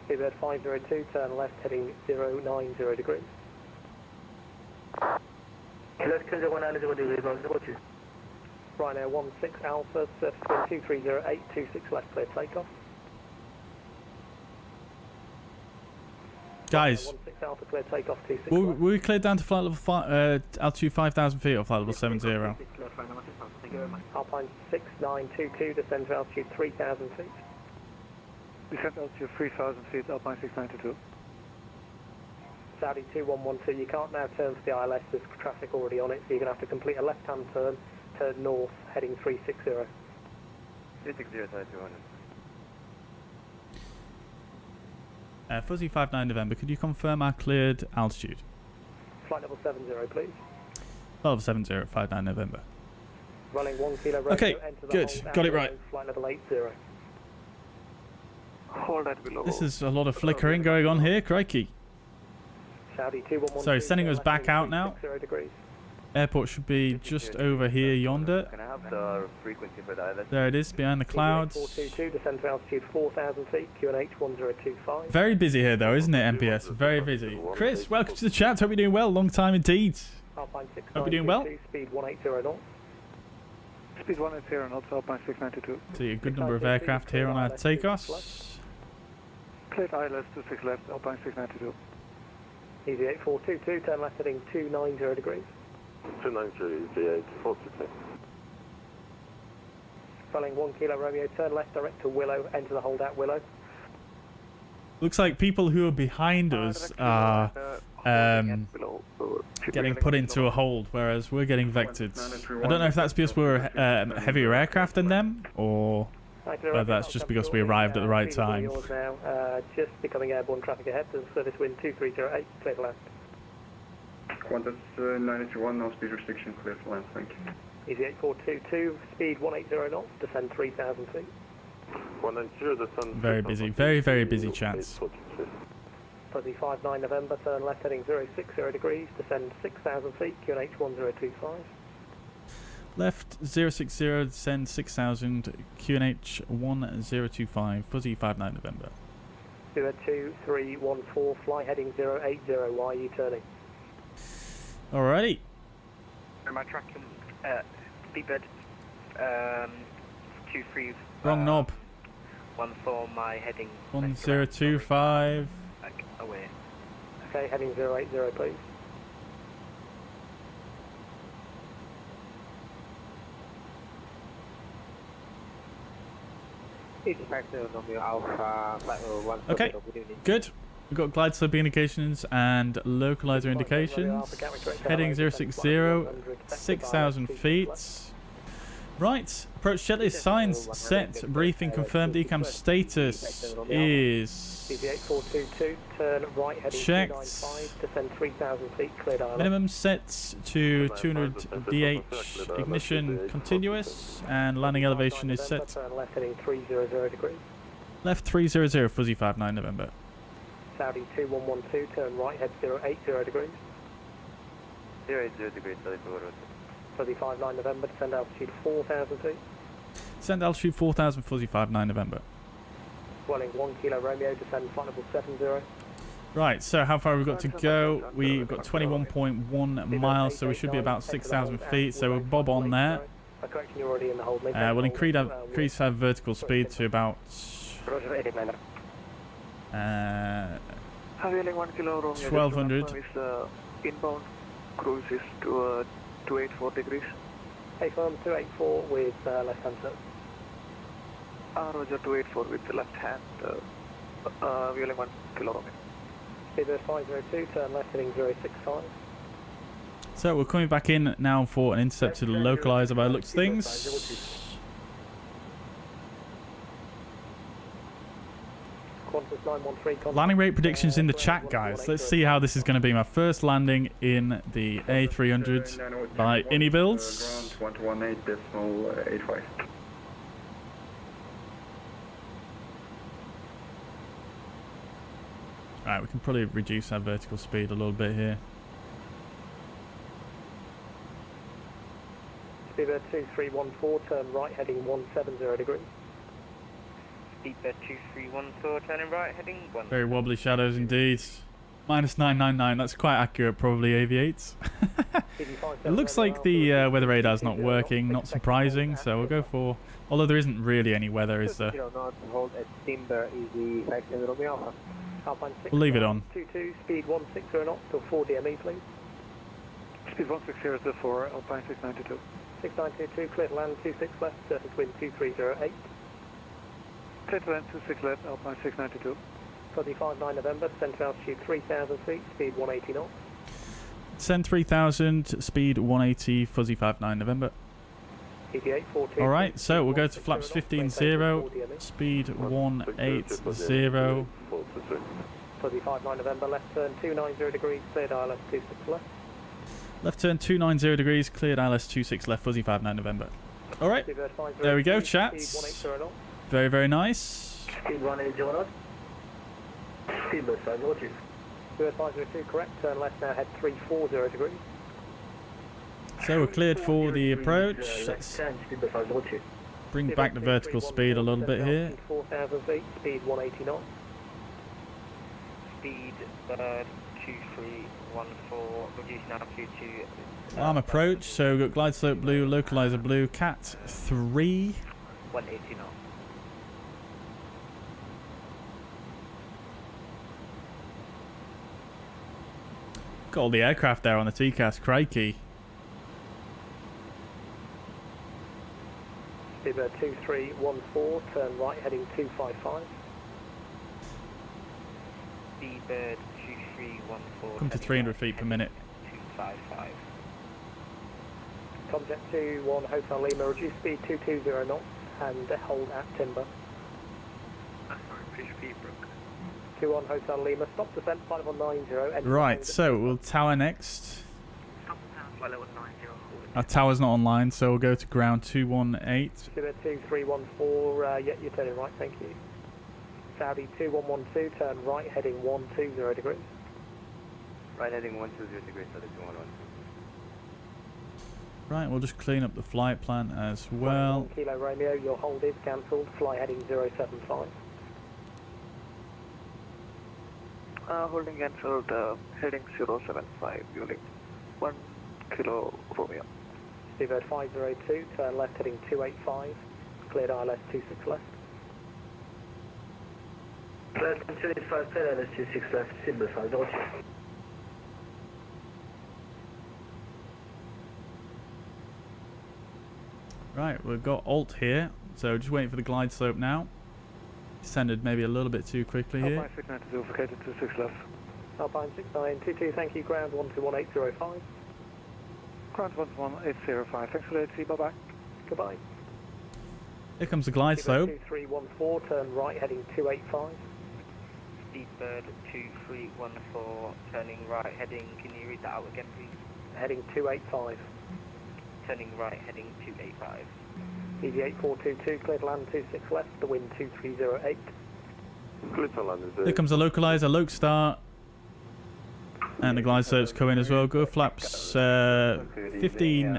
Seabird 502, turn left heading 090 degrees. Left turn 190 degrees, 02. Right now 16 Alpha, surface wind 2308, 26 left, clear takeoff. Guys, 16 Alpha, clear takeoff, 26 were left. we cleared down to flight level altitude 5,000 feet or flight level 70? Alpine 6922, descend to altitude 3000 feet. Descent altitude 3000 feet, Alpine 692. Saudi 2112, you can't now turn for the ILS, there's traffic already on it, so you're going to have to complete a left-hand turn, turn north, heading 360. 360, 200. Fuzzy 59 November, could you confirm our cleared altitude? Flight level 70, please. Flight level 70, 59 November. Running 1 Kilo Romeo, Okay, enter the good, hold got it and right. Flight level 80. Hold that below. This is a lot of flickering going on here, crikey. Saudi 2112. So sending us back out now. 360 degrees. Airport should be just over here yonder. Can I have the frequency for the ILS? There it is, behind the clouds. 422, descend to altitude 4000 feet, QNH 1025. Very busy here though, isn't it, MPS? Very busy. Chris, welcome to the chat. Hope you're doing well. Long time indeed. Alpine Hope you're doing well. 6922, speed 180 knots. Speed 180 knots, Alpine 692. See a good number of aircraft here on our takeoffs. Cleared ILS 26 left, Alpine 692. Easy 8422, turn left heading 290 degrees. 290, easy 8422. Following 1 Kilo Romeo, turn left direct to Willow, enter the holdout Willow. Looks like people who are behind us are getting put into a hold, whereas we're getting vectored. I don't know if that's because we're heavier aircraft than them, or But that's just because we arrived at the right time. Now, just becoming airborne traffic ahead. There's service wind 2308, clear to land. Qantas 981, no speed restriction, clear to land, thank you. Easy 8422, speed 180 knots, descend 3,000 feet. 190, descend. Very busy, very busy chats. Fuzzy 59 November, turn left heading 060 degrees, descend 6,000 feet, QNH 1025. Left 060, descend 6,000, QNH 1025, Fuzzy 59 November. 2314, fly heading 080, why are you turning? Alrighty. Am I tracking speedbird 23 Wrong knob. 14, my heading 1025. Away. Okay, heading 080 please. Okay, good. We've got glide slope indications and localizer indications. Heading 060, 6,000 feet. Right, approach checklist, signs set, briefing confirmed, ECAM status is checked. Descend 3,000 feet, cleared island. Minimum set to 200 DH, ignition continuous, and landing elevation is set. Turn left heading 300 degrees. Left 300, Fuzzy 59 November. Saudi 2112, turn right, head 080 degrees. 080 degrees, sorry, Fuzzy 59 November, descend altitude 4,000 feet. Send altitude 4,000, Fuzzy 59 November. Swelling 1 kilo Romeo, descend flight level 70. Right, so how far have we got to go? We've got 21.1 miles, so we should be about 6,000 feet, so we'll bob on there. We'll increase our vertical speed to about 1,200. Inbound cruise is to 284 degrees. Hey firm 284 with left hand sir. Roger 284 with the left hand. Wheeling 1 kilo. Speedbird 502, turn left heading 065. So we're coming back in now for an intercept to the localizer by the looks of things. Landing rate predictions in the chat, guys. Let's see how this is going to be. My first landing in the A300 by iniBuilds. Ground 118.85. Alright, we can probably reduce our vertical speed a little bit here. Speedbird 2314, turn right heading 170 degrees. Speedbird 2314, turning right heading 1. Very wobbly shadows indeed. Minus 999, that's quite accurate, probably AV8s. It looks like the weather radar's not working, not surprising, so we'll go for... Although there isn't really any weather, is there? We'll leave it on. 22, speed 160 knots till 4 DME please. Speed 160 for Alpine 692. 6922, clear to land 26 left, surface wind 2308. Clear to land 26 left, Alpine 692. Fuzzy 59 November, descend to altitude 3,000 feet, speed 180 knots. Descend 3,000, speed 180, Fuzzy 59 November. Alright, so we'll go to flaps 15.0, speed 180. Fuzzy 59 November, left turn 290 degrees, cleared ILS 26 left. Left turn 290 degrees, cleared ILS 26 left, Fuzzy 59 November. Alright, there we go, chats. Very, very nice. Speed 180 knots. Speedbird 502. Speedbird 502, correct, turn left now, head 340 degrees. So we're cleared for the approach. Let's bring back the vertical speed a little bit here. 4,000 feet, speed 180 knots. Speed 2314, reducing altitude to... Arm approach, so we've got glide slope blue, localizer blue, cat 3. 180 knots. Got all the aircraft there on the TCAS, crikey. Speedbird 2314, turn right heading 255. Speedbird 2314. Come to 300 feet per minute. 255. Tomjet 21 Hotel Lima, reduce speed 220 knots, and hold at timber. Sorry, British Pembroke. 21 Hotel Lima, stop descent, flight level 90. Right, so we'll tower next. Stop down, flight level 90. Our tower's not online, so we'll go to ground 218. Sugar 2314, yeah, you're turning right, thank you. Saudi 2112, turn right, heading 120 degrees. Right heading 120 degrees, Saudi 2112. Right, we'll just clean up the flight plan as well. 1 Kilo Romeo, your hold is cancelled, fly heading 075. Holding cancelled, heading 075, unit 1 Kilo Romeo. Seabird 502, turn left heading 285, cleared ILS 26 left. Left 285, cleared ILS 26 left, Seabird 502. Right, we've got alt here, so just waiting for the glide slope now. Descended maybe a little bit too quickly here. Alpine 690, vacated to 6 left. Alpine 6922, thank you, ground 121805. Ground 11805, thanks for the AT, bye bye. Goodbye. Here comes the glide slope. 2314, turn right heading 285. Speedbird 2314, turning right, heading, can you read that out again please? Heading 285. Turning right, heading 285. EG8422, cleared land 26 left, the wind 2308. Cleared for London. Here comes the localizer, loc start. And the glide slope's coming as well. Go flaps 15.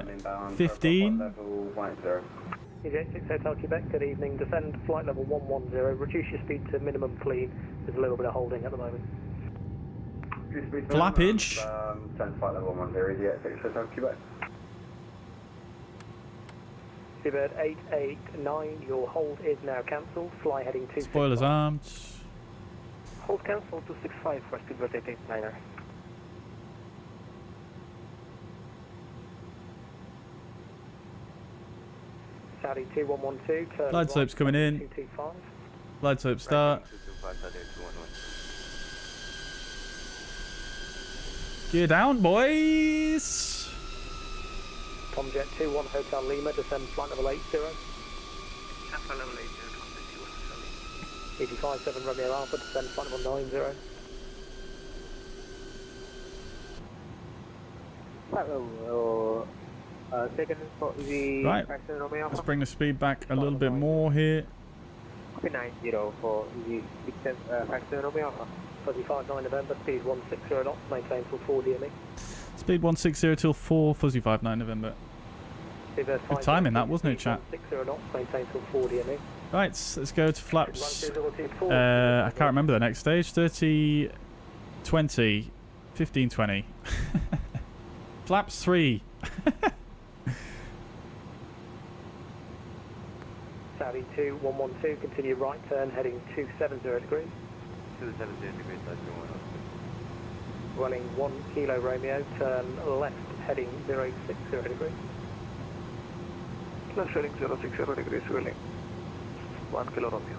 EG86 Hotel Quebec, good evening. Descend flight level 110. Reduce your speed to minimum clean. There's a little bit of holding at the moment. Flappage. Descend flight level 10, EG86 Hotel Quebec. Seabird 889, your hold is now cancelled. Fly heading 265. Spoilers armed. Hold cancelled 265 for Speedbird 889er. Saudi 2112, turn Glide right, slope's coming in. 225. Glide slope start. Gear down, boys. Tomjet 21 Hotel Lima, descend flight level 80. Alpha level 80, contact 85-7 Romeo Alpha, descend flight level 90. Second for the Right, Romeo let's bring the speed back a little bit more here. 90 for the Romeo Alpha. 35-9 November, speed 160 knots, maintain till 4 DME. Speed 160 till 4, fuzzy 59 November. Good timing that, wasn't it, chat? 160 knots, maintain till 4 DME. Right, let's go to flaps. I can't remember the next stage. 30, 20, 15, 20. Flaps 3. Saudi 2112, continue right turn, heading 270 degrees. 270 degrees, that's your one. Running 1 Kilo Romeo, turn left, heading 060 degrees. Left heading 060 degrees, wheeling 1 Kilo Romeo.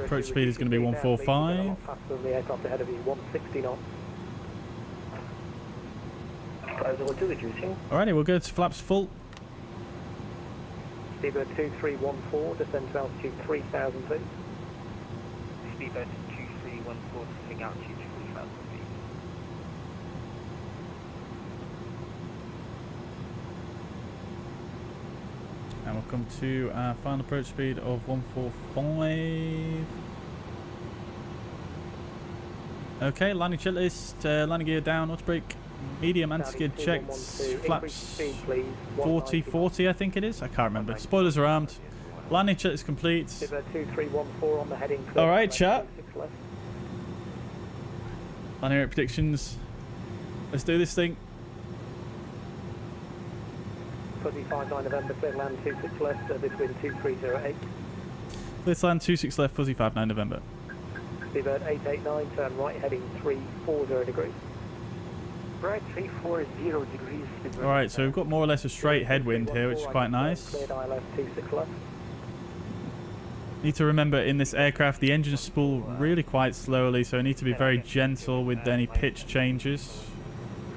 Approach speed is going to be 145. Faster than the aircraft ahead of you, 160 knots. Alrighty, we'll go to flaps full. Speedbird 2314, descend to altitude 3000 feet. Speedbird 2314, descending altitude 3000 feet. And we'll come to our final approach speed of 145. Okay, landing checklist, landing gear down, auto brake, medium anti-skid checked, flaps 40, I think it is. I can't remember. Spoilers are armed. Landing checklist complete. on the heading. Alright, chat. Landing rate predictions. Let's do this thing. 35-9 November, clear land 26 left, service wind 2308. Let's land 26 left, fuzzy 59 November. Seabird 889, turn right, heading 340 degrees. Right, 340 degrees. Alright, so we've got more or less a straight headwind here, which is quite nice. Cleared ILS 26 left. Need to remember in this aircraft the engines spool really quite slowly, so I need to be very gentle with any pitch changes.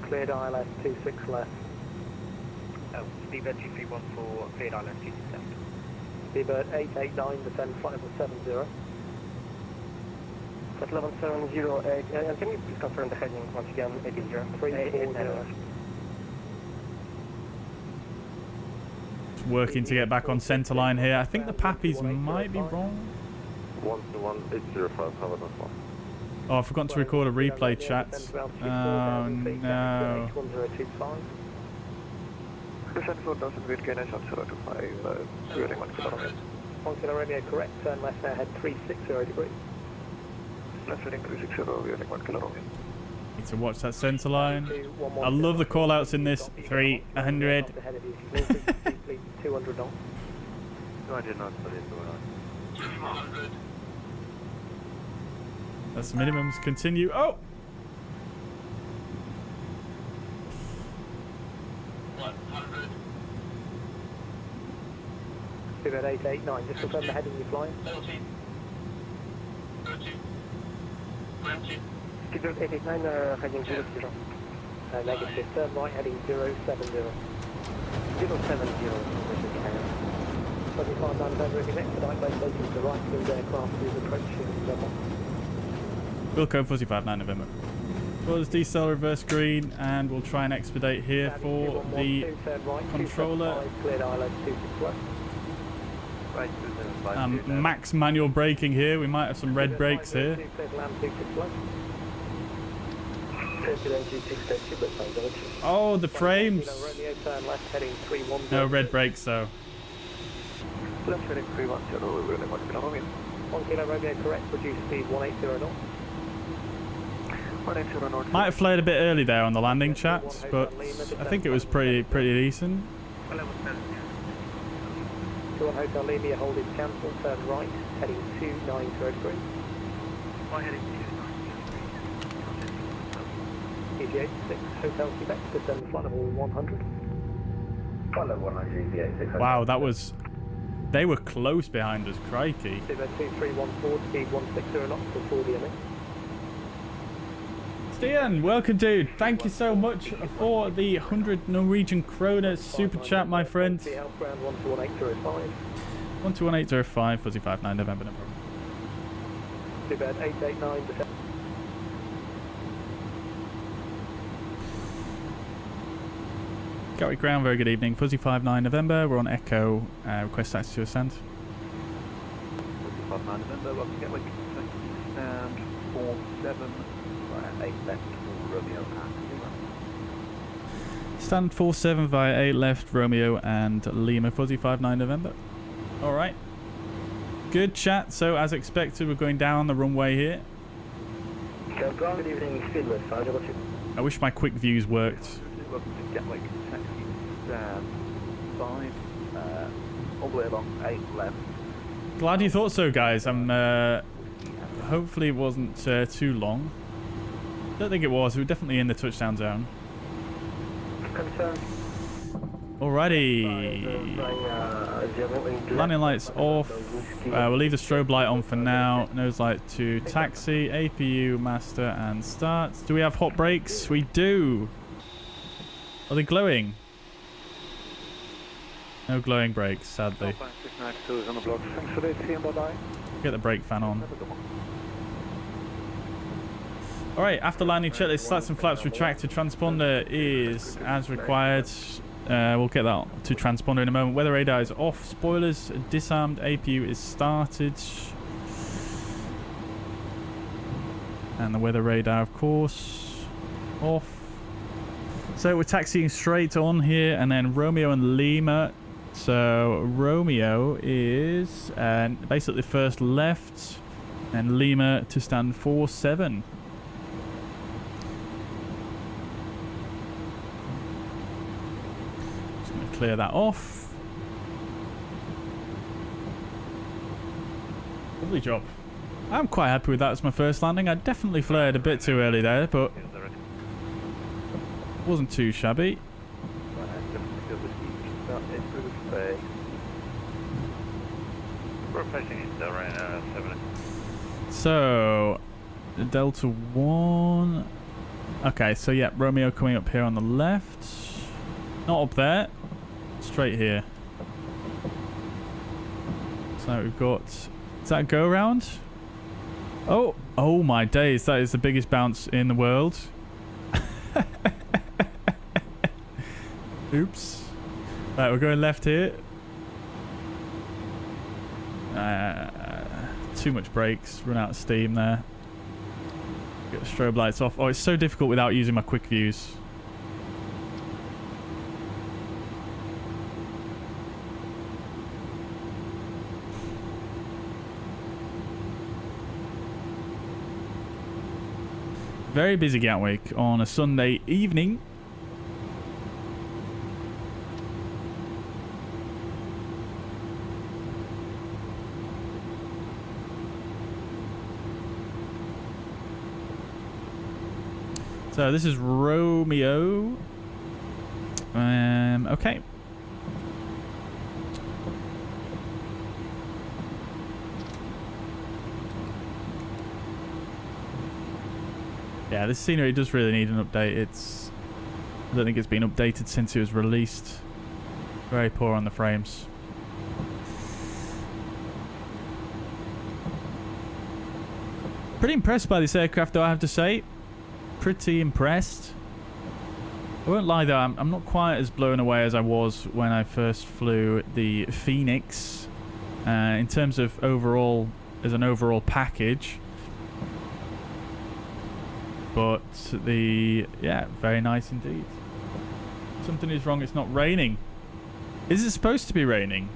Cleared ILS 26 left. Seabird 231 for Cleared Island 267. Seabird 889, descend flight level 70. Flight level 708, and can you please confirm the heading once again, 840? Working to get back on centre line here. I think the Pappies might be wrong. 121-805, have a nice one. Oh, I've forgotten to record a replay chat. Oh no. Descend 4000 with KNS on 025, reading 1 kilometer. 1 kilo Romeo, correct, turn left now, head 360 degrees. Left heading 360, reading 1 kilometer. Need to watch that centre line. I love the call outs in this. 300. 200 knots. 200 knots, but it's going on. 200. That's the minimums. Continue. Oh! 100. Seabird 889, just confirm the heading you're flying. 40. 30. 20. Seabird 889, heading 00. Negative, turn right, heading 070. 070, 25 November, if you expedite both stations to right, cruise aircraft is approaching level. Wilco 459 November. Well, there's decel reverse green, and we'll try and expedite here for the controller. Cleared Island 261. Max manual braking here. We might have some red brakes here. Oh, the frames. No red brakes though. Left heading 310, reading 1 kilometer. 1 kilo Romeo, correct, reduce speed 180 knots. 180 knots. Might have flared a bit early there on the landing chat, but I think it was pretty decent. 21 Hotel Lima, your hold is cancelled, turn right, heading 290 degrees. My heading 290. EGH6 Hotel Quebec, descend flight level 100. Flight level 100, EGH6. Wow, that was... They were close behind us, crikey. Seabird 2314, speed 160 knots before the MX. Stian, welcome dude. Thank you so much for the 100 Norwegian kroner super chat, my friend. 121805. 121805, fuzzy 59 November, no problem. Seabird 889, descend. Gatwick ground, very good evening. Fuzzy 59 November, we're on Echo. Request taxi to ascend. 59 November, welcome to Gatwick. And 47, 8 left, Romeo and Lima. Stand 47 via 8 left, Romeo and Lima, Fuzzy 59 November. Alright. Good chat. So, as expected, we're going down the runway here. Good evening, Speedway 502. I wish my quick views worked. Welcome to Gatwick, taxi stand 5, all the way along 8 left. Glad you thought so, guys. I'm hopefully it wasn't too long. Don't think it was. We were definitely in the touchdown zone. Confirm. Alrighty. Landing lights off. We'll leave the strobe light on for now. Nose light to taxi, APU, master, and start. Do we have hot brakes? We do. Are they glowing? No glowing brakes, sadly. 692 is on the block. Thanks for the ATM, bye-bye. Get the brake fan on. Alright, after landing checklist, slats and flaps retracted. Transponder is as required. We'll get that to transponder in a moment. Weather radar is off. Spoilers disarmed. APU is started. And the weather radar, of course, off. So we're taxiing straight on here, and then Romeo and Lima. So Romeo is basically first left, and Lima to stand 47. Just going to clear that off. Lovely job. I'm quite happy with that as my first landing. I definitely flared a bit too early there, but wasn't too shabby. We're approaching it right now, 7. So, Delta 1. Okay, so yeah, Romeo coming up here on the left. Not up there. straight here. So we've got... Is that a go round? Oh, oh my days. That is the biggest bounce in the world. Oops. Right, we're going left here. Too much brakes. Run out of steam there. Get the strobe lights off. Oh, it's so difficult without using my quick views. Very busy Gatwick on a Sunday evening. So this is Romeo. Okay. Yeah, this scenery does really need an update. I don't think it's been updated since it was released. Very poor on the frames. Pretty impressed by this aircraft though, I have to say. Pretty impressed. I won't lie though, I'm not quite as blown away as I was when I first flew the Fenix. In terms of overall, as an overall package. But yeah, very nice indeed. Something is wrong, it's not raining. Is it supposed to be raining?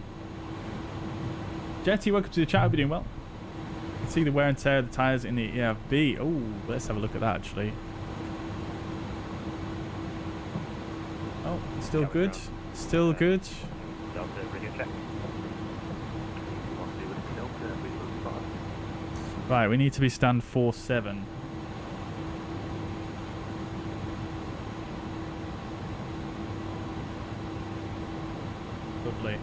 Jetty, welcome to the chat, hope you're doing well. You can see the wear and tear of the tyres in the EFB. Oh, let's have a look at that actually. Oh, still good. Still good. Right, we need to be stand 47. Lovely.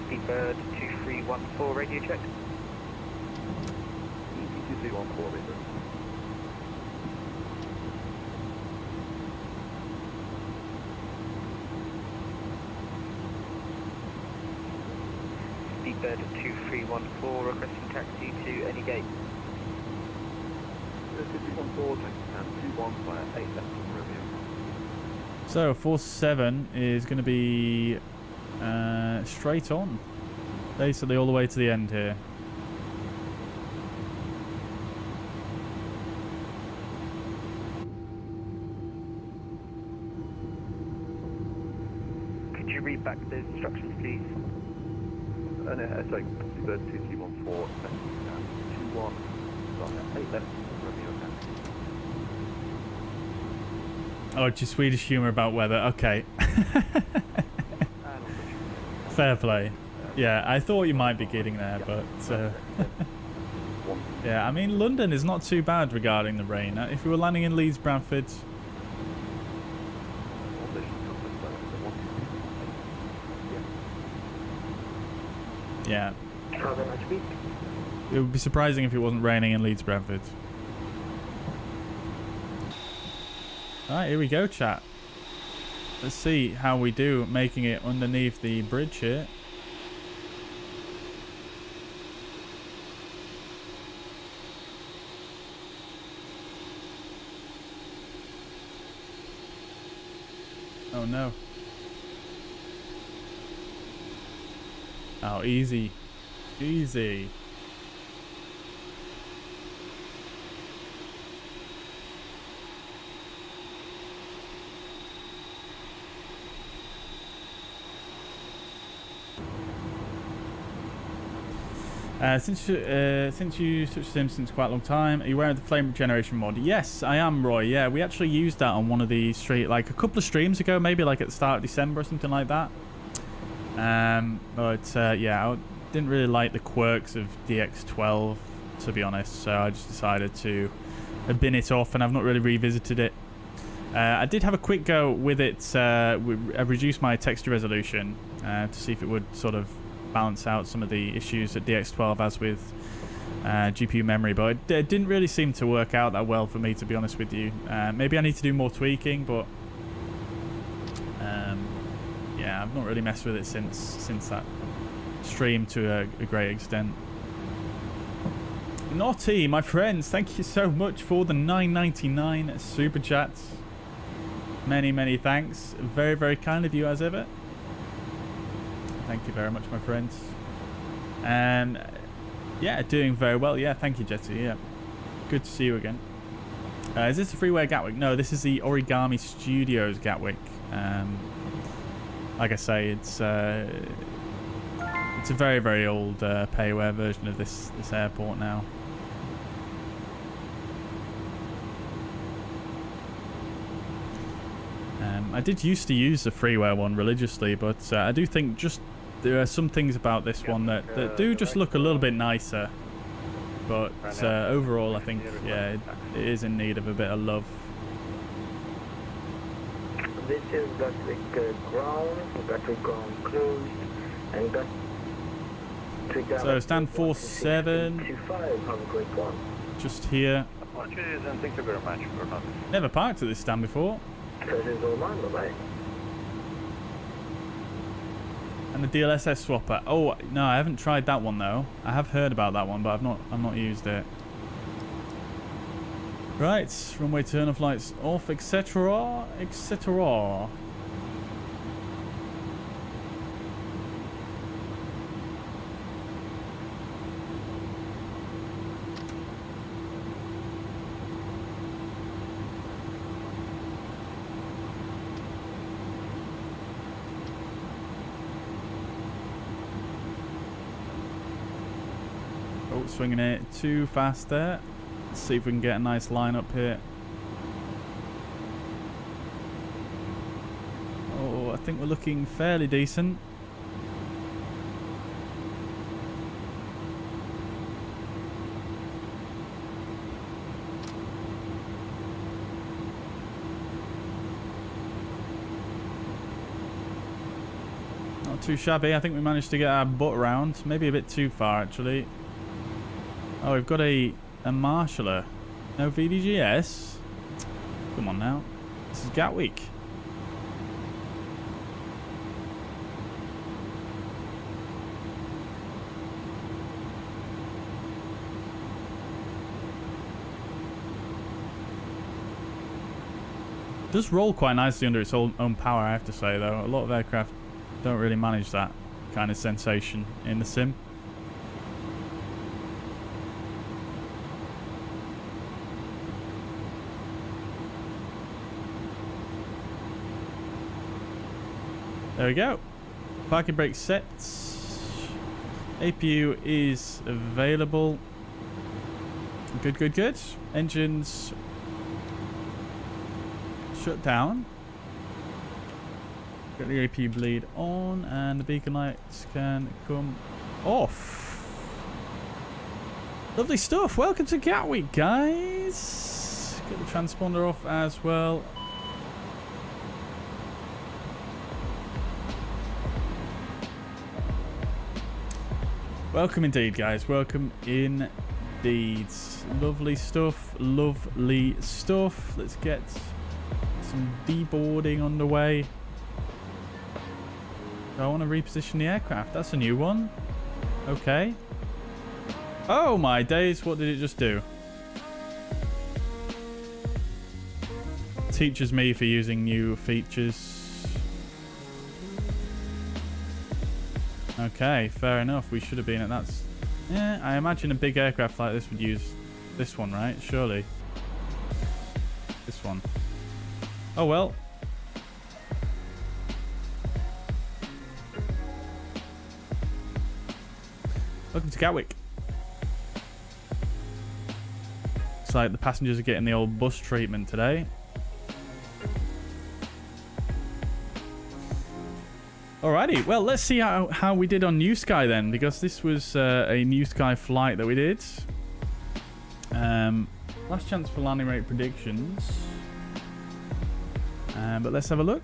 Seabird 2314, radio check. 2314, radio. Seabird 2314, requesting taxi to any gate. 2314, and 21 via 8 left from Romeo. So 47 is going to be straight on, basically all the way to the end here. Could you read back those instructions, please? Sorry, Seabird 2314, 21 via 8 left from Romeo. Oh, just Swedish humour about weather. Okay. Fair play. Yeah, I thought you might be kidding there, but yeah, I mean London is not too bad regarding the rain. If we were landing in Leeds Bradford, yeah, it would be surprising if it wasn't raining in Leeds Bradford. Alright, here we go, chat. Let's see how we do making it underneath the bridge here. Oh no. Oh, easy. Easy. Since you switched Sim since quite a long time, are you aware of the flame generation mod? Yes, I am, Roy. Yeah, we actually used that on one of the like a couple of streams ago, maybe like at the start of December or something like that. But yeah, I didn't really like the quirks of DX12, to be honest, so I just decided to bin it off, and I've not really revisited it. I did have a quick go with it. I reduced my texture resolution to see if it would sort of balance out some of the issues that DX12 has with GPU memory, but it didn't really seem to work out that well for me, to be honest with you. Maybe I need to do more tweaking, but yeah, yeah, I've not really messed with it since that stream to a great extent. Naughty, my friends, thank you so much for the $9.99 super chats. Many thanks. Very, very kind of you as ever. Thank you very much, my friends. Yeah, doing very well. Yeah, thank you, Jesse. Yeah, good to see you again. Is this the freeware Gatwick? No, this is the Origami Studios Gatwick. Like I say, it's a very, very old payware version of this airport now. I did used to use the freeware one religiously, but I do think just there are some things about this one that do just look a little bit nicer. But overall, I think, yeah, it is in need of a bit of love. This is Gatwick ground closed, and Gatwick. So stand 47. Have a great one. Just here. Apologies and thank you very much for not. Never parked at this stand before. Bye-bye. And the DLSS swapper. Oh no, I haven't tried that one though. I have heard about that one, but I've not used it. Right, runway turn off lights off, etc. etc. Oh, swinging it too fast there. Let's see if we can get a nice line up here. Oh, I think we're looking fairly decent. Not too shabby. I think we managed to get our butt around. Maybe a bit too far, actually. Oh, we've got a marshaller. No VDGS. Come on now. This is Gatwick. It does roll quite nicely under its own power, I have to say, though. A lot of aircraft don't really manage that kind of sensation in the sim. There we go. Parking brake set. APU is available. Good. Engines shut down. Got the APU bleed on, and the beacon lights can come off. Lovely stuff. Welcome to Gatwick, guys. Get the transponder off as well. Welcome indeed, guys. Welcome indeed. Lovely stuff. Lovely stuff. Let's get some deboarding underway. I want to reposition the aircraft. That's a new one. Okay. Oh my days. What did it just do? Teaches me for using new features. Okay, fair enough. We should have been at that. Yeah, I imagine a big aircraft like this would use this one, right? Surely. This one. Oh well. Welcome to Gatwick. Looks like the passengers are getting the old bus treatment today. Alrighty, well, let's see how we did on Newsky then, because this was a Newsky flight that we did. Last chance for landing rate predictions. But let's have a look.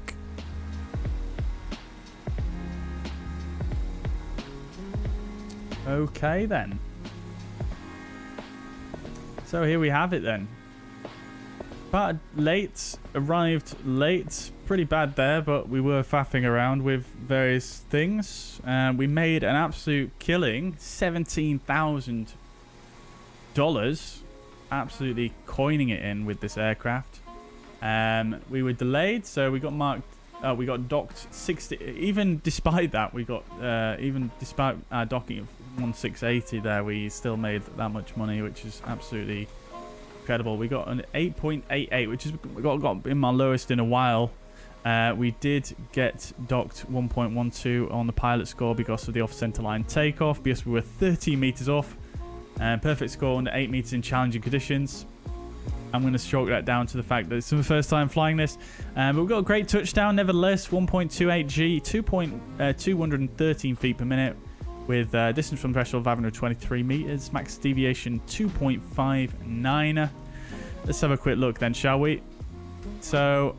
Okay then. So here we have it then. But late, arrived late. Pretty bad there, but we were faffing around with various things. We made an absolute killing, $17,000. Absolutely coining it in with this aircraft. We were delayed, so we got marked. We got docked 60. Even despite that, we got even despite our docking of 1680 there, we still made that much money, which is absolutely incredible. We got an 8.88, which is got in my lowest in a while. We did get docked 1.12 on the pilot score because of the off-center line takeoff, because we were 30 meters off. Perfect score under 8 meters in challenging conditions. I'm going to chalk that down to the fact that it's the first time flying this. But we've got a great touchdown, nevertheless. 1.28 G, 213 feet per minute, with distance from threshold of 523 meters, max deviation 2.59. Let's have a quick look then, shall we? So,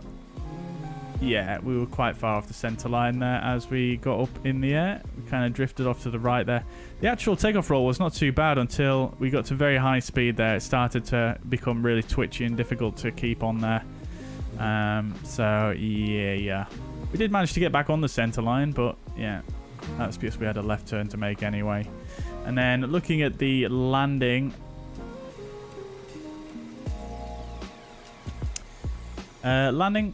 yeah, we were quite far off the center line there as we got up in the air. We kind of drifted off to the right there. The actual takeoff roll was not too bad until we got to very high speed there. It started to become really twitchy and difficult to keep on there. So, yeah. We did manage to get back on the center line, but yeah, that's because we had a left turn to make anyway. And then looking at the landing. Landing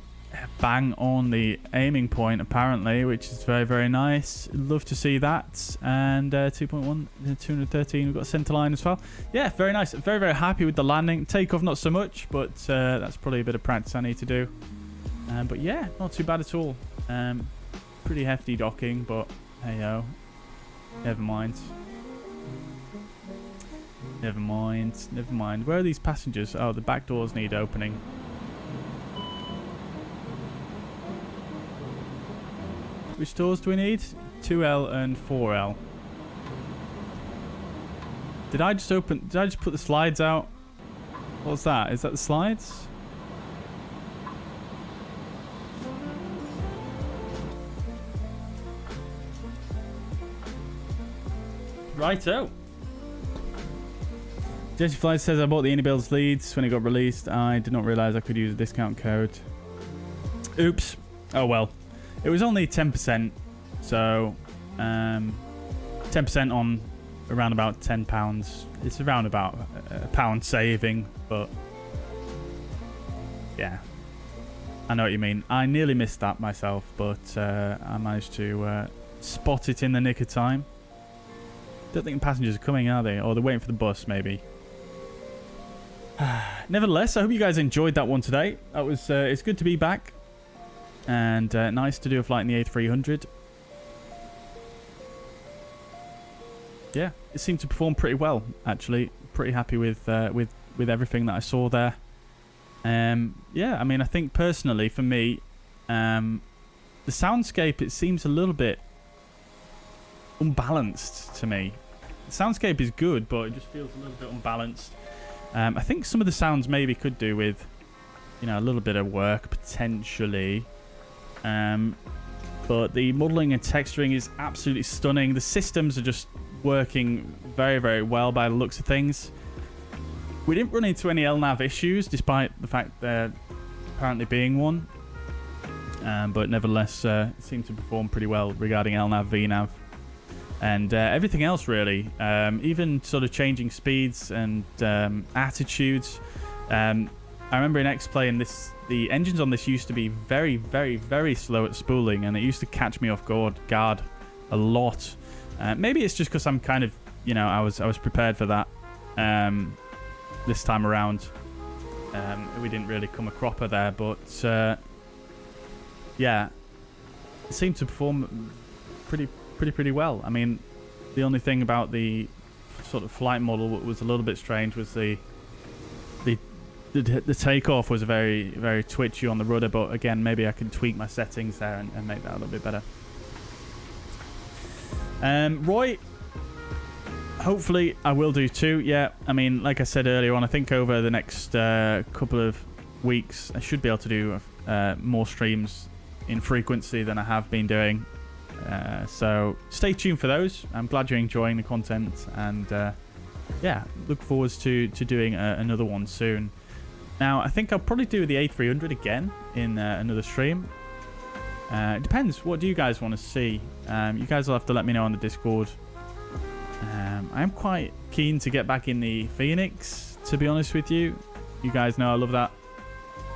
bang on the aiming point apparently, which is very, very nice. Love to see that. And 2.1, 213, we've got a center line as well. Yeah, very nice. Very, very happy with the landing. Takeoff not so much, but that's probably a bit of practice I need to do. But yeah, not too bad at all. Pretty hefty docking, but hey yo, never mind. Never mind. Where are these passengers? Oh, the back doors need opening. Which doors do we need? 2L and 4L. Did I just put the slides out? What's that? Is that the slides? Righto. JustFlight says I bought the AnyBuilds Leeds when it got released. I did not realize I could use a discount code. Oops. Oh well. It was only 10%, so 10% on around about £10. It's around about a pound saving, but yeah, I know what you mean. I nearly missed that myself, but I managed to spot it in the nick of time. Don't think the passengers are coming, are they? Or they're waiting for the bus, maybe. Nevertheless, I hope you guys enjoyed that one today. That was it's good to be back. And nice to do a flight in the A300. Yeah, it seemed to perform pretty well, actually. Pretty happy with everything that I saw there. Yeah, I mean, I think personally for me, the soundscape, it seems a little bit unbalanced to me. The soundscape is good, but it just feels a little bit unbalanced. I think some of the sounds maybe could do with, you know, a little bit of work potentially. But the modeling and texturing is absolutely stunning. The systems are just working very, very well by the looks of things. We didn't run into any LNAV issues, despite the fact there apparently being one. But nevertheless, it seemed to perform pretty well regarding LNAV, VNAV, and everything else really. Even sort of changing speeds and attitudes. I remember in X-Play and the engines on this used to be very, very, very slow at spooling, and it used to catch me off guard a lot. Maybe it's just because I'm kind of, you know, I was prepared for that this time around. We didn't really come a cropper there, but yeah, it seemed to perform pretty well. I mean, the only thing about the sort of flight model that was a little bit strange was the takeoff was very, very twitchy on the rudder, but again, maybe I can tweak my settings there and make that a little bit better. Roy, hopefully I will do too. Yeah, I mean, like I said earlier on, I think over the next couple of weeks, I should be able to do more streams in frequency than I have been doing. So stay tuned for those. I'm glad you're enjoying the content, and yeah, look forward to doing another one soon. Now, I think I'll probably do the A300 again in another stream. It depends. What do you guys want to see? You guys will have to let me know on the Discord. I am quite keen to get back in the Fenix, to be honest with you. You guys know I love that.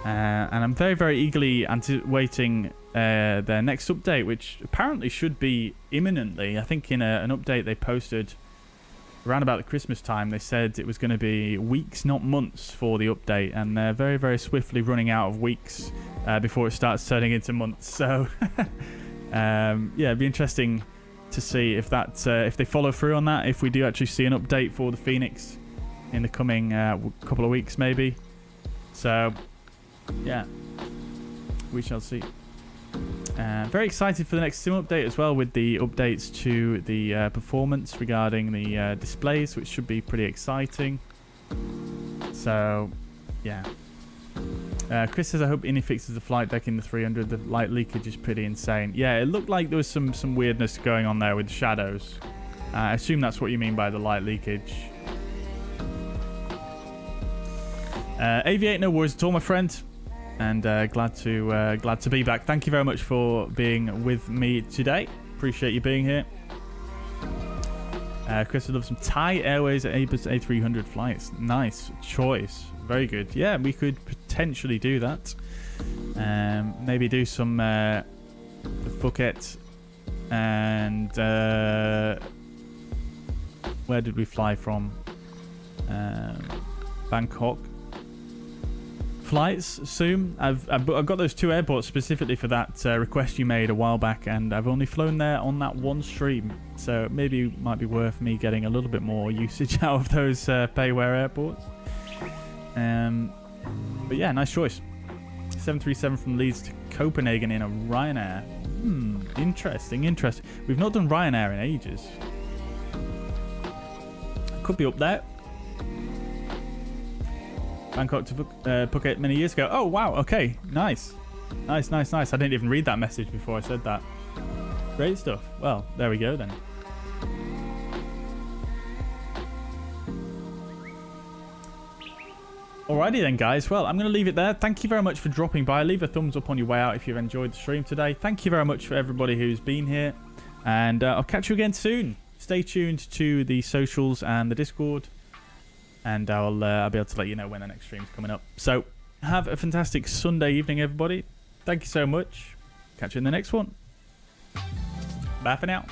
And I'm very, very eagerly waiting their next update, which apparently should be imminently. I think in an update they posted around about the Christmas time, they said it was going to be weeks, not months, for the update. And they're very, very swiftly running out of weeks before it starts turning into months. So, yeah, it'd be interesting to see if that if they follow through on that, if we do actually see an update for the Fenix in the coming couple of weeks, maybe. So, yeah, we shall see. Very excited for the next sim update as well, with the updates to the performance regarding the displays, which should be pretty exciting. So, yeah. Chris says, I hope Ini fixes the flight deck in the 300. The light leakage is pretty insane. Yeah, it looked like there was some weirdness going on there with the shadows. I assume that's what you mean by the light leakage. Aviate, no worries at all, my friend. And glad to be back. Thank you very much for being with me today. Appreciate you being here. Chris would love some Thai Airways Airbus A300 flights. Nice choice. Very good. Yeah, we could potentially do that. Maybe do some Phuket and where did we fly from? Bangkok. Flights soon. I've got those 2 airports specifically for that request you made a while back, and I've only flown there on that one stream, so maybe it might be worth me getting a little bit more usage out of those payware airports. But yeah, nice choice. 737 from Leeds to Copenhagen in a Ryanair. Interesting. We've not done Ryanair in ages. Could be up there. Bangkok to Phuket many years ago. Oh, wow. Okay. Nice. I didn't even read that message before I said that. Great stuff. Well, there we go then. Alrighty then, guys. Well, I'm going to leave it there. Thank you very much for dropping by. Leave a thumbs up on your way out if you've enjoyed the stream today. Thank you very much for everybody who's been here. And I'll catch you again soon. Stay tuned to the socials and the Discord. And I'll be able to let you know when the next stream's coming up. So, have a fantastic Sunday evening, everybody. Thank you so much. Catch you in the next one. Bye for now.